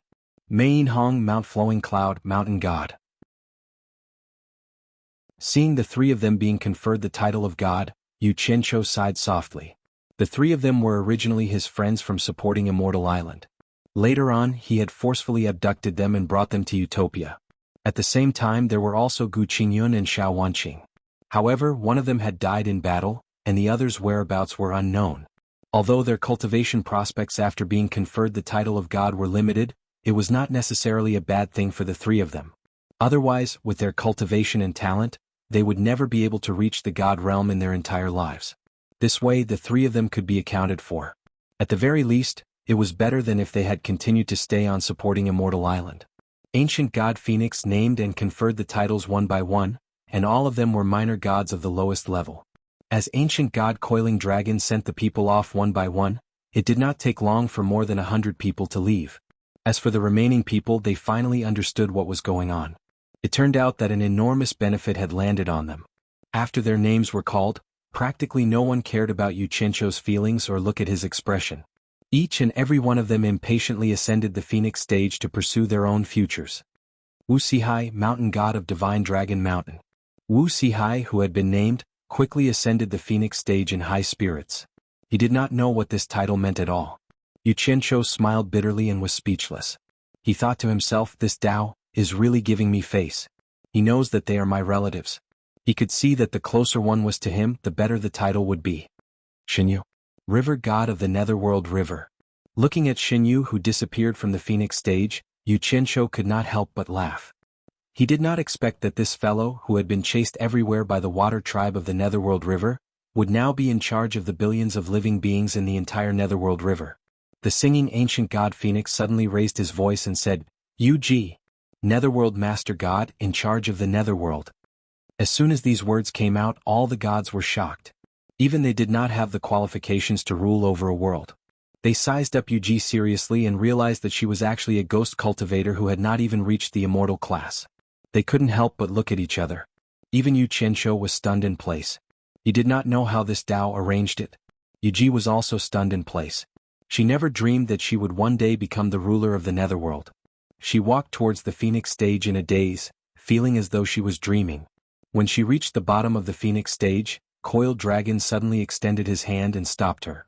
Mein Hong Mount Flowing Cloud Mountain God. Seeing the three of them being conferred the title of God, Yu Qianqiu sighed softly. The three of them were originally his friends from supporting Immortal Island. Later on, he had forcefully abducted them and brought them to Utopia. At the same time there were also Gu Qingyun and Xiao Wanqing. However, one of them had died in battle, and the other's whereabouts were unknown. Although their cultivation prospects after being conferred the title of God were limited, it was not necessarily a bad thing for the three of them. Otherwise, with their cultivation and talent, they would never be able to reach the God realm in their entire lives. This way the three of them could be accounted for. At the very least, it was better than if they had continued to stay on supporting Immortal Island. Ancient God Phoenix named and conferred the titles one by one, and all of them were minor gods of the lowest level. As Ancient God Coiling Dragon sent the people off one by one, it did not take long for more than 100 people to leave. As for the remaining people, they finally understood what was going on. It turned out that an enormous benefit had landed on them. After their names were called, practically no one cared about Yu Qianqiu's feelings or look at his expression. Each and every one of them impatiently ascended the phoenix stage to pursue their own futures. Wu Sihai, Mountain God of Divine Dragon Mountain. Wu Sihai, who had been named, quickly ascended the phoenix stage in high spirits. He did not know what this title meant at all. Yu Qianqiu smiled bitterly and was speechless. He thought to himself, this Tao is really giving me face. He knows that they are my relatives. He could see that the closer one was to him, the better the title would be. Xinyu, River God of the Netherworld River. Looking at Xinyu, who disappeared from the phoenix stage, Yu Qianqiu could not help but laugh. He did not expect that this fellow, who had been chased everywhere by the water tribe of the Netherworld River, would now be in charge of the billions of living beings in the entire Netherworld River. The singing ancient god Phoenix suddenly raised his voice and said, Yu-Ji, Netherworld Master God, in charge of the Netherworld. As soon as these words came out, all the gods were shocked. Even they did not have the qualifications to rule over a world. They sized up Yu-Ji seriously and realized that she was actually a ghost cultivator who had not even reached the immortal class. They couldn't help but look at each other. Even Yu Qianqiu was stunned in place. He did not know how this Tao arranged it. Yu-Ji was also stunned in place. She never dreamed that she would one day become the ruler of the Netherworld. She walked towards the phoenix stage in a daze, feeling as though she was dreaming. When she reached the bottom of the phoenix stage, Coiled Dragon suddenly extended his hand and stopped her.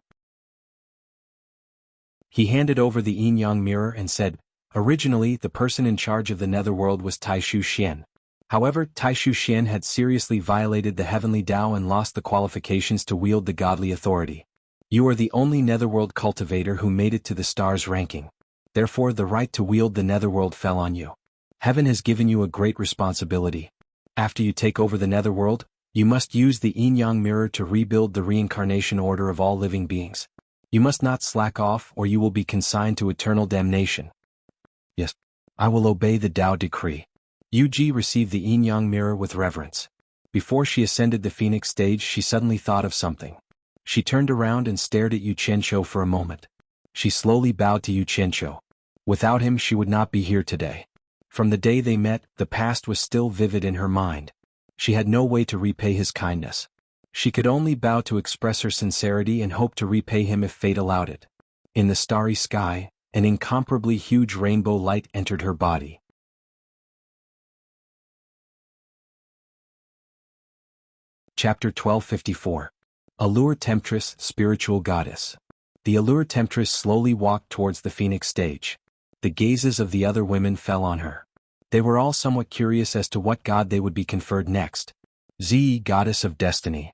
He handed over the yin-yang mirror and said, originally the person in charge of the Netherworld was Taishu Xian. However, Taishu Xian had seriously violated the heavenly Tao and lost the qualifications to wield the godly authority. You are the only Netherworld cultivator who made it to the stars ranking. Therefore the right to wield the Netherworld fell on you. Heaven has given you a great responsibility. After you take over the Netherworld, you must use the yin-yang mirror to rebuild the reincarnation order of all living beings. You must not slack off or you will be consigned to eternal damnation. Yes, I will obey the Tao decree. Yu-Ji received the yin-yang mirror with reverence. Before she ascended the phoenix stage, she suddenly thought of something. She turned around and stared at Yu Qianqiu for a moment. She slowly bowed to Yu Qianqiu. Without him she would not be here today. From the day they met, the past was still vivid in her mind. She had no way to repay his kindness. She could only bow to express her sincerity and hope to repay him if fate allowed it. In the starry sky, an incomparably huge rainbow light entered her body. Chapter 1254. Allure Temptress, Spiritual Goddess. The Allure Temptress slowly walked towards the phoenix stage. The gazes of the other women fell on her. They were all somewhat curious as to what god they would be conferred next. Ziyi, Goddess of Destiny.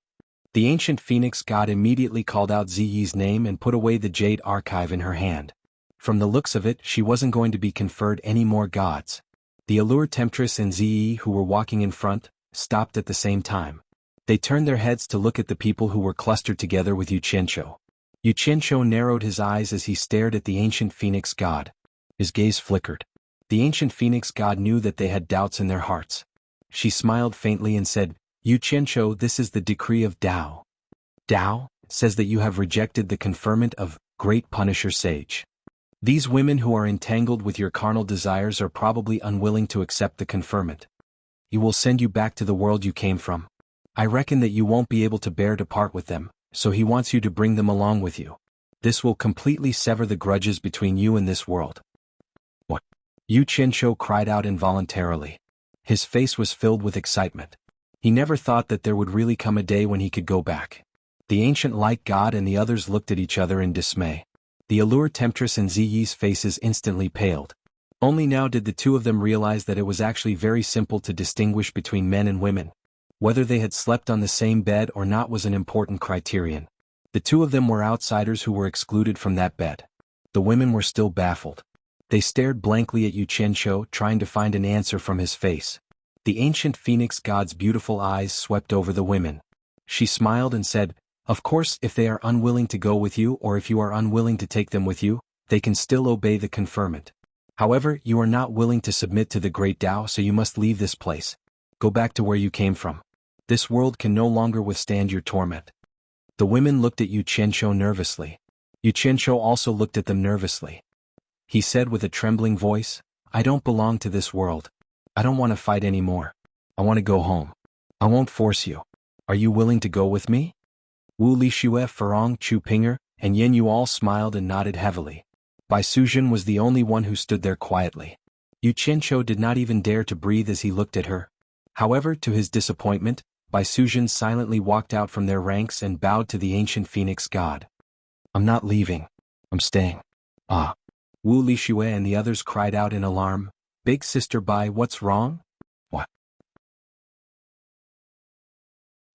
The ancient phoenix god immediately called out Ziyi's name and put away the jade archive in her hand. From the looks of it, she wasn't going to be conferred any more gods. The allure temptress and Zi, who were walking in front, stopped at the same time. They turned their heads to look at the people who were clustered together with Yu Qianqiu. Yu Qianqiu narrowed his eyes as he stared at the ancient phoenix god. His gaze flickered. The ancient phoenix god knew that they had doubts in their hearts. She smiled faintly and said, Yu Qianqiu, this is the decree of Tao. Tao says that you have rejected the conferment of Great Punisher Sage. These women who are entangled with your carnal desires are probably unwilling to accept the conferment. He will send you back to the world you came from. I reckon that you won't be able to bear to part with them, so he wants you to bring them along with you. This will completely sever the grudges between you and this world. What? Yu Qianqiu cried out involuntarily. His face was filled with excitement. He never thought that there would really come a day when he could go back. The ancient light god and the others looked at each other in dismay. The allure temptress and Ziyi's faces instantly paled. Only now did the two of them realize that it was actually very simple to distinguish between men and women. Whether they had slept on the same bed or not was an important criterion. The two of them were outsiders who were excluded from that bed. The women were still baffled. They stared blankly at Yu Qianqiu, trying to find an answer from his face. The ancient phoenix god's beautiful eyes swept over the women. She smiled and said, Of course, if they are unwilling to go with you or if you are unwilling to take them with you, they can still obey the conferment. However, you are not willing to submit to the great Tao, so you must leave this place. Go back to where you came from. This world can no longer withstand your torment. The women looked at Yu Qianqiu nervously. Yu Qianqiu also looked at them nervously. He said with a trembling voice, I don't belong to this world. I don't want to fight anymore. I want to go home. I won't force you. Are you willing to go with me? Wu Lixue, Farong, Chu Pinger, and Yen Yu all smiled and nodded heavily. Bai Suzhen was the only one who stood there quietly. Yu Qianqiu did not even dare to breathe as he looked at her. However, to his disappointment, Bai Suzhen silently walked out from their ranks and bowed to the ancient phoenix god. I'm not leaving. I'm staying. Ah. Wu Lixue and the others cried out in alarm. Big sister Bai, what's wrong? What?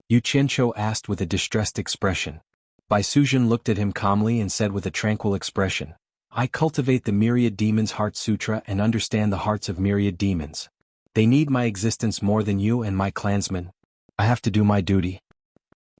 Yu Qianqiu asked with a distressed expression. Bai Suzhen looked at him calmly and said with a tranquil expression, I cultivate the myriad demons' heart sutra and understand the hearts of myriad demons. They need my existence more than you and my clansmen. I have to do my duty.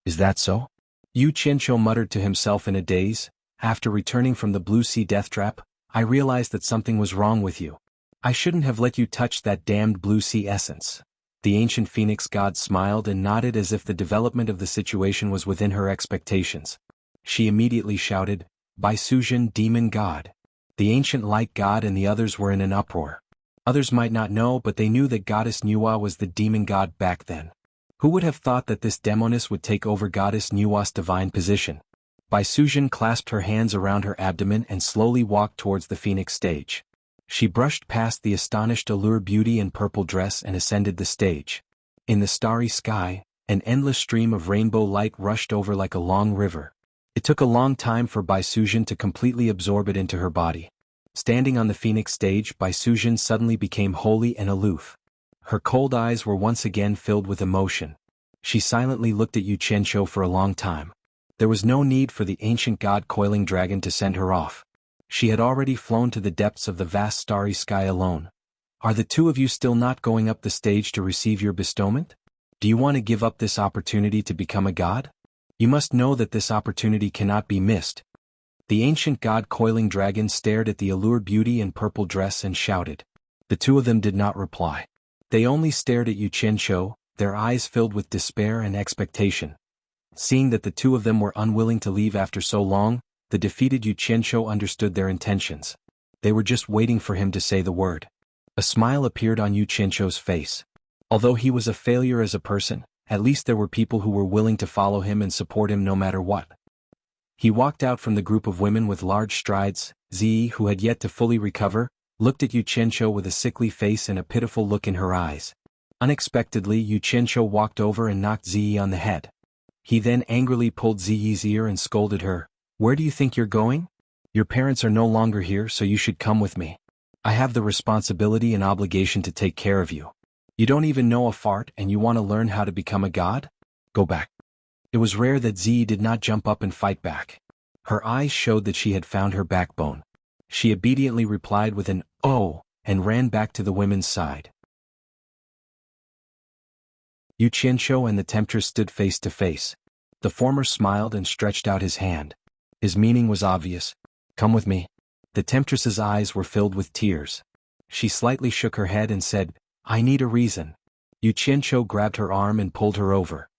Is that so? Yu Qianqiu muttered to himself in a daze. After returning from the Blue Sea death trap, I realized that something was wrong with you. I shouldn't have let you touch that damned Blue Sea essence. The ancient phoenix god smiled and nodded as if the development of the situation was within her expectations. She immediately shouted, Bai Suzhen, demon god. The ancient light god and the others were in an uproar. Others might not know, but they knew that goddess Nuwa was the demon god back then. Who would have thought that this demoness would take over goddess Nuwa's divine position? Bai Suzhen clasped her hands around her abdomen and slowly walked towards the phoenix stage. She brushed past the astonished allure beauty in purple dress and ascended the stage. In the starry sky, an endless stream of rainbow light rushed over like a long river. It took a long time for Bai Suzhen to completely absorb it into her body. Standing on the phoenix stage, Bai Suzhen suddenly became holy and aloof. Her cold eyes were once again filled with emotion. She silently looked at Yu Qianqiu for a long time. There was no need for the ancient god coiling dragon to send her off. She had already flown to the depths of the vast starry sky alone. Are the two of you still not going up the stage to receive your bestowment? Do you want to give up this opportunity to become a god? You must know that this opportunity cannot be missed. The ancient god coiling dragon stared at the allure beauty in purple dress and shouted. The two of them did not reply. They only stared at Yu Qianqiu, their eyes filled with despair and expectation. Seeing that the two of them were unwilling to leave after so long, the defeated Yu Qianqiu understood their intentions. They were just waiting for him to say the word. A smile appeared on Yu Qianqiu's face. Although he was a failure as a person, at least there were people who were willing to follow him and support him no matter what. He walked out from the group of women with large strides. Zi, who had yet to fully recover, looked at Yu Qianqiu with a sickly face and a pitiful look in her eyes. Unexpectedly, Yu Qianqiu walked over and knocked Zi on the head. He then angrily pulled Ziyi's ear and scolded her. Where do you think you're going? Your parents are no longer here, so you should come with me. I have the responsibility and obligation to take care of you. You don't even know a fart and you want to learn how to become a god? Go back. It was rare that Ziyi did not jump up and fight back. Her eyes showed that she had found her backbone. She obediently replied with an "oh" and ran back to the women's side. Yu Qianqiu and the temptress stood face to face. The former smiled and stretched out his hand. His meaning was obvious. "Come with me." The temptress's eyes were filled with tears. She slightly shook her head and said, "I need a reason." Yu Qianqiu grabbed her arm and pulled her over.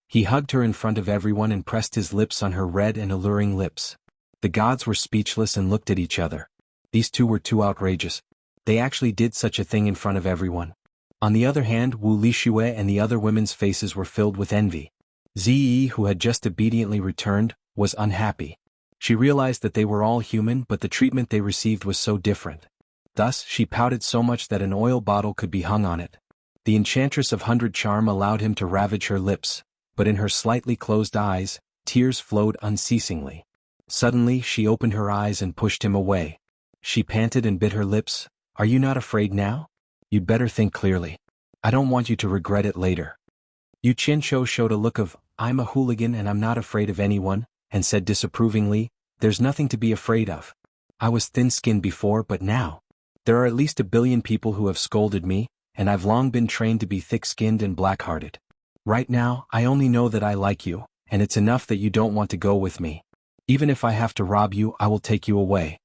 He hugged her in front of everyone and pressed his lips on her red and alluring lips. The gods were speechless and looked at each other. These two were too outrageous. They actually did such a thing in front of everyone. On the other hand, Wu Lixue and the other women's faces were filled with envy. Ziyi, who had just obediently returned, was unhappy. She realized that they were all human, but the treatment they received was so different. Thus, she pouted so much that an oil bottle could be hung on it. The Enchantress of 100 Charm allowed him to ravage her lips, but in her slightly closed eyes, tears flowed unceasingly. Suddenly, she opened her eyes and pushed him away. She panted and bit her lips. "Are you not afraid now? You'd better think clearly. I don't want you to regret it later." Yu Qianqiu showed a look of, "I'm a hooligan and I'm not afraid of anyone," and said disapprovingly, "There's nothing to be afraid of. I was thin-skinned before, but now. There are at least 1 billion people who have scolded me, and I've long been trained to be thick-skinned and black-hearted. Right now, I only know that I like you, and it's enough that you don't want to go with me. Even if I have to rob you, I will take you away."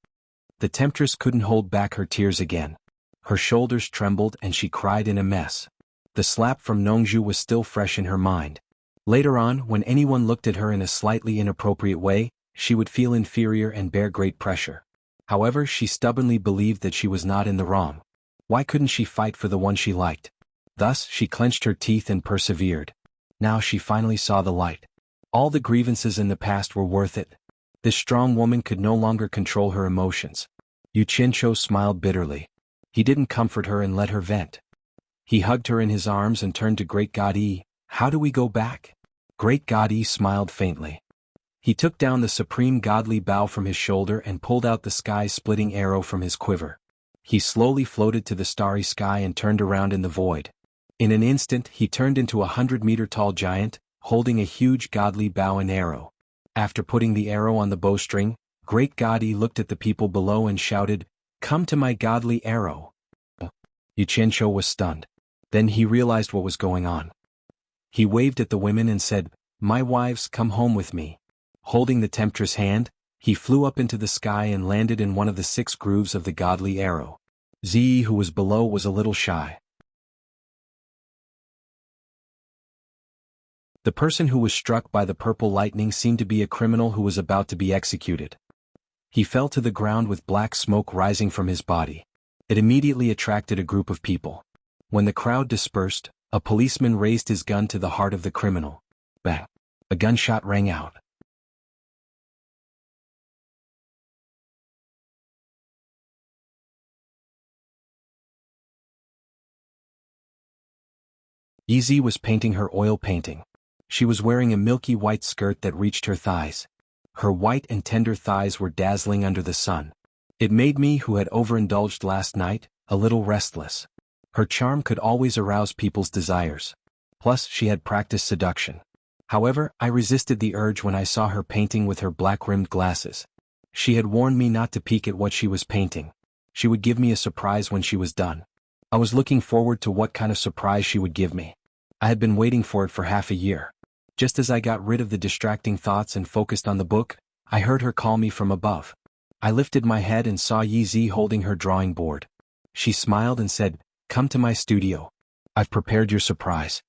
The temptress couldn't hold back her tears again. Her shoulders trembled and she cried in a mess. The slap from Nongzhu was still fresh in her mind. Later on, when anyone looked at her in a slightly inappropriate way, she would feel inferior and bear great pressure. However, she stubbornly believed that she was not in the wrong. Why couldn't she fight for the one she liked? Thus, she clenched her teeth and persevered. Now she finally saw the light. All the grievances in the past were worth it. This strong woman could no longer control her emotions. Yu Qianqiu smiled bitterly. He didn't comfort her and let her vent. He hugged her in his arms and turned to Great God Yi. "How do we go back?" Great God Yi smiled faintly. He took down the supreme godly bow from his shoulder and pulled out the sky-splitting arrow from his quiver. He slowly floated to the starry sky and turned around in the void. In an instant, he turned into a 100-meter-tall giant, holding a huge godly bow and arrow. After putting the arrow on the bowstring, Great God Yi looked at the people below and shouted, "Come to my godly arrow." Yu Qianqiu was stunned. Then he realized what was going on. He waved at the women and said, "My wives, come home with me." Holding the temptress' hand, he flew up into the sky and landed in one of the 6 grooves of the godly arrow. Ziyi, who was below, was a little shy. The person who was struck by the purple lightning seemed to be a criminal who was about to be executed. He fell to the ground with black smoke rising from his body. It immediately attracted a group of people. When the crowd dispersed, a policeman raised his gun to the heart of the criminal. Bang! A gunshot rang out. Yizi was painting her oil painting. She was wearing a milky white skirt that reached her thighs. Her white and tender thighs were dazzling under the sun. It made me, who had overindulged last night, a little restless. Her charm could always arouse people's desires. Plus, she had practiced seduction. However, I resisted the urge when I saw her painting with her black-rimmed glasses. She had warned me not to peek at what she was painting. She would give me a surprise when she was done. I was looking forward to what kind of surprise she would give me. I had been waiting for it for half a year. Just as I got rid of the distracting thoughts and focused on the book, I heard her call me from above. I lifted my head and saw Yizi holding her drawing board. She smiled and said, "Come to my studio. I've prepared your surprise."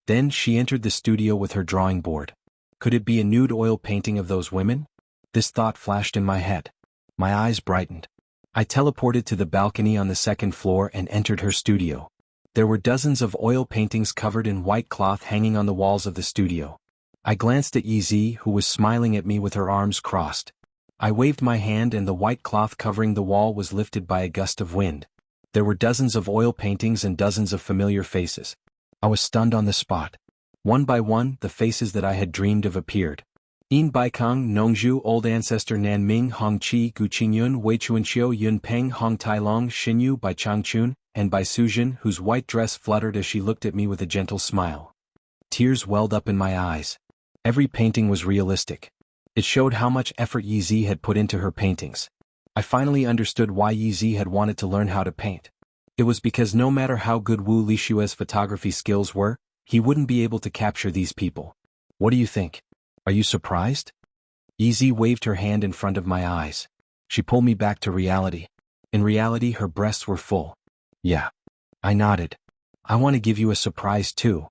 Then she entered the studio with her drawing board. Could it be a nude oil painting of those women? This thought flashed in my head. My eyes brightened. I teleported to the balcony on the 2nd floor and entered her studio. There were dozens of oil paintings covered in white cloth hanging on the walls of the studio. I glanced at Yizi, who was smiling at me with her arms crossed. I waved my hand and the white cloth covering the wall was lifted by a gust of wind. There were dozens of oil paintings and dozens of familiar faces. I was stunned on the spot. One by one, the faces that I had dreamed of appeared. Yin Baikong, Nongzhu, Old Ancestor Nanming, Hongqi, Guqingyun, Weichuanqiu, Yunpeng, Hong Tailong, Xinyu, Bai Changchun, and Bai Suzhen, whose white dress fluttered as she looked at me with a gentle smile. Tears welled up in my eyes. Every painting was realistic. It showed how much effort Yizi had put into her paintings. I finally understood why Yi Zi had wanted to learn how to paint. It was because no matter how good Wu Lishua's photography skills were, he wouldn't be able to capture these people. What do you think? Are you surprised? Yi Zi waved her hand in front of my eyes. She pulled me back to reality. In reality, her breasts were full. Yeah. I nodded. I want to give you a surprise too.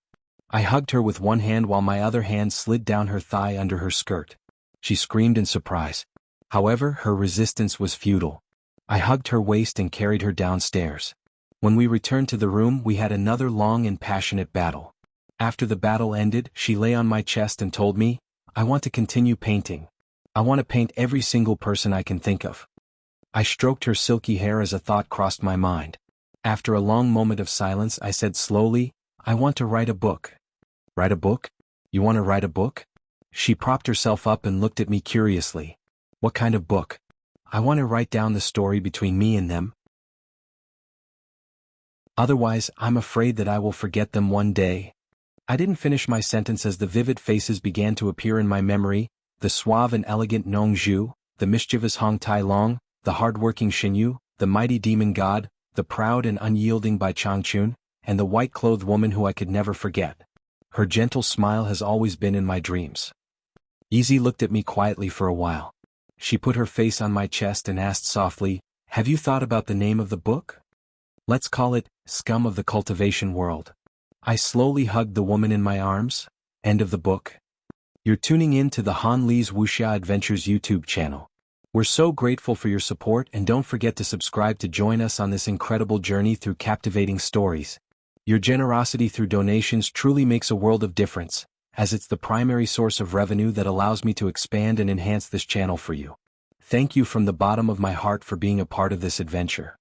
I hugged her with one hand while my other hand slid down her thigh under her skirt. She screamed in surprise. However, her resistance was futile. I hugged her waist and carried her downstairs. When we returned to the room, we had another long and passionate battle. After the battle ended, she lay on my chest and told me, I want to continue painting. I want to paint every single person I can think of. I stroked her silky hair as a thought crossed my mind. After a long moment of silence, I said slowly, I want to write a book. Write a book? You want to write a book? She propped herself up and looked at me curiously. What kind of book? I want to write down the story between me and them. Otherwise, I'm afraid that I will forget them one day. I didn't finish my sentence as the vivid faces began to appear in my memory, the suave and elegant Nong Zhu, the mischievous Hong Tai Long, the hard-working Shin Yu, the mighty demon god, the proud and unyielding Bai Changchun, and the white-clothed woman who I could never forget. Her gentle smile has always been in my dreams. Yi Zi looked at me quietly for a while. She put her face on my chest and asked softly, Have you thought about the name of the book? Let's call it, Scum of the Cultivation World. I slowly hugged the woman in my arms. End of the book. You're tuning in to the Han Li's Wuxia Adventures YouTube channel. We're so grateful for your support, and don't forget to subscribe to join us on this incredible journey through captivating stories. Your generosity through donations truly makes a world of difference, as it's the primary source of revenue that allows me to expand and enhance this channel for you. Thank you from the bottom of my heart for being a part of this adventure.